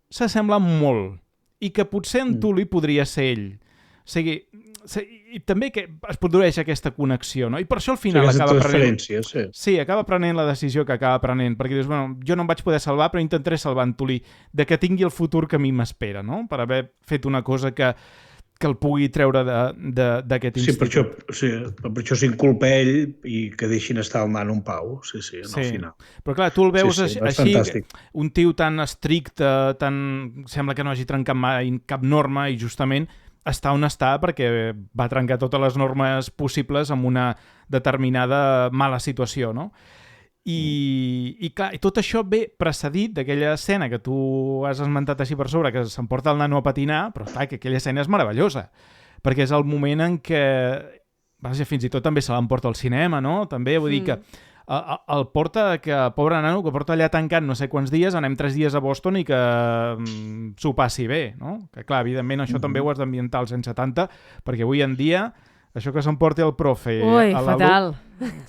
s'assemblen molt i que potser en Tully podria ser ell. O sigui, i també que es produeix aquesta connexió, no? I per això al final acaba prenent... Sí, acaba prenent la decisió que acaba prenent, perquè dius, bueno, jo no em vaig poder salvar, però intentaré salvar en Tully, de que tingui el futur que a mi m'espera, no? Per haver fet una cosa que el pugui treure d'aquest institut. Per això s'inculpa ell i que deixin estar el nano en pau, al final. Però clar, tu el veus així, un tio tan estricte, sembla que no hagi trencat mai cap norma i justament està on està perquè va trencar totes les normes possibles amb una determinada mala situació, no? I clar, tot això ve precedit d'aquella escena que tu has esmentat així per sobre, que s'emporta el nano a patinar, però clar, que aquella escena és meravellosa, perquè és el moment en què fins i tot també se l'emporta al cinema, no? També vull dir que el porta, que pobre nano, que porta allà tancat no sé quants dies, anem 3 dies a Boston i que s'ho passi bé, no? Que clar, evidentment això també ho has d'ambientar als anys 70, perquè avui en dia això que s'emporti el profe a fatal.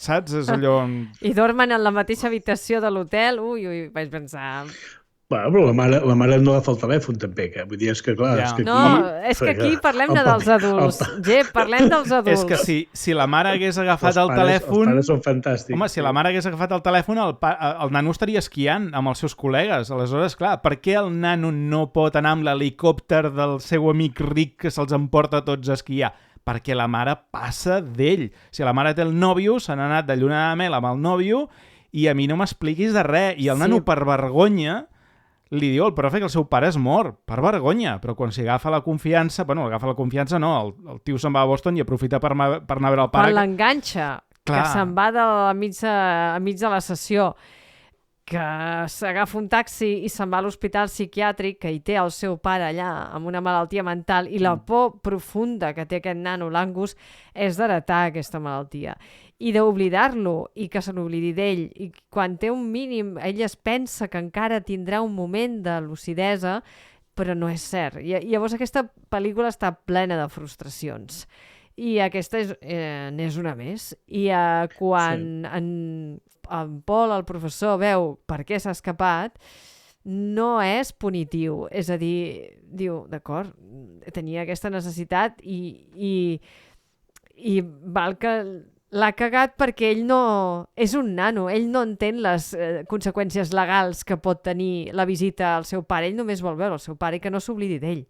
Saps? És allò... I dormen en la mateixa habitació de l'hotel. Vaig pensar... Bueno, però la mare no agafa el telèfon, també, que vull dir, és que clar... És que aquí parlem dels adults. Parlem dels adults. És que si la mare hagués agafat el telèfon... Els pares són fantàstics. Home, si la mare hagués agafat el telèfon, el nano estaria esquiant amb els seus col·legues. Aleshores, clar, per què el nano no pot anar amb l'helicòpter del seu amic ric que se'ls emporta tots a esquiar? Perquè la mare passa d'ell. Si la mare té el nòvio, se n'ha anat de lluna de mel amb el nòvio i a mi no m'expliquis de res. I el nano, per vergonya, li diu al profe que el seu pare és mort. Per vergonya. Però quan s'hi agafa la confiança... Bueno, agafa la confiança no. El tio se'n va a Boston i aprofita per anar a veure el pare. Quan l'enganxa, que se'n va enmig de la sessió, que s'agafa un taxi i se'n va a l'hospital psiquiàtric, que hi té el seu pare allà amb una malaltia mental, i la por profunda que té aquest nano, l'Angus, és d'heretar aquesta malaltia. I d'oblidar-lo, i que se n'oblidi d'ell. I quan té un mínim, ell es pensa que encara tindrà un moment de lucidesa, però no és cert. I llavors aquesta pel·lícula està plena de frustracions. I aquesta n'és una més. I quan en Paul, el professor, veu per què s'ha escapat, no és punitiu. És a dir, diu, d'acord, tenia aquesta necessitat i val que L'ha cagat perquè ell no... És un nano, ell no entén les conseqüències legals que pot tenir la visita al seu pare. Ell només vol veure el seu pare i que no s'oblidi d'ell.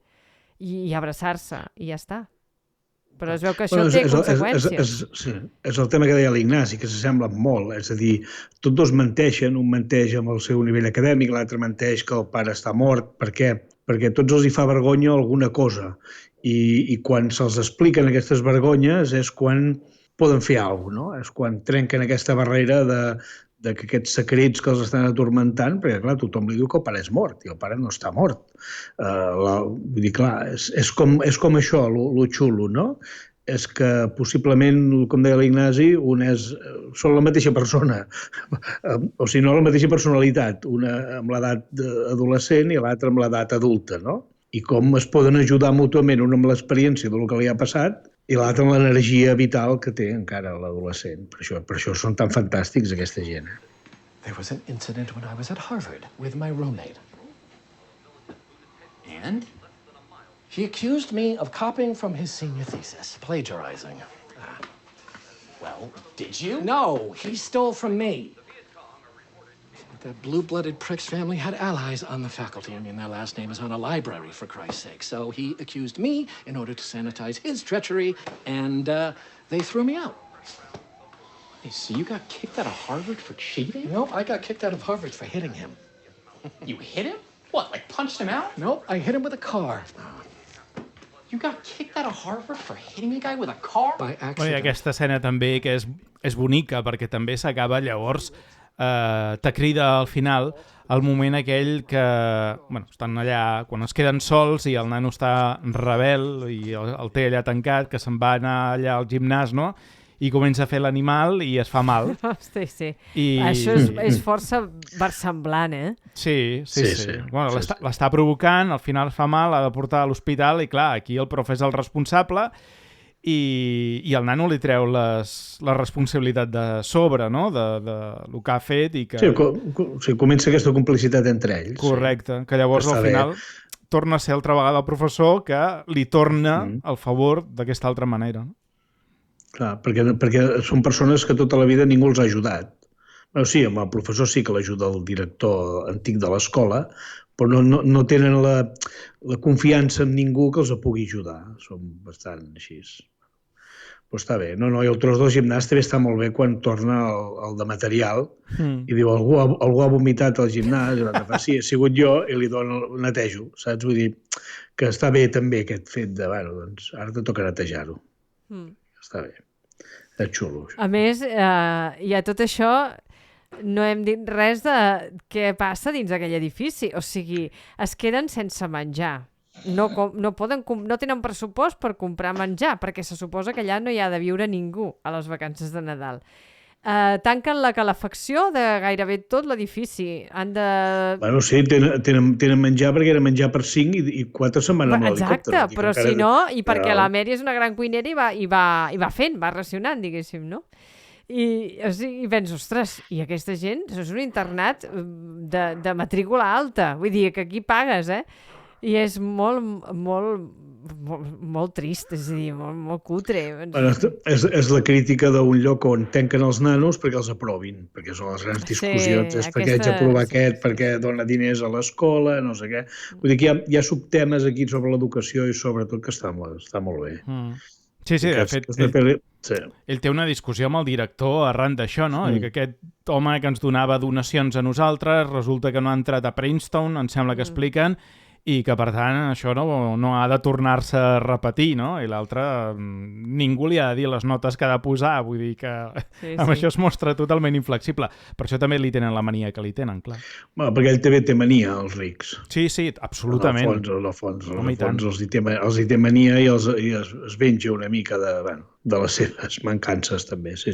I abraçar-se, i ja està. Però es veu que això té conseqüències. És el tema que deia l'Ignasi, que s'assemblen molt. És a dir, tots dos menteixen, un menteix amb el seu nivell acadèmic, l'altre menteix que el pare està mort. Per què? Perquè tots els hi fa vergonya alguna cosa. I quan se'ls expliquen aquestes vergonyes és quan poden fer alguna cosa, no? És quan trenquen aquesta barrera de que aquests secrets que els estan atormentant, perquè, clar, tothom li diu que el pare és mort, i el pare no està mort. Vull dir, clar, és com això, lo xulo, no? És que possiblement, com deia l'Ignasi, són la mateixa persona, o si no, la mateixa personalitat, una amb l'edat adolescent i l'altra amb l'edat adulta, no? I com es poden ajudar mútuament, un amb l'experiència del que li ha passat i l'altre amb l'energia vital que té encara l'adolescent. Per això són tan fantàstics, aquesta gent. There was an incident when I was at Harvard with my roommate. And? He accused me of copying from his senior thesis, plagiarizing. Well, did you? No, he stole from me. That blue-blooded prick's family had allies on the faculty. I mean, their last name is on a library, for Christ's sake. So he accused me in order to sanitize his treachery, and they threw me out. Hey, so you got kicked out of Harvard for cheating? No, I got kicked out of Harvard for hitting him. You hit him? What, like punched him out? No, I hit him with a car. You got kicked out of Harvard for hitting a guy with a car? By accident. Bueno, i aquesta escena també que és bonica, perquè també s'acaba llavors, te crida al final el moment aquell que estan allà, quan es queden sols i el nano està rebel i el té allà tancat, que se'n va anar allà al gimnàs, no? I comença a fer l'animal i es fa mal. Sí. Això és força versemblant, eh? Sí. Bueno, l'està provocant, al final es fa mal, l'ha de portar a l'hospital i, clar, aquí el profe és el responsable i el nano li treu la responsabilitat de sobre, no?, de lo que ha fet i que... Sí, comença aquesta complicitat entre ells. Correcte, que llavors al final torna a ser altra vegada el professor que li torna el favor d'aquesta altra manera. Clar, perquè són persones que tota la vida ningú els ha ajudat. Sí, amb el professor sí que l'ajuda el director antic de l'escola, però no tenen la confiança en ningú que els pugui ajudar. Són bastant així. Però està bé. No, i el tros del gimnàs també està molt bé quan torna el de material i diu, algú ha vomitat al gimnàs, i l'altre fa, sí, he sigut jo, i li dono el netejo, saps? Vull dir que està bé també aquest fet de, doncs ara te toca netejar-ho. Està bé. És xulo. A més, i a tot això no hem dit res de què passa dins d'aquell edifici. O sigui, es queden sense menjar. No tenen pressupost per comprar menjar, perquè se suposa que allà no hi ha de viure ningú a les vacances de Nadal. Tanquen la calefacció de gairebé tot l'edifici. Han de... Bueno, sí, tenen menjar perquè era menjar per 5 i 4 se'n van amb l'helicòpter. Exacte, però si no, i perquè la Mary és una gran cuinera i va fent, va racionant, diguéssim, no? I penso, ostres, i aquesta gent, això és un internat de matrícula alta, vull dir que aquí pagues, i és molt trist, és a dir, molt cutre. És la crítica d'un lloc on tanquen els nanos perquè els aprovin, perquè són les grans discussions, és perquè haig d'aprovar aquest, perquè dona diners a l'escola, no sé què. Vull dir que hi ha subtemes aquí sobre l'educació i sobretot que està molt bé. Sí, de fet, ell té una discussió amb el director arran d'això, no? I que aquest home que ens donava donacions a nosaltres resulta que no ha entrat a Princeton, em sembla que expliquen, i que, per tant, això no ha de tornar-se a repetir, no? I l'altre, ningú li ha de dir les notes que ha de posar, vull dir que amb això es mostra totalment inflexible. Per això també li tenen la mania que li tenen, clar. Bueno, perquè ell també té mania, els rics. Sí, absolutament. En el fons els hi té mania i es venja una mica de les seves mancances, també, sí.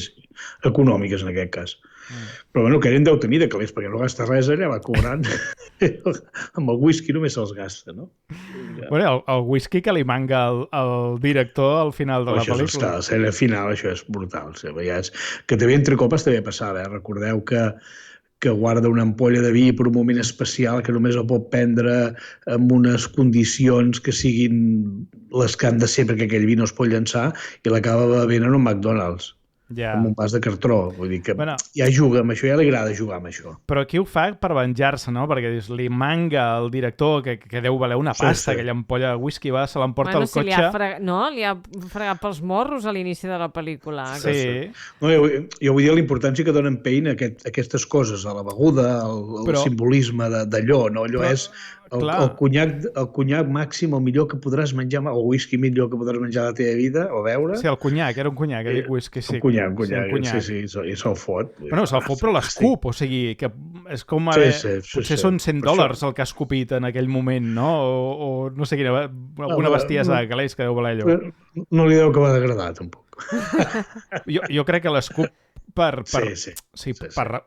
Econòmiques, en aquest cas. Però bueno, que eren deu tenir de calés, perquè no gasta res allà, va cobrant. Amb el whisky només se'ls gasta, no? Bueno, el whisky que li manga el director al final de la pel·lícula. La escena final, això és brutal. Que també entre copes també passava, recordeu que guarda una ampolla de vi per un moment especial que només el pot prendre en unes condicions que siguin les que han de ser perquè aquell vi no es pot llançar i l'acaba bevent en un McDonald's. amb un vas de cartró. Vull dir que ja juga amb això, ja li agrada jugar amb això. Però aquí ho fa per venjar-se, no? Perquè dius, li manga al director, que deu valer una pasta, aquella ampolla de whisky, se l'emporta al cotxe. Li ha fregat pels morros a l'inici de la pel·lícula. Sí. No, jo vull dir la importància que donen Payne aquestes coses, a la beguda, el simbolisme d'allò, no? Allò és el conyac màxim, el millor que podràs menjar, el whisky millor que podràs menjar a la teva vida o beure. Sí, el conyac, era un conyac, dic whisky, sí. Un conyac, sí, i se'l fot. Bueno, se'l fot, però l'escup, o sigui, que és com... Potser són $100 el que ha escupit en aquell moment, no? O no sé quina, alguna bestiesa de calés que deu valer allò. No li deu acabar d'agradar, tampoc. Jo crec que l'escup per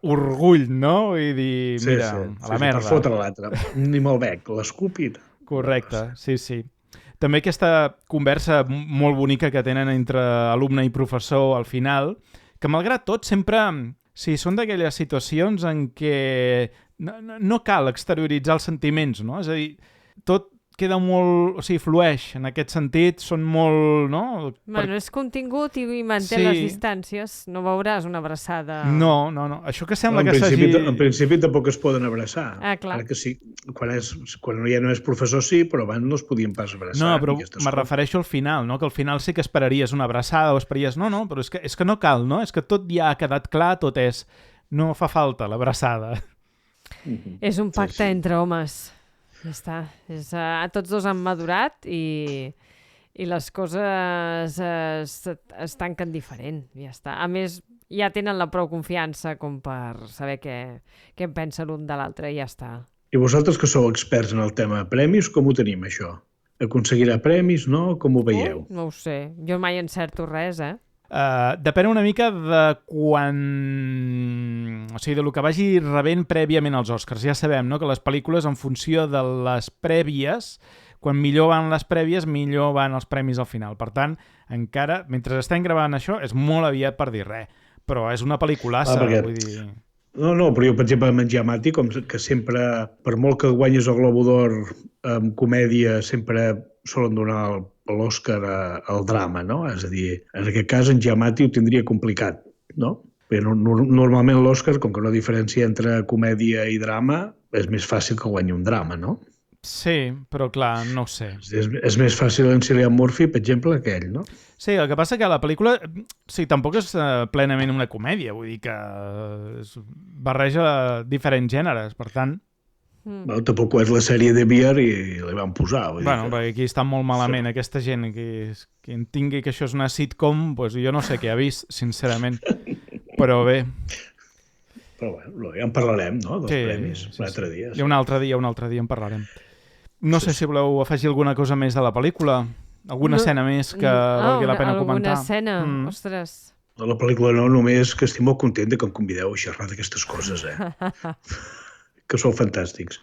orgull, no? I dir, mira, a la merda. Per fotre l'altre, ni me'l bec, l'escup i... Correcte, sí. També aquesta conversa molt bonica que tenen entre alumne i professor al final, que malgrat tot sempre... Sí, són d'aquelles situacions en què no cal exterioritzar els sentiments, no? És a dir, tot queda molt... O sigui, flueix en aquest sentit, són molt... No? Bueno, és contingut i manté les distàncies. No veuràs una abraçada... No. Això que sembla que s'hagi... En principi tampoc es poden abraçar. Clar. Que sí, quan ja no és professor sí, però abans no es podien pas abraçar. No, però me refereixo al final, no? Que al final sí que esperaries una abraçada o esperaries... No, però és que no cal, no? És que tot ja ha quedat clar, tot és... No fa falta l'abraçada. És un pacte entre homes. Ja està. Tots dos han madurat i les coses es tanquen diferent. Ja està. A més, ja tenen la prou confiança com per saber què en pensa l'un de l'altre i ja està. I vosaltres que sou experts en el tema premis, com ho tenim, això? Aconseguirà premis, no? Com ho veieu? No ho sé. Jo mai encerto res, Depèn una mica de quan... O sigui, del que vagi rebent prèviament als Oscars. Ja sabem, no?, que les pel·lícules, en funció de les prèvies, quan millor van les prèvies, millor van els premis al final. Per tant, encara, mentre estem gravant això, és molt aviat per dir res. Però és una pel·liculassa, vull dir... No, però jo, per exemple, amb en Giamatti, com que sempre, per molt que guanyes el Globo d'Or en comèdia, sempre solen donar l'Oscar al drama, no? És a dir, en aquest cas, en Giamatti ho tindria complicat, no? Però normalment l'Oscar, com que no diferencia entre comèdia i drama, és més fàcil que guanyi un drama, no? Sí, però clar, no ho sé. És més fàcil en Cillian Murphy, per exemple, que ell, no? Sí, el que passa que la pel·lícula tampoc és plenament una comèdia, vull dir que barreja diferents gèneres, per tant... Bueno, tampoc és la sèrie de Beer i li van posar. Bueno, perquè aquí està molt malament, aquesta gent que entengui que això és una sitcom, doncs jo no sé què ha vist, sincerament, però bé... Però bueno, ja en parlarem, no?, dels premis, un altre dia. Sí. Un altre dia en parlarem. No sé si voleu afegir alguna cosa més de la pel·lícula, alguna escena més que valgui la pena comentar. Alguna escena, ostres. De la pel·lícula no, només que estic molt content que em convideu a xerrar d'aquestes coses, que sou fantàstics.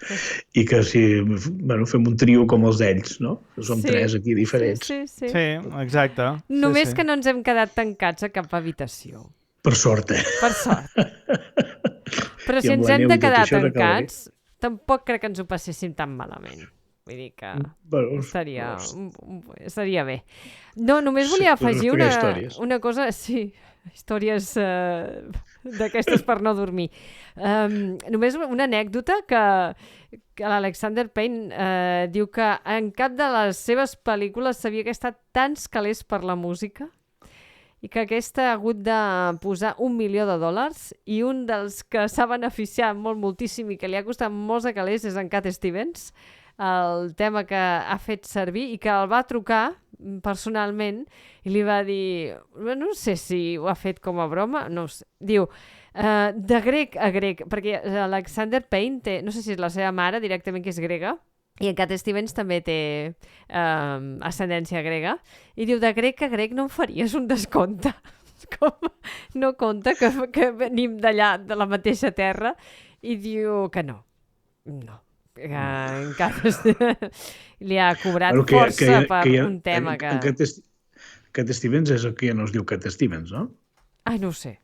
I que si fem un trio com els d'ells, no? Som tres aquí diferents. Sí, exacte. Només que no ens hem quedat tancats a cap habitació. Per sort, Per sort. Però si ens hem de quedar tancats, tampoc crec que ens ho passéssim tan malament. Vull dir que seria bé. No, només volia afegir una cosa... Sí, històries d'aquestes per no dormir. Només una anècdota que l'Alexander Payne diu que en cap de les seves pel·lícules s'havia gastat tants calés per la música i que aquesta ha hagut de posar $1 milió i un dels que s'ha beneficiat moltíssim i que li ha costat molts de calés és en Cat Stevens, el tema que ha fet servir i que el va trucar personalment i li va dir, no sé si ho ha fet com a broma, no ho sé, diu, de grec a grec, perquè Alexander Payne té, no sé si és la seva mare directament que és grega, i en Cat Stevens també té ascendència grega, i diu, de grec a grec no em faries un descompte. Com no compta que venim d'allà, de la mateixa terra, i diu que no. No. En li ha cobrat força per un tema que... Cat Stevens és el que ja no es diu Cat Stevens, no? Ai, no ho sé.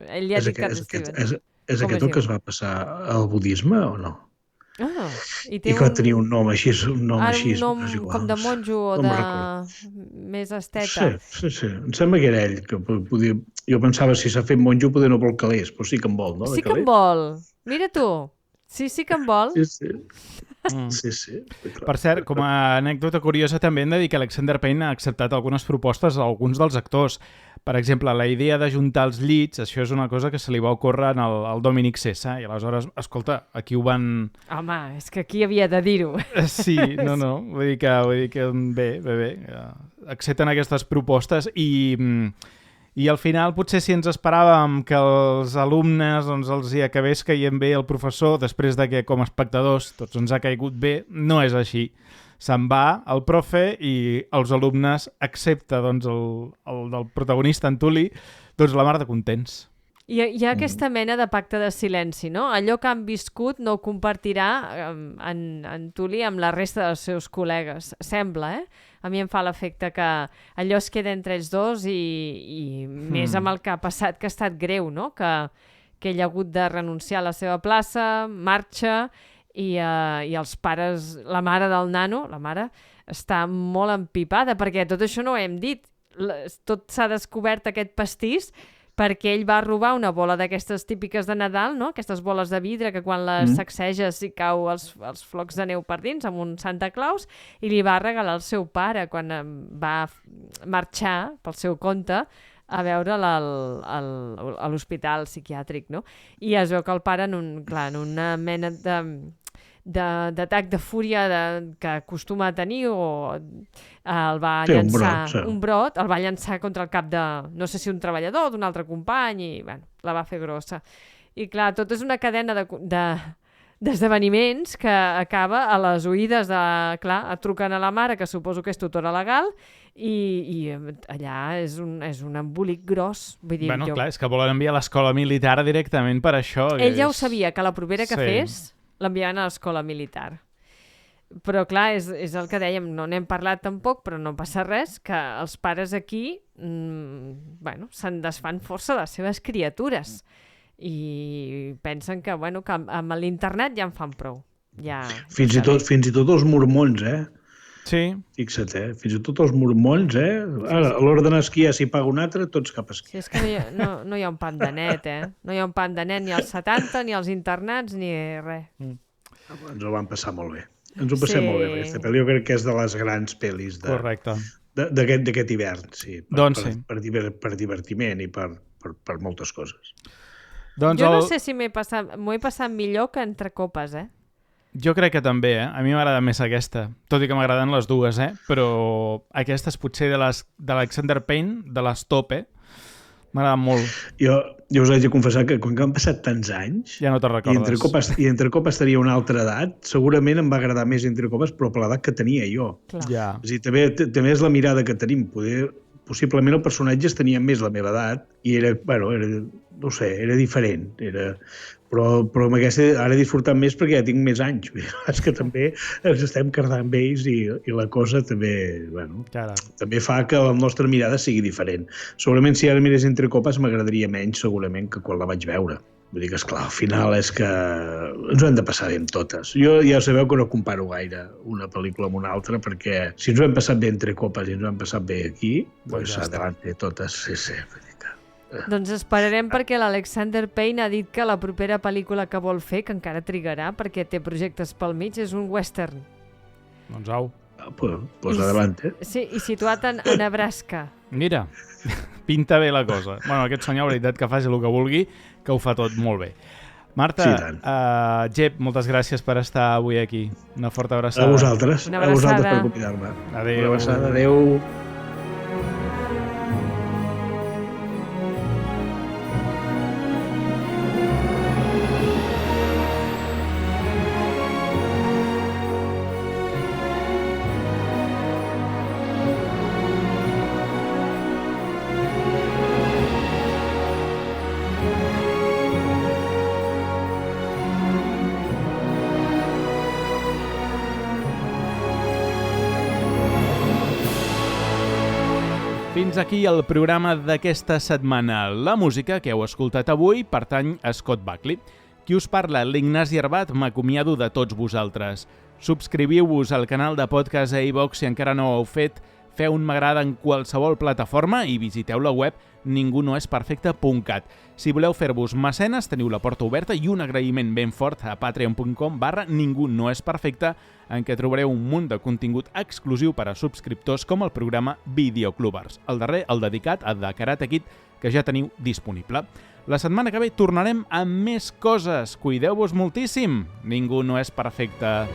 Ell ja ha dit Cat Stevens. És aquest el que es va passar al budisme o no? I que tenia un nom així, un nom com de monjo o de més esteta. Sí. Em sembla que era ell, que podia... Jo pensava, si s'ha fet monjo, poder no vol calés, però sí que en vol, no? Sí que en vol. Mira tu. Sí que en vol. Sí. Per cert, com a anècdota curiosa també hem de dir que Alexander Payne ha acceptat algunes propostes a alguns dels actors. Per exemple, la idea d'ajuntar els llits, això és una cosa que se li va ocórrer al Dominic Sessa, i aleshores, escolta, aquí ho van... Home, és que aquí havia de dir-ho. Sí, no, vull dir que bé, accepten aquestes propostes i al final potser si ens esperàvem que els alumnes els hi acabés caient bé el professor després de que com a espectadors tots ens ha caigut bé, no és així. Se'n va el profe i els alumnes, excepte el del protagonista, en Tully, la mar de contents. Hi ha aquesta mena de pacte de silenci, no? Allò que han viscut no ho compartirà en Tully amb la resta dels seus col·legues. Sembla, A mi em fa l'efecte que allò es queda entre ells dos i més amb el que ha passat, que ha estat greu, no? Que ell ha hagut de renunciar a la seva plaça, marxa, i els pares, la mare del nano, la mare, està molt empipada, perquè tot això no ho hem dit. Tot s'ha descobert aquest pastís perquè ell va robar una bola d'aquestes típiques de Nadal, no? Aquestes boles de vidre que quan les sacseges hi cau els flocs de neu per dins, amb un Santa Claus, i li va regalar al seu pare quan va marxar pel seu compte a veure'l a l'hospital psiquiàtric, no? I es veu que el pare, en una mena d'atac de fúria que acostuma a tenir, o el va llançar un brot, el va llançar contra el cap de, no sé si un treballador o d'un altre company, i la va fer grossa. I clar, tot és una cadena d'esdeveniments que acaba a les oïdes de... Clar, truquen a la mare, que suposo que és tutora legal, i allà és un embolic gros. Vull dir, clar, és que volen enviar a l'escola militar directament per això. Ell ja ho sabia, que la propera que fes l'enviaven a l'escola militar. Però clar, és el que dèiem, no n'hem parlat tampoc, però no passa res, que els pares aquí se'n desfan força de les seves criatures i pensen que amb l'internat ja en fan prou. Fins i tot els mormons, Sí. Fixa't, fins i tot els mormons, Ara, a l'hora d'anar a esquiar, si paga un altre, tots cap a esquiar. Sí, és que no hi ha un pan de net, No hi ha un pan de net ni als 70, ni als internats, ni res. Ens ho vam passar molt bé. Ens ho passem molt bé, aquesta pel·li. Jo crec que és de les grans pel·lis d'aquest hivern, sí. Per divertiment i per moltes coses. Jo no sé si m'ho he passat millor que Entre copes, Jo crec que també, A mi m'agrada més aquesta, tot i que m'agraden les dues, Però aquestes potser de l'Alexander Payne, de les top, m'agrada molt. Jo us haig de confessar que quan han passat tants anys... Ja no te'n recordes. I Entre copes tenia una altra edat, segurament em va agradar més Entre copes, però per l'edat que tenia jo. Ja. És a dir, també és la mirada que tenim. Possiblement el personatge tenia més la meva edat i era diferent. Però amb aquesta ara he disfrutat més perquè ja tinc més anys. És que també ens estem cardant amb ells i la cosa també, també fa que la nostra mirada sigui diferent. Segurament si ara mirés Entre copes m'agradaria menys segurament que quan la vaig veure. Vull dir que, esclar, al final és que ens ho hem de passar bé amb totes. Jo ja sabeu que no comparo gaire una pel·lícula amb una altra perquè si ens ho hem passat bé Entre copes i ens ho hem passat bé aquí, doncs adelante totes, sí. Doncs esperarem perquè l'Alexander Payne ha dit que la propera pel·lícula que vol fer, que encara trigarà perquè té projectes pel mig, és un western. Doncs au. Pues adelante. Sí, i situat a Nebraska. Mira, pinta bé la cosa. Bueno, aquest senyor, veritat, que faci el que vulgui, que ho fa tot molt bé. Marta, Jep, moltes gràcies per estar avui aquí. Una forta abraçada. A vosaltres. Una abraçada. A vosaltres per convidar-me. Adéu. Una abraçada, adéu. Fins aquí el programa d'aquesta setmana. La música que heu escoltat avui pertany a Scott Buckley. Qui us parla, l'Ignasi Arbat, m'acomiado de tots vosaltres. Subscriviu-vos al canal de podcast a iVox si encara no ho heu fet, feu un m'agrada en qualsevol plataforma i visiteu la web ningunoesperfecte.cat. Si voleu fer-vos mecenes, teniu la porta oberta i un agraïment ben fort a patreon.com/ningunoesperfecte, en què trobareu un munt de contingut exclusiu per a subscriptors com el programa Videoclubers, el darrer, el dedicat a The Karate Kid, que ja teniu disponible. La setmana que ve tornarem amb més coses. Cuideu-vos moltíssim. Ningú no és perfecte.